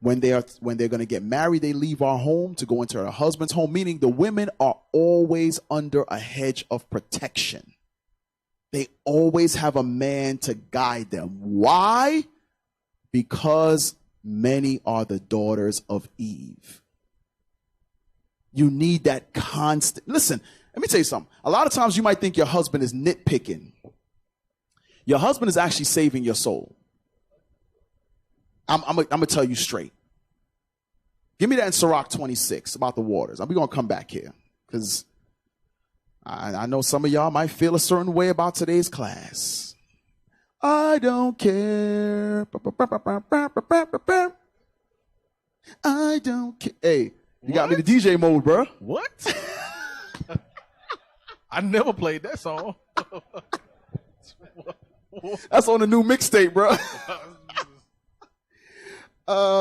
When they're going to get married, they leave our home to go into her husband's home, meaning the women are always under a hedge of protection. They always have a man to guide them. Why? Because many are the daughters of Eve. You need that constant. Listen, let me tell you something. A lot of times you might think your husband is nitpicking. Your husband is actually saving your soul. I'm going to tell you straight. Give me that in Sirach 26 about the waters. We're going to come back here because I know some of y'all might feel a certain way about today's class. I don't care. I don't care. Hey, you got me the DJ mode, bro. What? I never played that song. That's on the new mixtape, bro.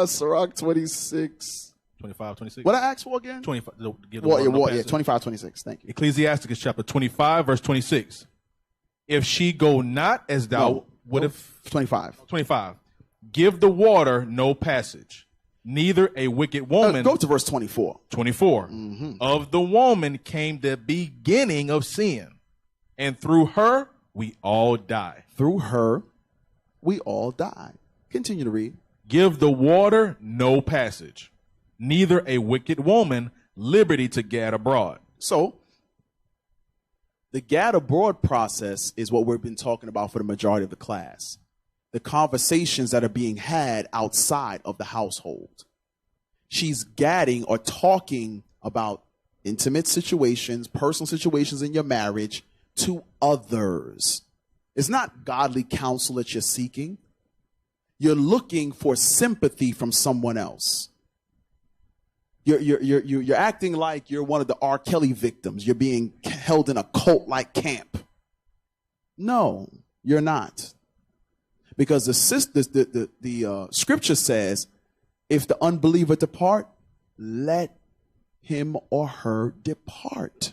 Sirach 26. 25, 26. What I asked for again? 25. Yeah, 25, 26. Thank you. Ecclesiastes chapter 25, verse 26. If she go not as thou would have. 25. 25. Give the water no passage, neither a wicked woman. Go to verse 24. 24. Of the woman came the beginning of sin, and through her we all die. Through her we all die. Continue to read. Give the water no passage, neither a wicked woman liberty to gad abroad. So, the gad abroad process is what we've been talking about for the majority of the class. The conversations that are being had outside of the household. She's gadding or talking about intimate situations, personal situations in your marriage to others. It's not godly counsel that you're seeking. You're looking for sympathy from someone else. You're acting like you're one of the R. Kelly victims. You're being held in a cult-like camp. No, you're not. Because the scripture says, if the unbeliever depart, let him or her depart.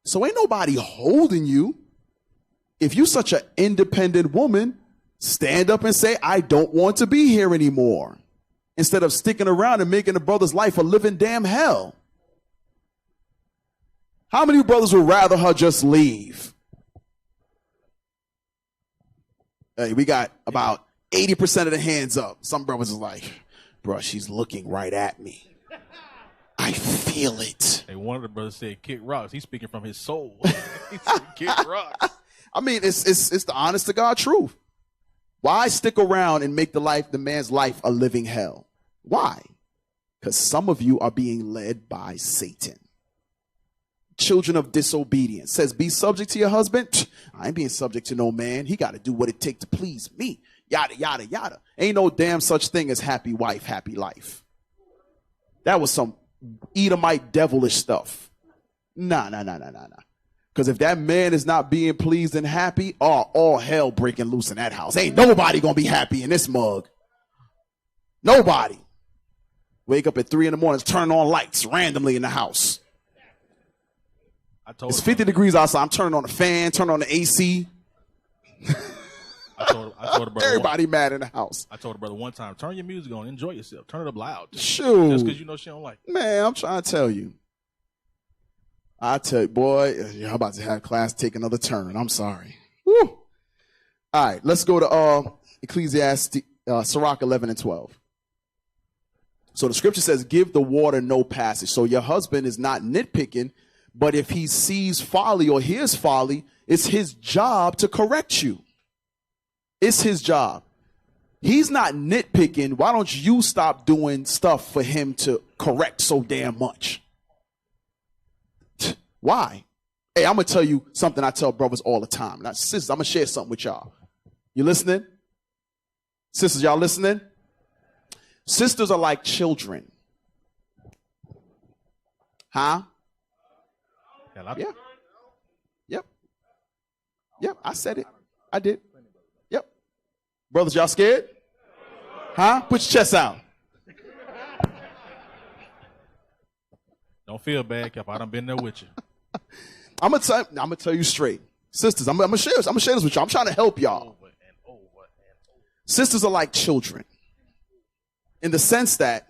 So ain't nobody holding you. If you're such an independent woman, stand up and say, I don't want to be here anymore. Instead of sticking around and making the brother's life a living damn hell. How many brothers would rather her just leave? Hey, we got about 80% of the hands up. Some brothers is like, bro, she's looking right at me. I feel it. Hey, one of the brothers said, kick rocks. He's speaking from his soul. He said, kick rocks. I mean, it's the honest to God truth. Why stick around and make the man's life a living hell? Why? Because some of you are being led by Satan. Children of disobedience. Says, be subject to your husband. I ain't being subject to no man. He got to do what it takes to please me. Yada, yada, yada. Ain't no damn such thing as happy wife, happy life. That was some Edomite devilish stuff. Nah. Because if that man is not being pleased and happy, all hell breaking loose in that house. Ain't nobody going to be happy in this mug. Nobody. Wake up at 3 in the morning, turn on lights randomly in the house. It's 50 degrees outside. I'm turning on the fan, turning on the AC. I told the brother everybody mad in the house. I told the brother one time, turn your music on, enjoy yourself, turn it up loud. Shoot. Just because you know she don't like it. Man, I'm trying to tell you. I tell you, boy, I'm about to have class take another turn. I'm sorry. Woo. All right, let's go to Ecclesiastes, Sirach 11 and 12. So the scripture says, give the water no passage. So your husband is not nitpicking, but if he sees folly or hears folly, it's his job to correct you. It's his job. He's not nitpicking. Why don't you stop doing stuff for him to correct so damn much? Why? Hey, I'm going to tell you something I tell brothers all the time. Now, sisters, I'm going to share something with y'all. You listening? Sisters, y'all listening? Sisters are like children. Huh? Yeah. Yep. Yep, I said it. I did. Yep. Brothers, y'all scared? Huh? Put your chest out. Don't feel bad, Cap. I done been there with you. I'm gonna tell you straight. Sisters, I'm gonna share this with y'all. I'm trying to help y'all. Sisters are like children. In the sense that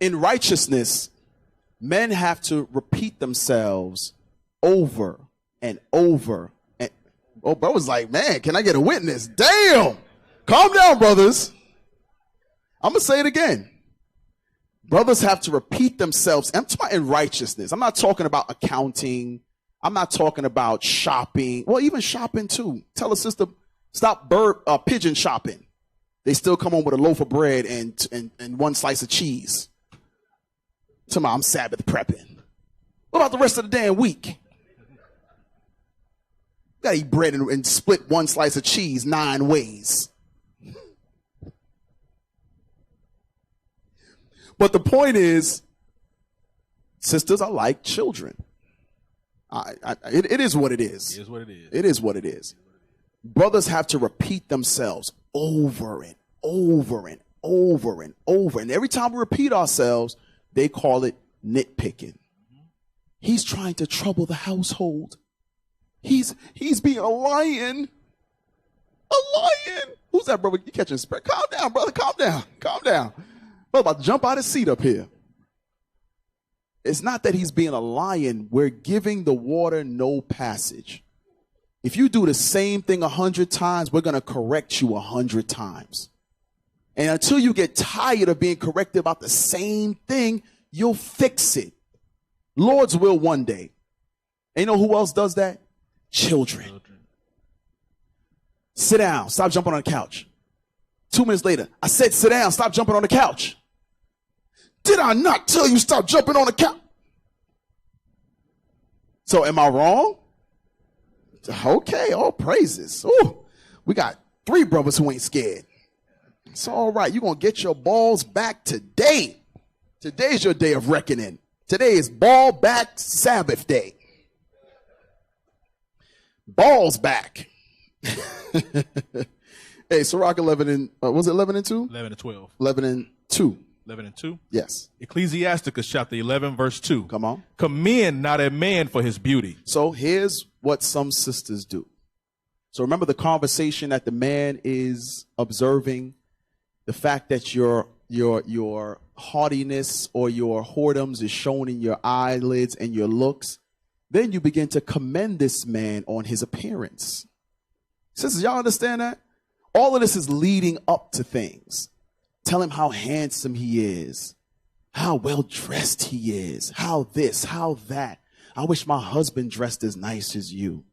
in righteousness, men have to repeat themselves over and over. And bro was like, man, can I get a witness? Damn. Calm down, brothers. I'm going to say it again. Brothers have to repeat themselves. I'm talking in righteousness. I'm not talking about accounting. I'm not talking about shopping. Well, even shopping too. Tell a sister, stop pigeon shopping. They still come home with a loaf of bread and one slice of cheese. Tomorrow I'm Sabbath prepping. What about the rest of the damn week? Gotta eat bread and split one slice of cheese 9 ways. But the point is, sisters are like children. It is what it is. It is what it is. It is what it is. Brothers have to repeat themselves over and over and over and over. And every time we repeat ourselves, they call it nitpicking. He's trying to trouble the household. He's being a lion. A lion. Who's that, brother? You catching spread? Calm down, brother. Calm down. Calm down. Brother about to jump out of his seat up here. It's not that he's being a lion. We're giving the water no passage. If you do the same thing 100 times, we're going to correct you 100 times. And until you get tired of being corrected about the same thing, you'll fix it. Lord's will one day. And you know who else does that? Children. Sit down. Stop jumping on the couch. 2 minutes later, I said sit down. Stop jumping on the couch. Did I not tell you stop jumping on the couch? So am I wrong? Okay, all praises. Ooh, we got 3 brothers who ain't scared. It's all right. You're going to get your balls back today. Today's your day of reckoning. Today is ball back Sabbath day. Balls back. Hey, Sirach 11 and, was it 11 and 2? 11 and 12. 11 and 2. 11 and 2? Yes. Ecclesiastes chapter 11, verse 2. Come on. Commend not a man for his beauty. So here's what some sisters do. So remember the conversation that the man is observing, the fact that your haughtiness or your whoredoms is shown in your eyelids and your looks. Then you begin to commend this man on his appearance. Sisters, y'all understand that? All of this is leading up to things. Tell him how handsome he is, how well dressed he is, how this, how that. I wish my husband dressed as nice as you.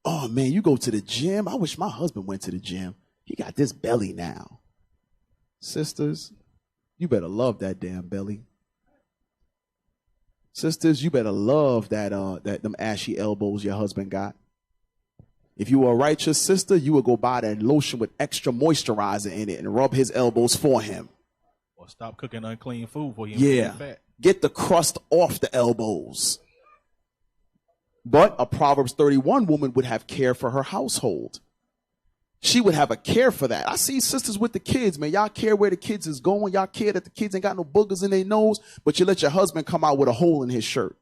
Oh man, you go to the gym. I wish my husband went to the gym. He got this belly now. Sisters, you better love that damn belly. Sisters, you better love that them ashy elbows your husband got. If you were a righteous sister, you would go buy that lotion with extra moisturizer in it and rub his elbows for him. Or stop cooking unclean food for him. Yeah. Get the crust off the elbows. But a Proverbs 31 woman would have care for her household. She would have a care for that. I see sisters with the kids, man. Y'all care where the kids is going. Y'all care that the kids ain't got no boogers in their nose, but you let your husband come out with a hole in his shirt.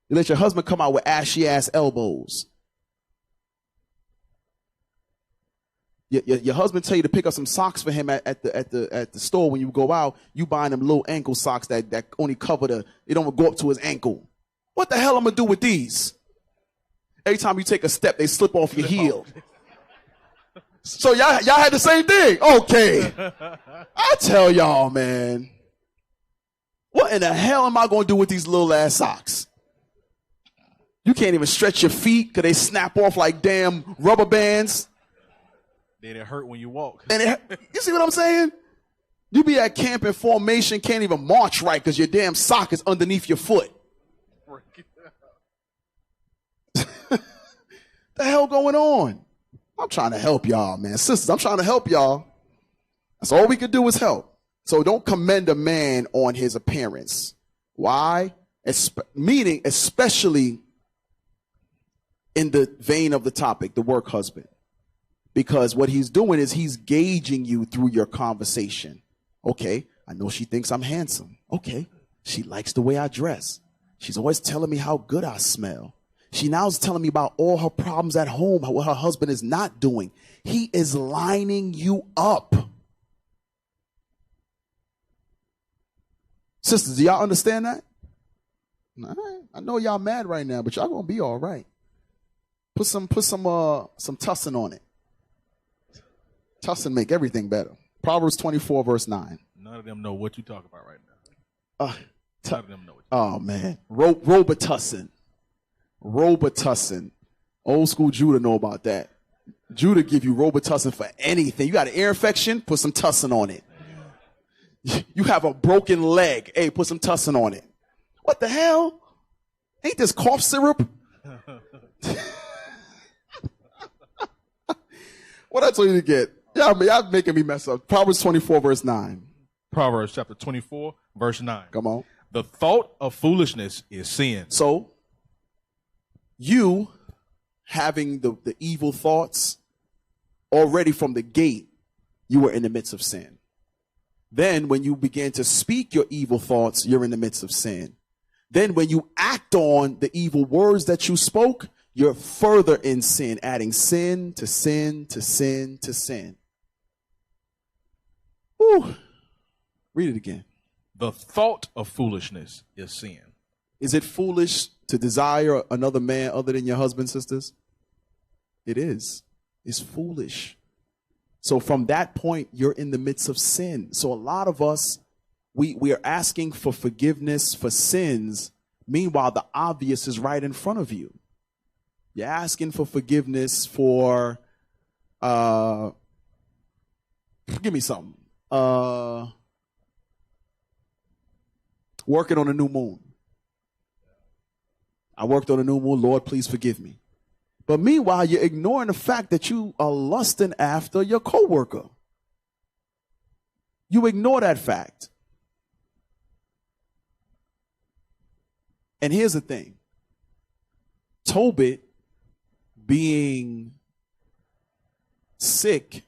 You let your husband come out with ashy ass elbows. Your husband tell you to pick up some socks for him at the store when you go out. You buying them little ankle socks that only cover they don't go up to his ankle. What the hell I'm gonna do with these? Every time you take a step, they slip off your heel. So y'all had the same thing. Okay. I tell y'all, man. What in the hell am I going to do with these little ass socks? You can't even stretch your feet because they snap off like damn rubber bands. Then it hurt when you walk. And you see what I'm saying? You be at camp in formation, can't even march right because your damn sock is underneath your foot. The hell going on? I'm trying to help y'all, man. Sisters, I'm trying to help y'all. That's all we can do is help. So don't commend a man on his appearance. Why? Meaning, especially in the vein of the topic, the work husband. Because what he's doing is he's gauging you through your conversation. Okay, I know she thinks I'm handsome. Okay, she likes the way I dress. She's always telling me how good I smell. She now is telling me about all her problems at home, what her husband is not doing. He is lining you up. Sisters, do y'all understand that? All right. I know y'all mad right now, but y'all gonna be all right. Put some tussin on it. Tussin make everything better. Proverbs 24, verse 9. None of them know what you talk about right now. None of them know what oh, man. Robitussin. Robitussin. Old school Judah know about that. Judah give you Robitussin for anything. You got an ear infection? Put some tussin on it. You have a broken leg. Hey, put some tussin on it. What the hell? Ain't this cough syrup? What I told you to get? Y'all making me mess up. Proverbs 24, verse 9. Proverbs chapter 24, verse 9. Come on. The thought of foolishness is sin. So, you having the evil thoughts already from the gate, you were in the midst of sin. Then when you begin to speak your evil thoughts, you're in the midst of sin. Then when you act on the evil words that you spoke, you're further in sin, adding sin to sin to sin to sin. Whew. Read it again. The thought of foolishness is sin. Is it foolish to desire another man other than your husband, sisters? It is. It's foolish. So from that point, you're in the midst of sin. So a lot of us, we are asking for forgiveness for sins. Meanwhile, the obvious is right in front of you. You're asking for forgiveness for, give me something. Working on a new moon. I worked on a new moon. Lord, please forgive me. But meanwhile, you're ignoring the fact that you are lusting after your coworker. You ignore that fact. And here's the thing. Tobit, being sick,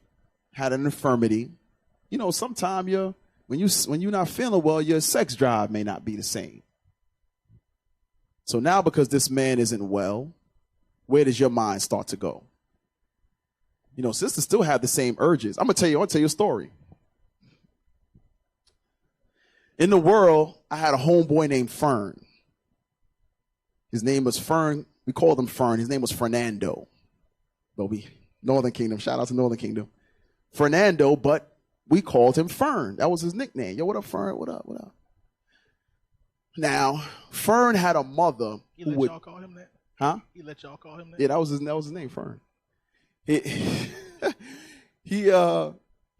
had an infirmity. You know, sometimes when you're not feeling well, your sex drive may not be the same. So now because this man isn't well, where does your mind start to go? You know, sisters still have the same urges. I'm going to tell you a story. In the world, I had a homeboy named Fern. His name was Fern. We called him Fern. His name was Fernando. But Northern Kingdom. Shout out to Northern Kingdom. Fernando, but we called him Fern. That was his nickname. Yo, what up, Fern? What up? What up? Now, Fern had a mother who would... y'all call him that? Huh? He let y'all call him that? Yeah, that was his name, Fern.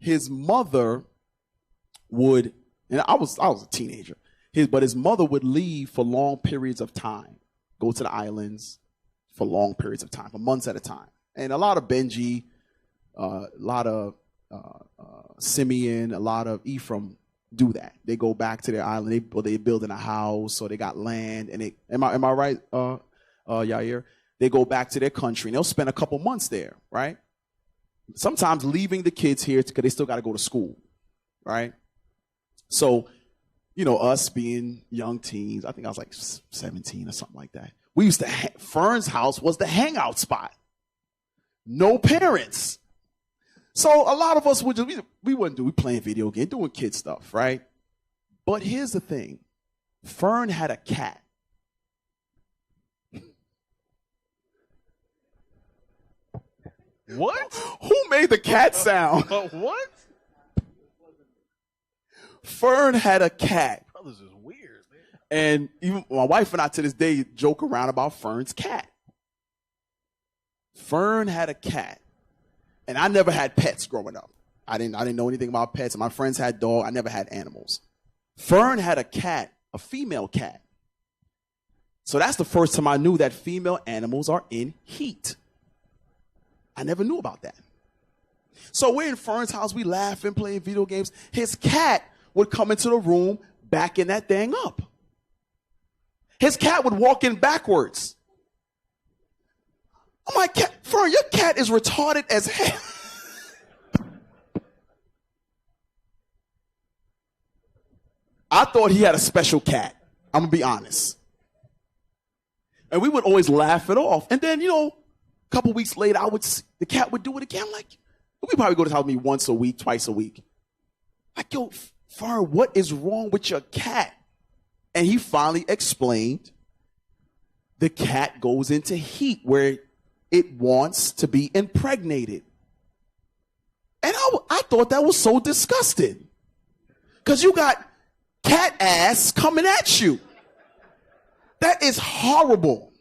His mother would, and I was a teenager. But his mother would leave for long periods of time, go to the islands for long periods of time, for months at a time. And a lot of Benji, a lot of Simeon, a lot of Ephraim do that. They go back to their island, they building a house, so they got land. And am I right, Yair, they go back to their country and they'll spend a couple months there, right? Sometimes leaving the kids here because they still got to go to school, right? So, you know, us being young teens, I think I was like 17 or something like that. We used to, Fern's house was the hangout spot. No parents. So a lot of us would just, we playing video games, doing kid stuff, right? But here's the thing. Fern had a cat. What? Who made the cat sound? What? Fern had a cat. Brothers is weird, man. And even my wife and I to this day joke around about Fern's cat. Fern had a cat. And I never had pets growing up. I didn't know anything about pets. My friends had dogs. I never had animals. Fern had a cat, a female cat. So that's the first time I knew that female animals are in heat. I never knew about that. So we're in Fern's house. We laughing, playing video games. His cat would come into the room, backing that thing up. His cat would walk in backwards. I'm like, Fern, your cat is retarded as hell. I thought he had a special cat. I'm going to be honest. And we would always laugh it off. And then, you know, a couple weeks later, the cat would do it again. Like, we probably go to the house with me once a week, twice a week. Like, yo, Fern, what is wrong with your cat? And he finally explained the cat goes into heat where it wants to be impregnated. And I thought that was so disgusting. Because you got cat ass coming at you. That is horrible.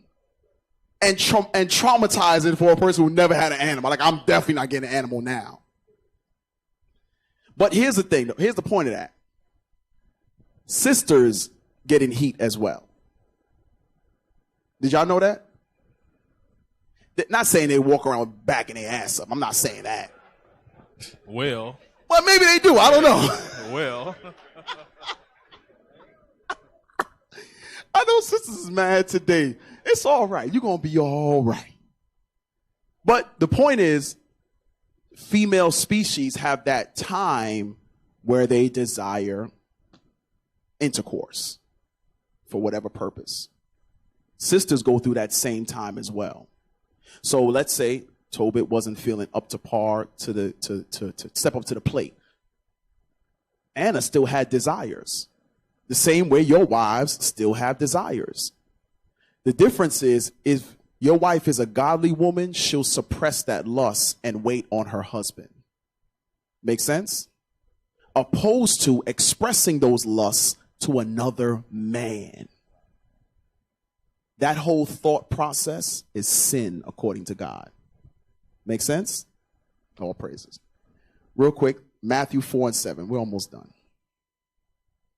And traumatizing for a person who never had an animal. Like, I'm definitely not getting an animal now. But here's the thing, though. Here's the point of that. Sisters get in heat as well. Did y'all know that? They're not saying they walk around backing their ass up. I'm not saying that. Well, maybe they do. I don't know. Well. I know sisters is mad today. It's all right. You're going to be all right. But the point is, female species have that time where they desire intercourse for whatever purpose. Sisters go through that same time as well. So let's say Tobit wasn't feeling up to par to step up to the plate. Anna still had desires. The same way your wives still have desires. The difference is, if your wife is a godly woman, she'll suppress that lust and wait on her husband. Make sense? Opposed to expressing those lusts to another man. That whole thought process is sin according to God. Make sense? All praises. Real quick, Matthew 4:7. We're almost done.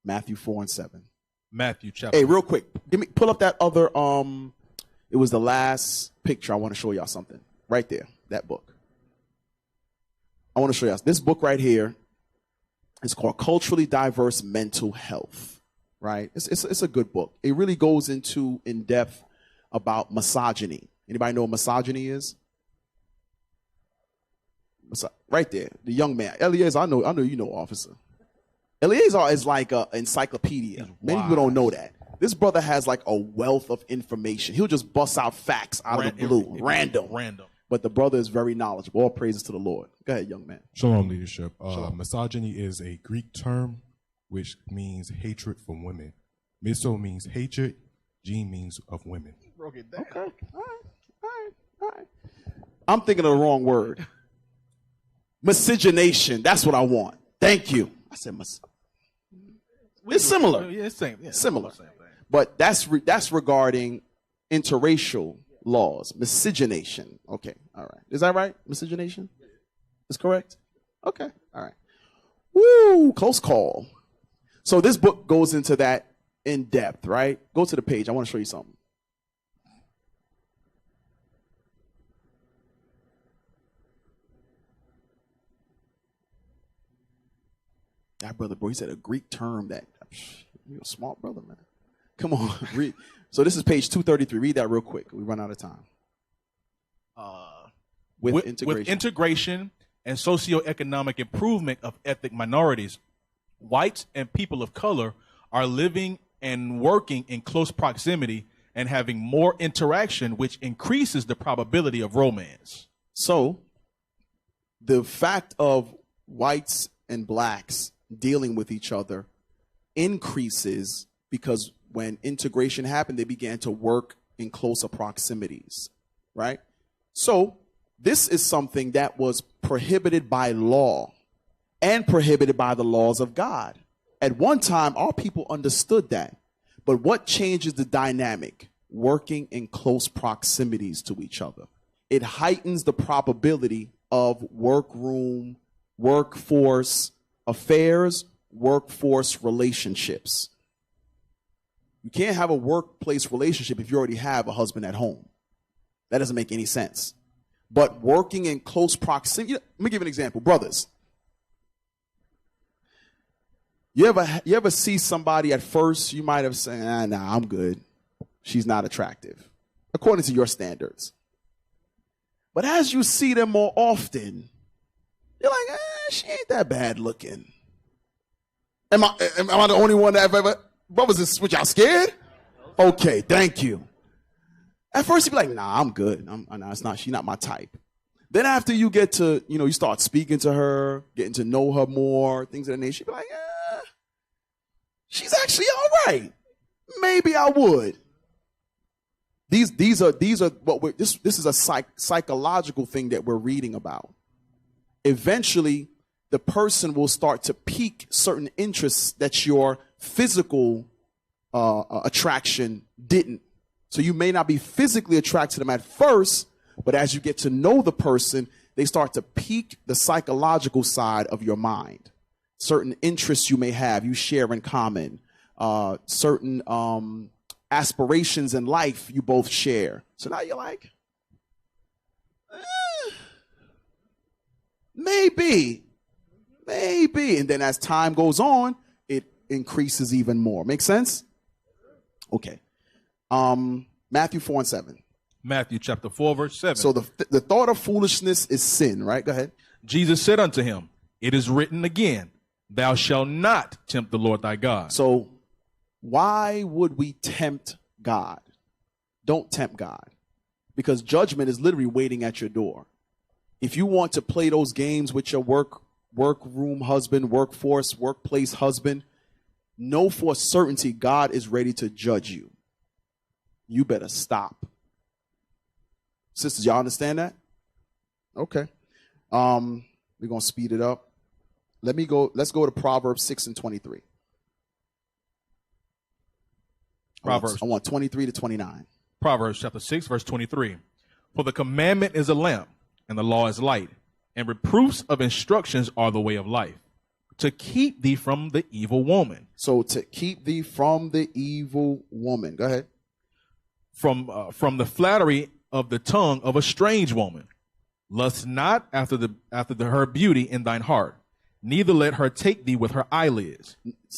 Matthew 4:7. Matthew chapter. Hey, real quick, pull up that other. It was the last picture. I want to show y'all something right there. That book. I want to show y'all this book right here. It's called Culturally Diverse Mental Health. Right? It's a good book. It really goes into in depth about misogyny. Anybody know what misogyny is? Right there, the young man, Eleazar. I know you know, officer. Eleazar is like an encyclopedia. Many people don't know that. This brother has like a wealth of information. He'll just bust out facts out of the blue, random. But the brother is very knowledgeable. All praises to the Lord. Go ahead, young man. Shalom, leadership. Shalom. Misogyny is a Greek term which means hatred for women. Miso means hatred. Gene means of women. Broke it down. Okay. All right. I'm thinking of the wrong word. Miscegenation. That's what I want. Thank you. I said it's similar. Yeah, it's same. Yeah, similar. Same thing. But that's regarding interracial laws. Miscegenation. Okay. All right. Is that right? Miscegenation? Is correct? Okay. All right. Woo! Close call. So this book goes into that in depth, right? Go to the page. I want to show you something. That brother, bro, he said a Greek term that, you're a smart brother, man. Come on, read. So this is page 233. Read that real quick. We run out of time. With integration and socioeconomic improvement of ethnic minorities, whites and people of color are living and working in close proximity and having more interaction, which increases the probability of romance. So the fact of whites and blacks dealing with each other increases because when integration happened, they began to work in closer proximities, right? So this is something that was prohibited by law and prohibited by the laws of God. At one time, our people understood that. But what changes the dynamic? Working in close proximities to each other. It heightens the probability of workroom, workforce affairs, workforce relationships. You can't have a workplace relationship if you already have a husband at home. That doesn't make any sense. But working in close proximity, let me give you an example. Brothers, you ever see somebody at first, you might have said, nah, I'm good. She's not attractive, according to your standards. But as you see them more often, you're like, she ain't that bad looking. Am I the only one that have ever, brothers, is what y'all scared? Okay, thank you. At first, you'd be like, nah, I'm good. She's not my type. Then after you get to, you start speaking to her, getting to know her more, things of that nature, you'd be like, she's actually all right. Maybe I would. These are what this is a psychological thing that we're reading about. Eventually, the person will start to pique certain interests that your physical attraction didn't. So you may not be physically attracted to them at first, but as you get to know the person, they start to pique the psychological side of your mind. Certain interests you may have, you share in common. Certain aspirations in life you both share. So now you're like, maybe. And then as time goes on, it increases even more. Make sense? Okay. Matthew 4:7. Matthew chapter 4, verse 7. So the thought of foolishness is sin, right? Go ahead. Jesus said unto him, it is written again, thou shalt not tempt the Lord thy God. So why would we tempt God? Don't tempt God. Because judgment is literally waiting at your door. If you want to play those games with your workroom husband, workforce, workplace husband, know for certainty God is ready to judge you. You better stop. Sisters, y'all understand that? Okay. We're going to speed it up. Let's go to Proverbs 6:23. Proverbs. I want 23 to 29. Proverbs chapter 6, verse 23. For the commandment is a lamp, and the law is light, and reproofs of instructions are the way of life, to keep thee from the evil woman. So to keep thee from the evil woman. Go ahead. From the flattery of the tongue of a strange woman. Lust not after her beauty in thine heart, neither let her take thee with her eyelids.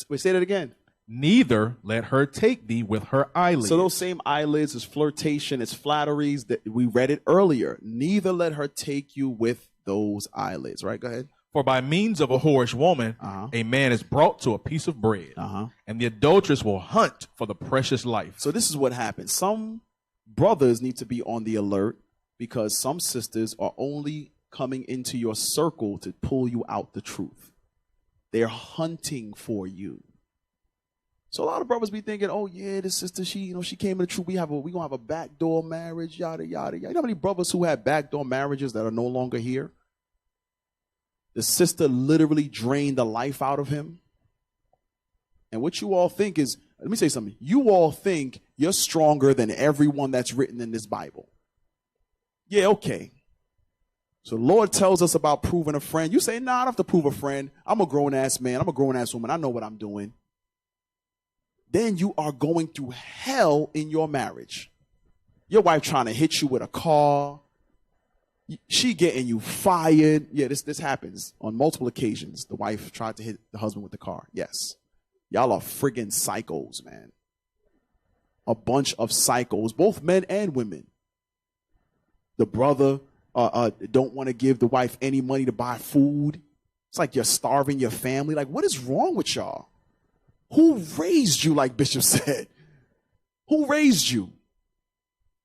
Wait, say that again. Neither let her take thee with her eyelids. So those same eyelids is flirtation, it's flatteries. That we read it earlier. Neither let her take you with those eyelids. Right? Go ahead. For by means of a whorish woman, a man is brought to a piece of bread, and the adulteress will hunt for the precious life. So this is what happens. Some brothers need to be on the alert because some sisters are only coming into your circle to pull you out the truth. They're hunting for you. So a lot of brothers be thinking, oh yeah, this sister, she came in the truth. We gonna have a backdoor marriage, yada yada yada. You know how many brothers who had backdoor marriages that are no longer here? The sister literally drained the life out of him. And what you all think is, let me say something. You all think you're stronger than everyone that's written in this Bible. Yeah, okay. So the Lord tells us about proving a friend. You say, nah, I don't have to prove a friend. I'm a grown-ass man. I'm a grown-ass woman. I know what I'm doing. Then you are going through hell in your marriage. Your wife trying to hit you with a car. She getting you fired. Yeah, this happens on multiple occasions. The wife tried to hit the husband with the car. Yes. Y'all are friggin' psychos, man. a bunch of cycles, both men and women. The brother don't want to give the wife any money to buy food. It's like you're starving your family. Like, what is wrong with y'all? Who raised you, like Bishop said? Who raised you?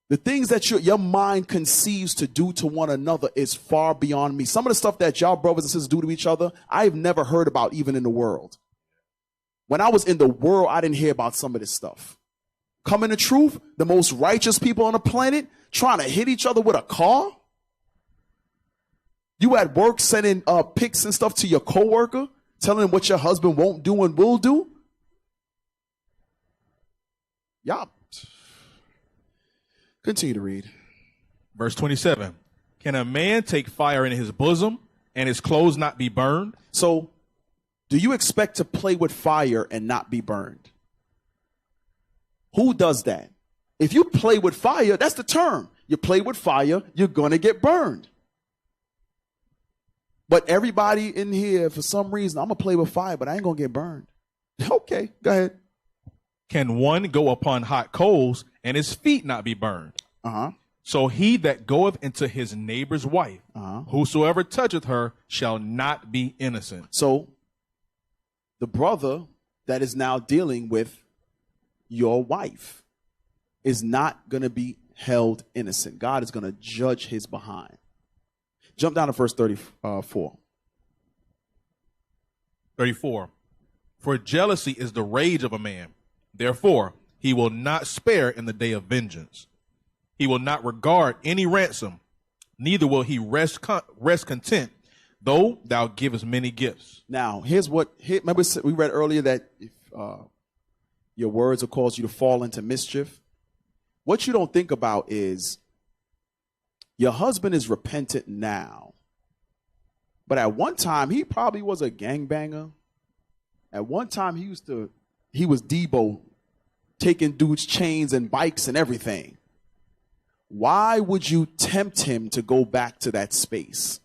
The things that your mind conceives to do to one another is far beyond me. Some of the stuff that y'all brothers and sisters do to each other, I've never heard about even in the world. When I was in the world, I didn't hear about some of this stuff. Coming to truth, the most righteous people on the planet trying to hit each other with a car. You at work sending pics and stuff to your coworker, telling them what your husband won't do and will do. Y'all. Continue to read. Verse 27. Can a man take fire in his bosom and his clothes not be burned? So, do you expect to play with fire and not be burned? Who does that? If you play with fire, that's the term. You play with fire, you're going to get burned. But everybody in here, for some reason, I'm going to play with fire, but I ain't going to get burned. Okay, go ahead. Can one go upon hot coals and his feet not be burned? So he that goeth into his neighbor's wife, whosoever toucheth her shall not be innocent. So the brother that is now dealing with your wife is not going to be held innocent. God is going to judge his behind. Jump down to verse 34. 34. For jealousy is the rage of a man. Therefore, he will not spare in the day of vengeance. He will not regard any ransom, neither will he rest content, though thou givest many gifts. Now, remember we read earlier that if your words will cause you to fall into mischief. What you don't think about is your husband is repentant now, but at one time he probably was a gangbanger. At one time he was Debo, taking dudes' chains and bikes and everything. Why would you tempt him to go back to that space?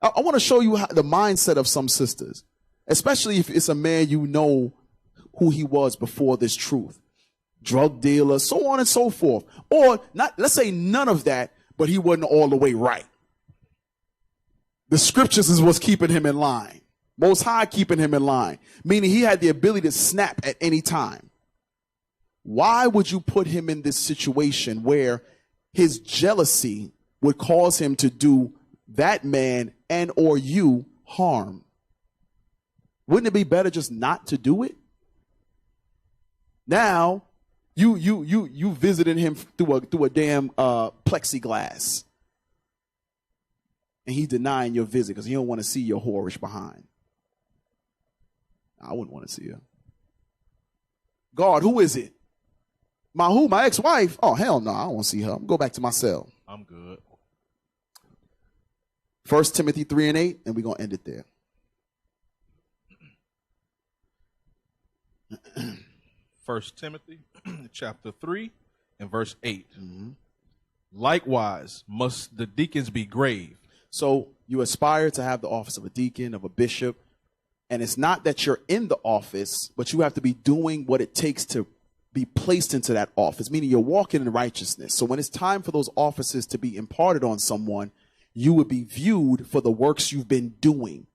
I want to show you the mindset of some sisters, especially if it's a man you know who he was before this truth. Drug dealer, so on and so forth. Or not, let's say none of that, but he wasn't all the way right. The scriptures is what's keeping him in line. Most High keeping him in line, meaning he had the ability to snap at any time. Why would you put him in this situation where his jealousy would cause him to do that man and or you harm? Wouldn't it be better just not to do it? Now, you visited him through a damn plexiglass, and he's denying your visit because he don't want to see your whorish behind. I wouldn't want to see her. God, who is it? My ex-wife? Oh, hell no, I don't want to see her. I'm going to go back to my cell. I'm good. 1 Timothy 3:8, and we're going to end it there. 1 Timothy chapter 3 and verse 8. Likewise must the deacons be grave. So you aspire to have the office of a deacon, of a bishop, and it's not that you're in the office, but you have to be doing what it takes to be placed into that office, meaning you're walking in righteousness. So when it's time for those offices to be imparted on someone, you would be viewed for the works you've been doing.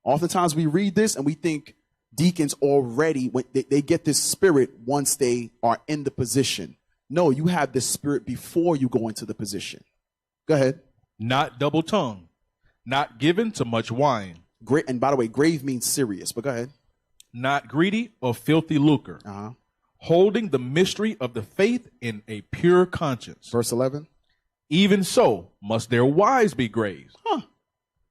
Oftentimes we read this and we think deacons already, when they get this spirit once they are in the position. No, you have this spirit before you go into the position. Go ahead. Not double-tongued, not given to much wine. Great, and by the way, grave means serious, but go ahead. Not greedy or filthy lucre. Holding the mystery of the faith in a pure conscience. Verse 11. Even so must their wives be grave.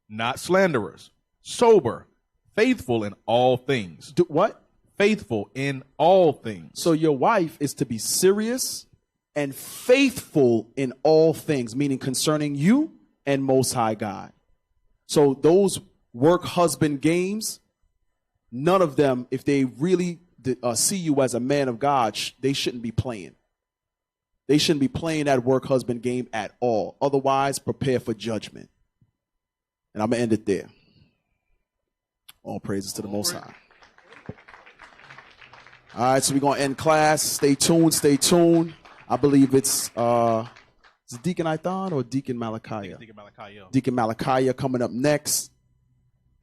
Not slanderers, sober, faithful in all things. Do what? Faithful in all things. So your wife is to be serious and faithful in all things, meaning concerning you and Most High God. So those work husband games, none of them, if they really see you as a man of God, they shouldn't be playing. They shouldn't be playing that work husband game at all. Otherwise, prepare for judgment. And I'm going to end it there. All praises to the Most High. All right, so we're going to end class. Stay tuned, stay tuned. I believe it's is it Deacon Ithon or Deacon Malachi? Deacon Malachi coming up next.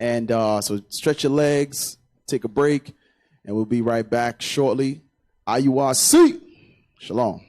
And so stretch your legs, take a break, and we'll be right back shortly. IURC. Shalom.